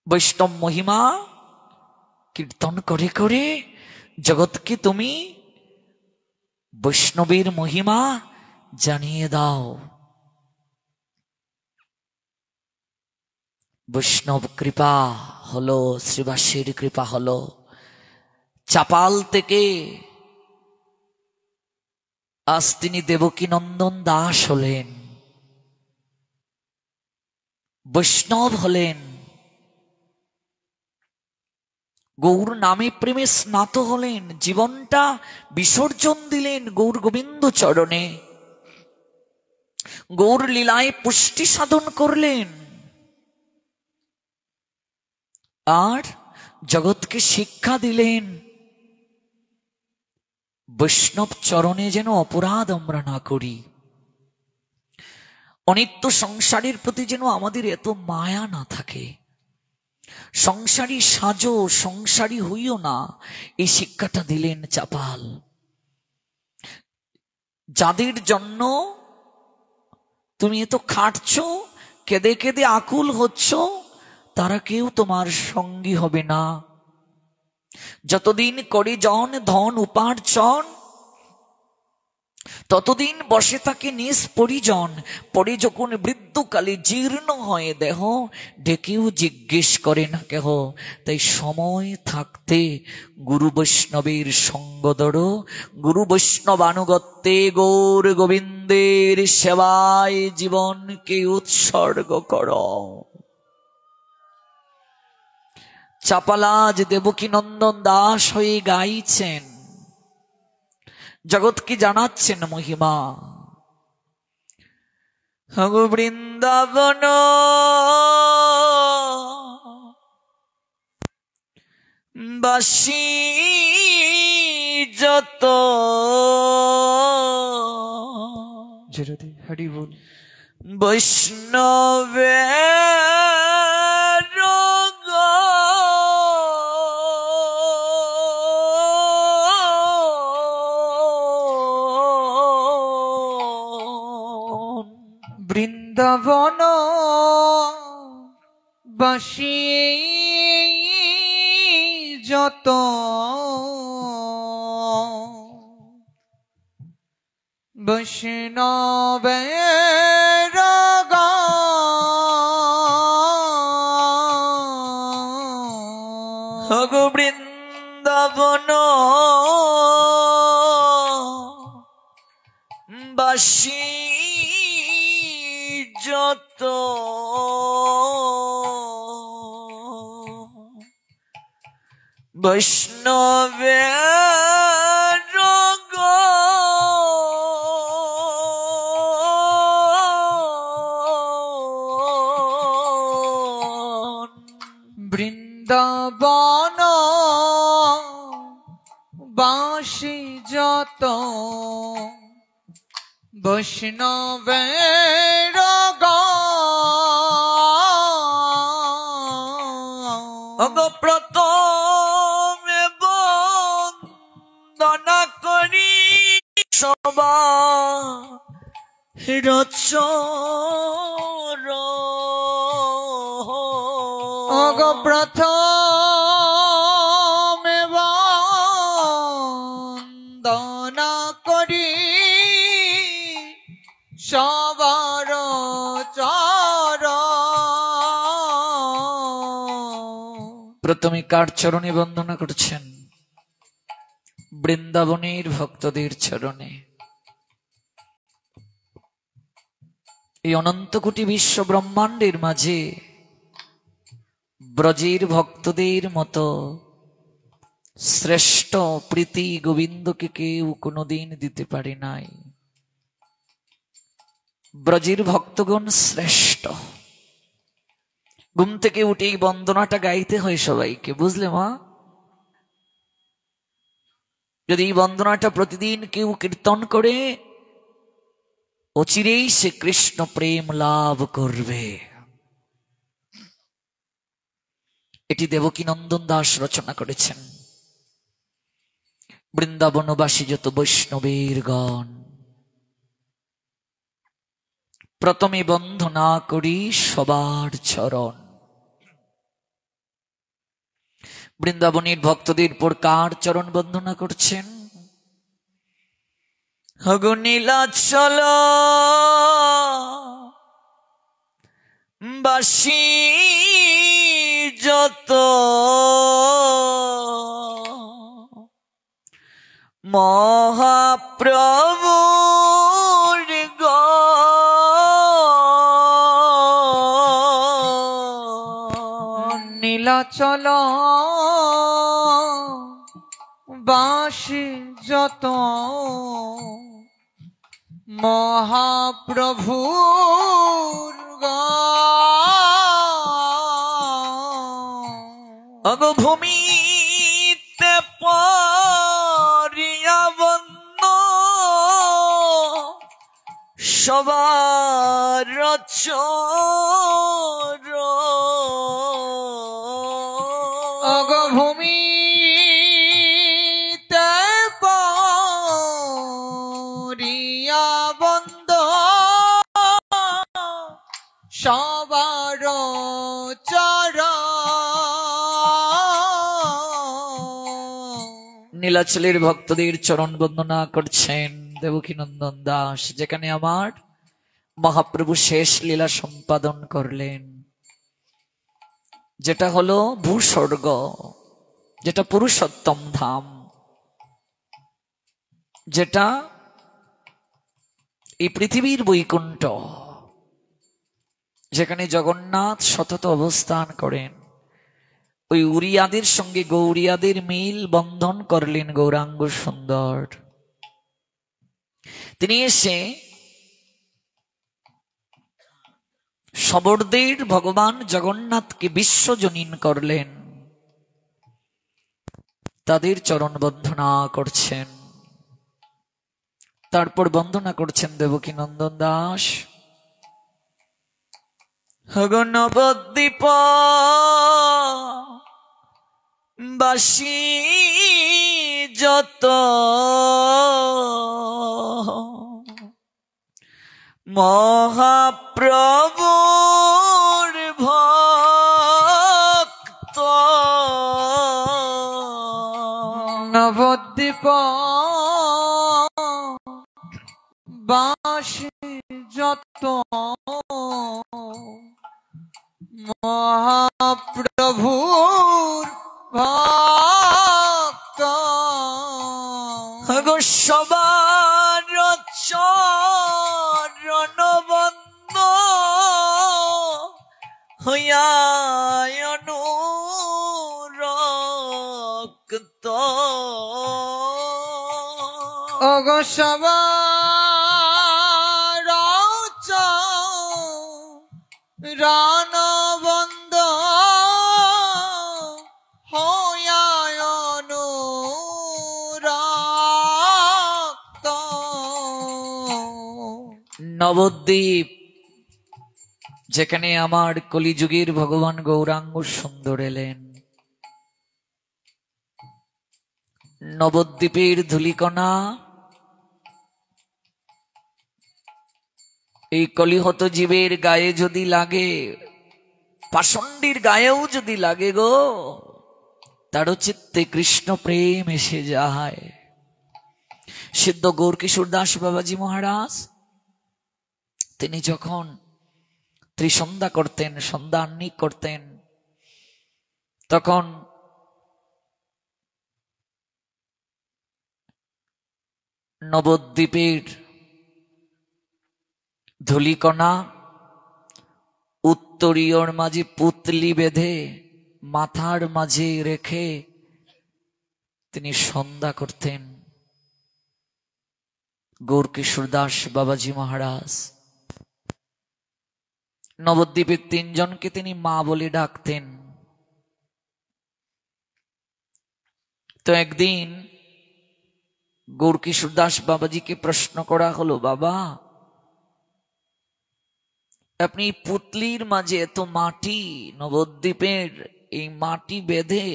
S1: বৈষ্ণব মহিমা কীর্তন করে করে জগৎকে তুমি বৈষ্ণবের মহিমা জানিয়ে দাও। বৈষ্ণব কৃপা হলো, শ্রীবাসের কৃপা হলো। চাপাল থেকে আজ তিনি দেবকী নন্দন দাস হলেন, বৈষ্ণব হলেন, গৌর নামে প্রেমে স্নাত হলেন, জীবনটা বিসর্জন দিলেন গৌর গোবিন্দ চরণে, গৌর লীলায় পুষ্টি সাধন করলেন, আর জগৎকে শিক্ষা দিলেন বৈষ্ণব চরণে যেন অপরাধ আমরা না করি। অনিত্য সংসারের প্রতি যেন আমাদের এত মায়া না থাকে। সংসারী সাজো, সংসারী হইও না, এই শিক্ষাটা দিলেন চাপাল। যাদের জন্য তুমি এত খাটছো, কেঁদে কেঁদে আকুল হচ্ছ, তারা কেউ তোমার সঙ্গী হবে না। যতদিন করে জন ধন উপার্জন, ততদিন বসে থাকে নিজ পরিজন। পরে যখন বৃদ্ধকালে জীর্ণ হয় দেহ, ডেকেও জিজ্ঞেস করে না কেহ। তাই সময় থাকতে গুরু বৈষ্ণবের সঙ্গ ধরো, গুরু বৈষ্ণব আনুগত্যে গৌর গোবিন্দের সেবায় জীবনকে উৎসর্গ করো। চাপালাজ দেবকী নন্দন দাস হয়ে গাইছেন, জগৎকে জানাচ্ছেন মহিমা। বৃন্দাবন বাসী যত হরি বল, বৈষ্ণবের
S2: বাসি যত বৈষ্ণবের
S1: গান বৃন্দাবন বাসি যত বৈষ্ণবের গান
S2: বৃন্দাবন বাসি যত বৈষ্ণবের গান
S1: প্রথমে বন্দনা করি সবার চরণ
S2: প্রথমে বন্দনা করি সবার চরণ।
S1: প্রথমে কার চরণে বন্দনা করছেন? বৃন্দাবনের ভক্তদের চরণে। এই অনন্ত কোটি বিশ্ব ব্রহ্মাণ্ডের মাঝে ব্রজের ভক্তদের মতো শ্রেষ্ঠ প্রীতি গোবিন্দকে কেউ কোনোদিন দিতে পারে নাই। ব্রজের ভক্তগণ শ্রেষ্ঠ। ঘুম থেকে উঠে এই বন্দনাটা গাইতে হয় সবাইকে, বুঝলে মা? যদি এই বন্দনাটা প্রতিদিন কেউ কীর্তন করে, অচিরেই সে কৃষ্ণ প্রেম লাভ করবে। এটি দেবকীনন্দন দাস রচনা করেছেন। বৃন্দাবনবাসী যত বৈষ্ণবের গান, প্রথমে বন্দনা করি সবার চরণ। বৃন্দাবনের ভক্তদের পর কার চরণ বন্দনা করছেন? হগো নীলাচল বাসি যত মহাপ্রভুর গান।
S2: নীলাচল বাসি যত মহাপ্রভুর গান।
S1: ভূমিতে পরিয়া বন্ধ সবার চরণ।
S2: ভূমিতে পরিয়া বন্ধ সবার চরণ।
S1: নীলাচলের ভক্তদের চরণ বন্দনা করছেন দেবকীনন্দন দাস। যেখানে আমার মহাপ্রভু শেষ লীলা সম্পাদন করলেন, যেটা হলো ভূস্বর্গ, যেটা পুরুষোত্তম ধাম, যেটা এই পৃথিবীর বৈকুণ্ঠ, যেখানে জগন্নাথ সতত অবস্থান করেন। ওই উড়িয়াদের সঙ্গে গৌরিয়াদের মিল বন্ধন করলেন গৌরাঙ্গ সুন্দর। তিনি এসে সবরদের ভগবান জগন্নাথকে বিশ্বজনীন করলেন, তাদের চরণ বন্দনা করছেন। তারপর বন্দনা করছেন দেবকীনন্দন দাস। নবদ্বীপ বাসি যত মহাপ্রভুর ভক্ত
S2: নবদ্বীপ বাসে যত মহাপ্রভুর ভক্ত
S1: গো সবার চরণ বন্দ হইয়া অনুরক্ত
S2: ওগো সবার চরণ হইয়া অনুরক্ত
S1: নবদ্বীপ, যেখানে আমার কলিযুগের ভগবান গৌরাঙ্গ সুন্দর এলেন, নবদ্বীপের ধূলিকণা এই কলিহত জীবের গায়ে যদি লাগে, পাষণ্ডীর গায়েও যদি লাগে গো, তারও চিত্তে কৃষ্ণ প্রেম এসে যায়। সিদ্ধ গৌরকিশোর দাস বাবাজি মহারাজ তিনি যখন ত্রিসন্ধ্যা করতেন, সন্ধ্যা আহ্নিক করতেন, তখন নবদ্বীপের ধূলিকণা উত্তরীয়র মাঝে পুতলি বেঁধে মাথার মাঝে রেখে তিনি সন্ধ্যা করতেন। গৌরকিশোর দাস বাবাজি মহারাজ নবদ্বীপের তিনজনকে তিনি মা বলে ডাকতেন। তো একদিন গৌরকিশোর দাস বাবাজিকে প্রশ্ন করা হলো, বাবা আপনি পুতলির মাঝে এত মাটি, নবদ্বীপের এই মাটি বেঁধে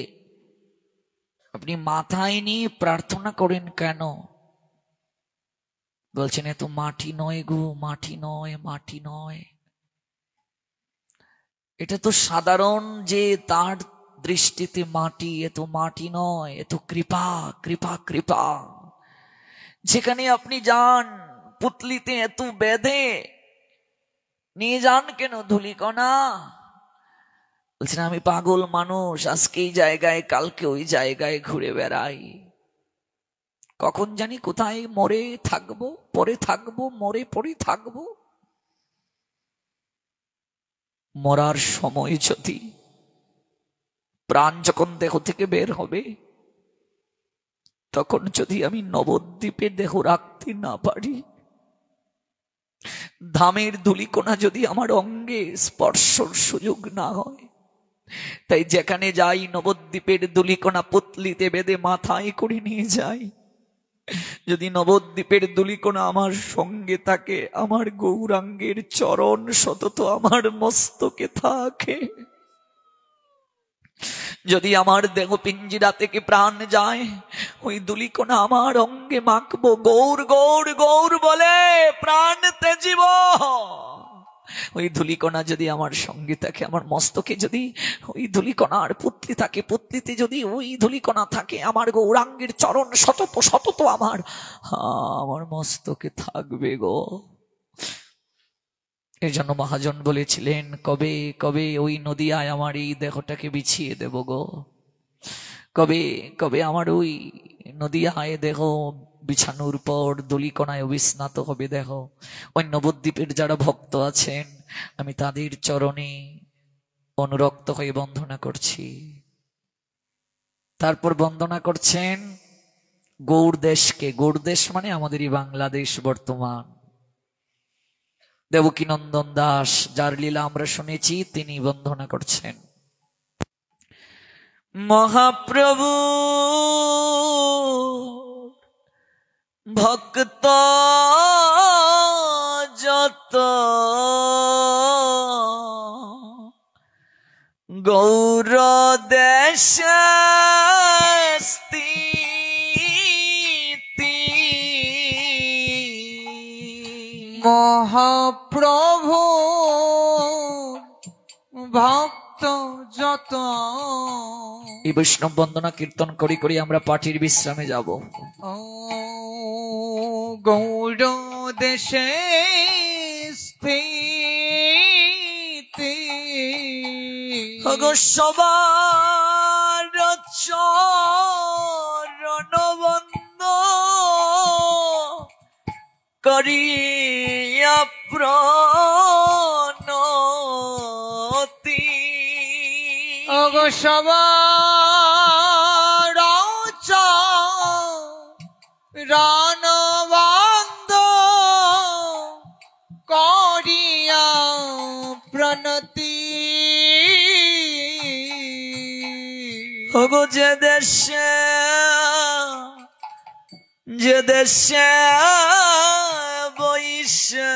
S1: আপনি মাথায় নিয়ে প্রার্থনা করেন কেন? বলছেন এত মাটি নয় গো, মাটি নয়, মাটি নয়, এটা তো সাধারণ যে তার দৃষ্টিতে মাটি, এত মাটি নয়, এত কৃপা, কৃপা, কৃপা। যেখানে আপনি যান পুতলিতে এত বেঁধে নিয়ে যান কেন ধূলিকণা? বলছেন আমি পাগল মানুষ, আজকে এই জায়গায় কালকে ওই জায়গায় ঘুরে বেড়াই, কখন জানি কোথায় মরে থাকবো, পরে থাকবো, মরে পরে থাকবো। মরার সময় যদি, প্রাণ যখন দেহ থেকে বের হবে, তখন যদি আমি নবদ্বীপে দেহ রাখতে না পারি, ধামের ধূলিকণা যদি আমার অঙ্গে স্পর্শর সুযোগ না হয়, তাই যেখানে যাই নবদ্বীপের ধূলিকণা পুতলিতে বেঁধে মাথায় করে নিয়ে যাই। যদি নবদ্বীপের ধূলিকণা আমার সঙ্গে থাকে, আমার গৌরাঙ্গের চরণ সতত আমার মস্তকে থাকে। যদি আমার দেহ পিঞ্জিরা থেকে প্রাণ যায়, ওই ধূলিকণা আমার অঙ্গে মাখবো, গৌর গৌর গৌর বলে প্রাণ ত্যাজিব। ওই ধূলিকণা যদি আমার সঙ্গে থাকে, আমার মস্তকে যদি ওই ধূলিকণার পুতলি থাকে, পুতলিতে যদি ওই ধূলিকণা থাকে, আমার গৌরাঙ্গের চরণ সতত সতত আমার মস্তকে থাকবে গো। এই জন্য মহাজন বলেছিলেন, কবে কবে ওই নদিয়ায় আমার এই দেহটাকে বিছিয়ে দেব গো, কবে কবে আমার ওই নদিয়ায় দেহ বিছানোর পর ধূলিকণায় অবিস্নাত হবে দেহ। ওই নবদ্বীপের যারা ভক্ত আছেন, আমি তাদের চরণে অনুরক্ত হয়ে বন্দনা করছি। তারপর বন্দনা করছেন গৌড়দেশকে। গৌড়দেশ মানে আমাদেরই বাংলাদেশ বর্তমান। দেবকীনন্দন দাস, যার লীলা আমরা শুনেছি, তিনি বন্দনা করছেন, মহাপ্রভু ভক্ত যত গৌর দেশে স্থিতি,
S2: মহাপ্রভু ভক্ত যত
S1: এই বৈষ্ণব বন্দনা কীর্তন করি করি আমরা পাঠির বিশ্রামে যাব।
S2: ও গৌর দেশে স্থিতি
S1: সবার চরণ বন্দ করিয়া প্রণতি
S2: ওগো সবার রণবন্ধ করিয়া প্রণতি
S1: ওগো যে দেশে বৈশে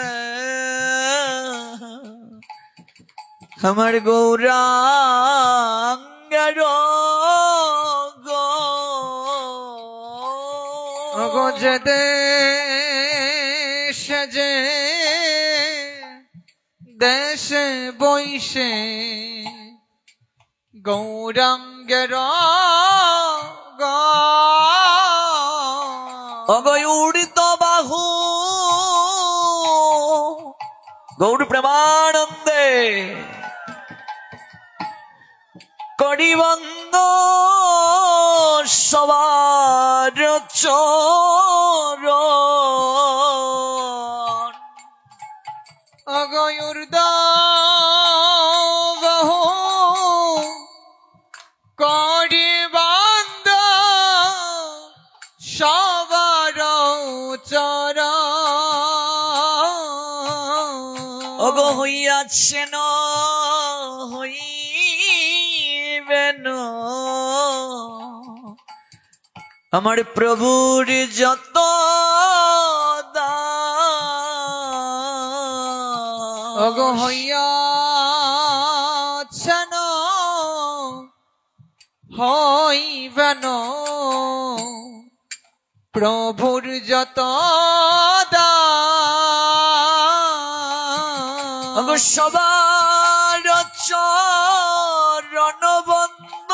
S1: আমার গৌরাঙ্গের
S2: ওগো যে দেশে বৈশে গৌরাঙ্গের
S1: অগয়ুড়িত বাহু গৌর প্রেমানন্দে করিবন্দ সবার চরণ
S2: অগয়ুর্দ বহু করিবন্দ সবার চরণ
S1: অগ হইয়াছেন হইবেন আমার প্রভুর যত
S2: অগ হইয়াছেন হইবেন প্রভুর যত
S1: অগ সবার চরণবন্দ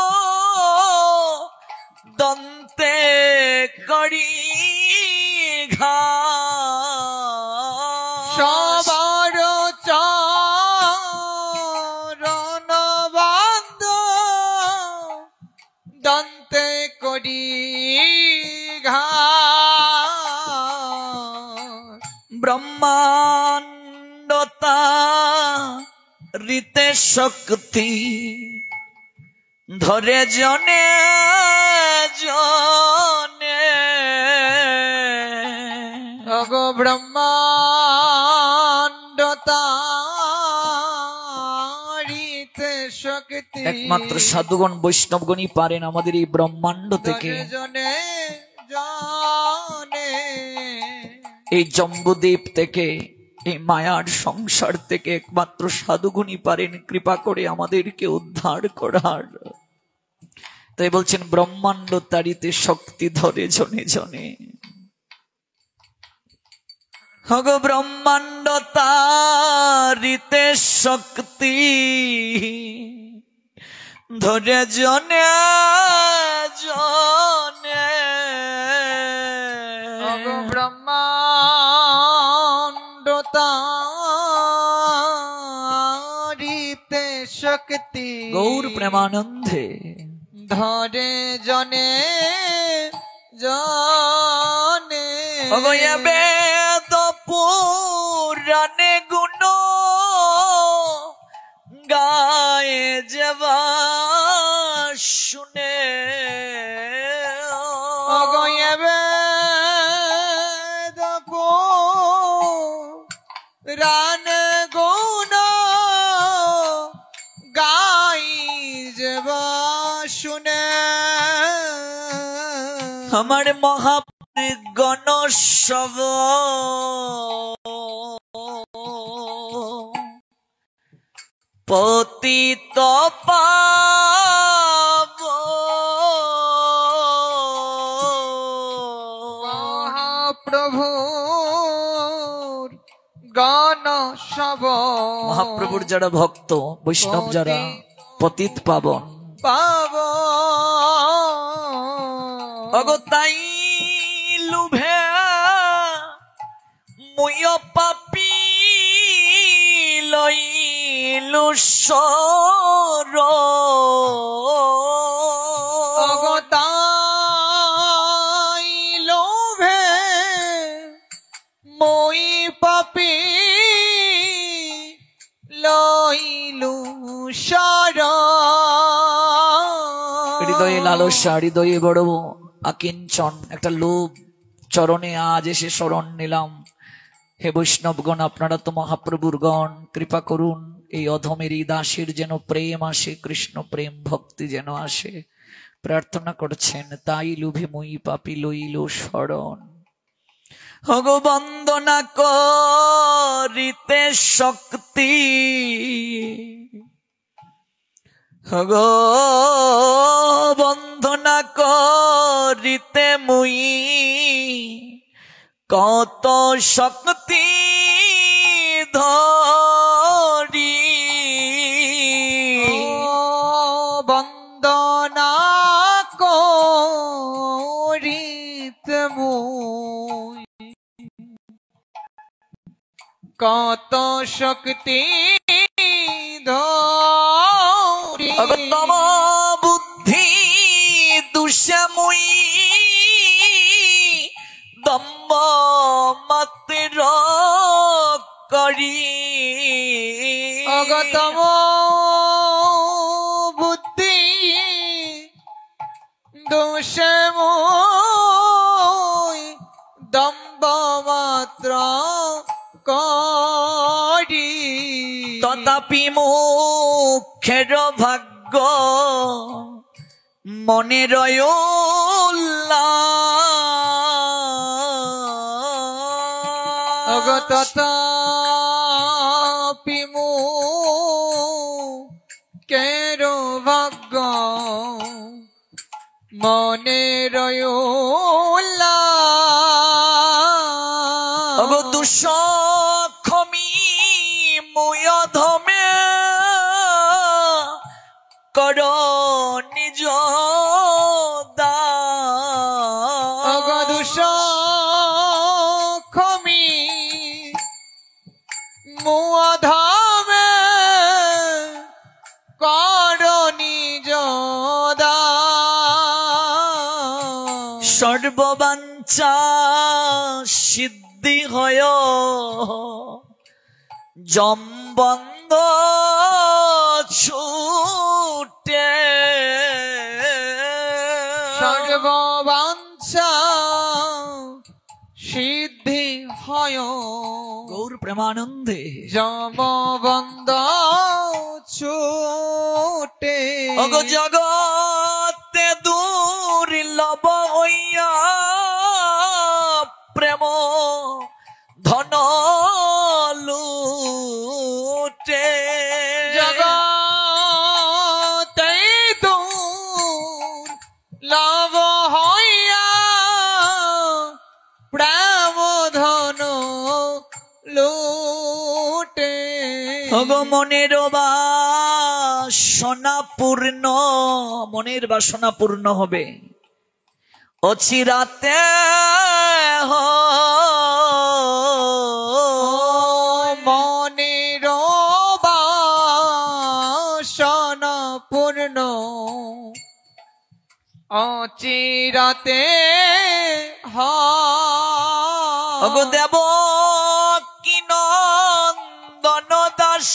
S1: দন্তে করি ঘা
S2: সবার চরণবন্দ দন্তে করি ঘা
S1: ব্রহ্মাণ্ডতা রীতে শক্তি ধরে জনে জনে
S2: অগো ব্রহ্মাণ্ডতারিতে শক্তি
S1: একমাত্র সাধুগণ বৈষ্ণবগণই পারেন আমাদের এই ব্রহ্মাণ্ড থেকে
S2: জনে জনে
S1: এই জম্বুদ্বীপ থেকে এই মায়ার সংসার থেকে একমাত্র সাধুগুণই পারেন কৃপা করে আমাদেরকে উদ্ধার করার। তাই বলছেন ব্রহ্মাণ্ড তারিতে শক্তি ধরে জনে জনে। হগ ব্রহ্মাণ্ড তারিতে শক্তি ধরে জনে জনে
S2: অগো ব্রহ্মাণ্ডতারিতে শক্তি
S1: গৌর প্রেমানন্দে
S2: ধরে জনে জনে
S1: অগয়া বেদ পুরাণে গুণ গায়ে যাবা শুনে
S2: অগয়া বেদ পুরাণে গুণ গাই যাবা শুনে
S1: আমার মহাগণ সব পতিত পাব
S2: মহাপ্রভুর গান সব
S1: মহাপ্রভুর যারা ভক্ত বৈষ্ণব যারা পতিত পাবন
S2: পাবন।
S1: অগো তাই লুভে মুয় পাপি লইলু সর
S2: অগতাই লোভে মই পাপি লইলু শরণ।
S1: হৃদয়ে লালসা, হৃদয়ে বড় আকিঞ্চন, একটা লোভ, চরণে আজ এসে শরণ নিলাম। হে বৈষ্ণবগণ, আপনারা তো মহাপ্রভুর গণ, কৃপা করুন এই অধমের এই দাসের যেন প্রেম আসে, কৃষ্ণ প্রেম ভক্তি যেন আসে, প্রার্থনা করছেন। তাই লোভে মুই পাপি লইল শরণ। হগ বন্দনা করিতে শক্তি, হগ বন্দনা করিতে মুই কত শক্তি ধরি।
S2: বন্দনা করিতে মুই কত শক্তি ধরি।
S1: তম বুদ্ধি দুষে মুই দম্ব মাত্র করি।
S2: অগতম বুদ্ধি দোষে মুই দম্ব মাত্র করি।
S1: তথাপি মুখের ভাগ্য মনের
S2: তথাপি মুখের ভাগ্য মনের উল্লাস।
S1: দুঃখমি মুয় ধমে কর নিজ
S2: দুঃখমি মুধমে কর নিজ
S1: সর্ববাঞ্ছা সিদ্ধি হয় জম্বন্ধ ছুটে।
S2: সর্ববাঞ্ছা সিদ্ধি হয়
S1: গৌর প্রেমানন্দে
S2: জমবন্ধ ছুটে।
S1: অগ জগতে দুর্লভ হইয়া প্রেম ধন লুটে।
S2: জগতে দুর্লভ হইয়া প্রেম ধন লুটে।
S1: অগ মনের বাসনা পূর্ণ, মনের বাসনা পূর্ণ হবে অচিরাতে।
S2: মনের বাসনা পূর্ণ অচিরাতে
S1: অগ দেব কি নন্দন দাস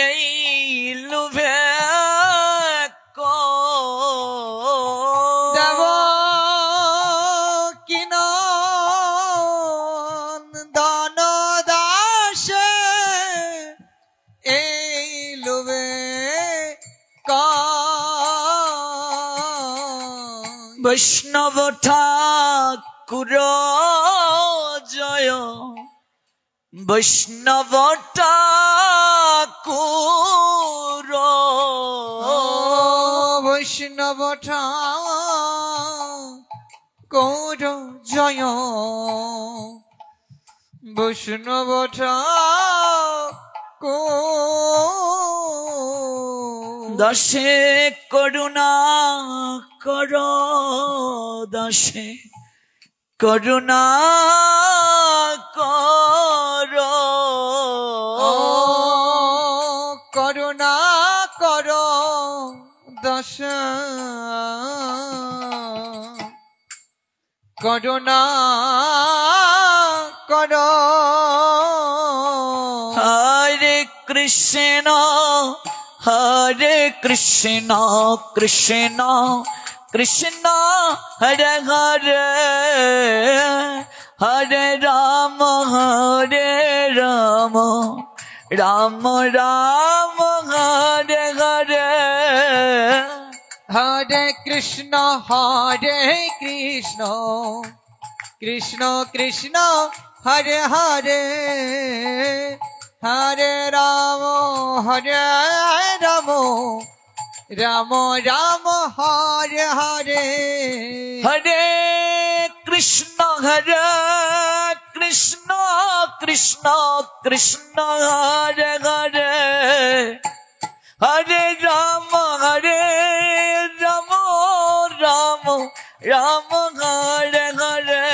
S1: এই লুভে
S2: দেব কি নন্দন দাস এই লোভে
S1: বৈষ্ণব ঠাকুর জয়, বৈষ্ণব ঠাকুর,
S2: বৈষ্ণব ঠাকুর জয়, বৈষ্ণব ঠাকুর
S1: দাসে করুণা কর, দাসে করুণা কর,
S2: ও করুণা কর দাস, করুণা কর।
S1: হরে কৃষ্ণ হরে কৃষ্ণ কৃষ্ণ কৃষ্ণ হরে হরে, হরে রাম রাম রাম হরে হরে।
S2: হরে কৃষ্ণ কৃষ্ণ কৃষ্ণ হরে হরে, হরে রাম রাম রাম হরে হরে।
S1: হরে কৃষ্ণ কৃষ্ণ কৃষ্ণ কৃষ্ণ হরে হরে, হরে রাম রাম রাম হরে হরে।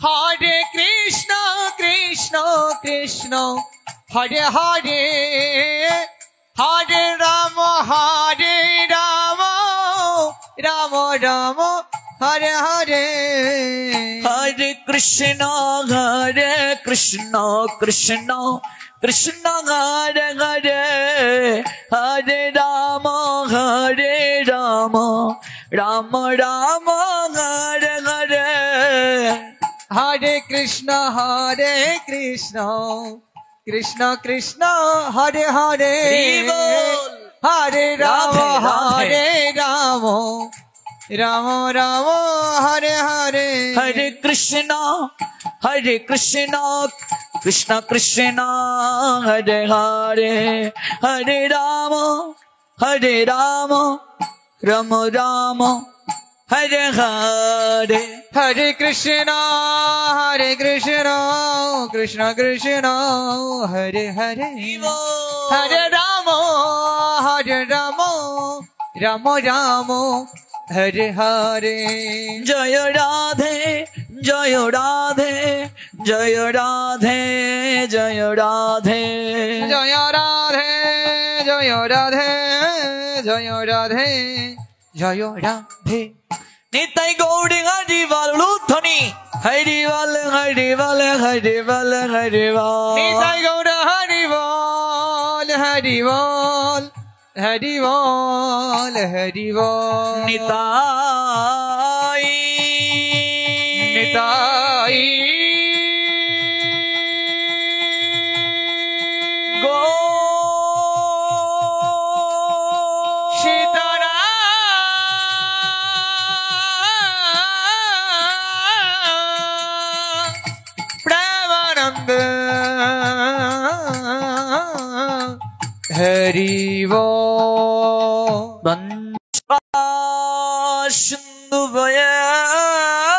S2: হরে কৃষ্ণ কৃষ্ণ কৃষ্ণ হরে হরে, হরে রাম রাম রাম হরে হরে।
S1: হরে কৃষ্ণ কৃষ্ণ কৃষ্ণ কৃষ্ণ হরে হরে, হরে রাম রাম রাম হরে হরে।
S2: হরে কৃষ্ণ কৃষ্ণ কৃষ্ণ হরে হরে, হরে রাম রাম রাম হরে হরে।
S1: হরে কৃষ্ণ কৃষ্ণ কৃষ্ণ হরে হরে, হরে রাম রাম রাম হরে হরে।
S2: হরে কৃষ্ণ কৃষ্ণ কৃষ্ণ হরে হরে, হরে রাম রাম রাম হরে হরে।
S1: জয় রাধে জয় রাধে জয় রাধে জয় রাধে,
S2: জয় রাধে জয় রাধে জয় রাধে জয় রাধে।
S1: নিতাই গৌড়ি হরিবল ধ্বনি, হরিবল হরিবল হরিবল হরিবল।
S2: নিতাই গৌর হরিবল হরিবল হরিবল হরিবল।
S1: নিতাই
S2: নিতাই
S1: গো
S2: প্রেমানন্দ হরিব।
S1: সিন্ধু ভয়চ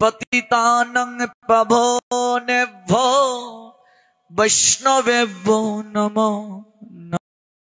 S1: পতিতানং পাবনেভ্যো বৈষ্ণবেভ্যো নমঃ।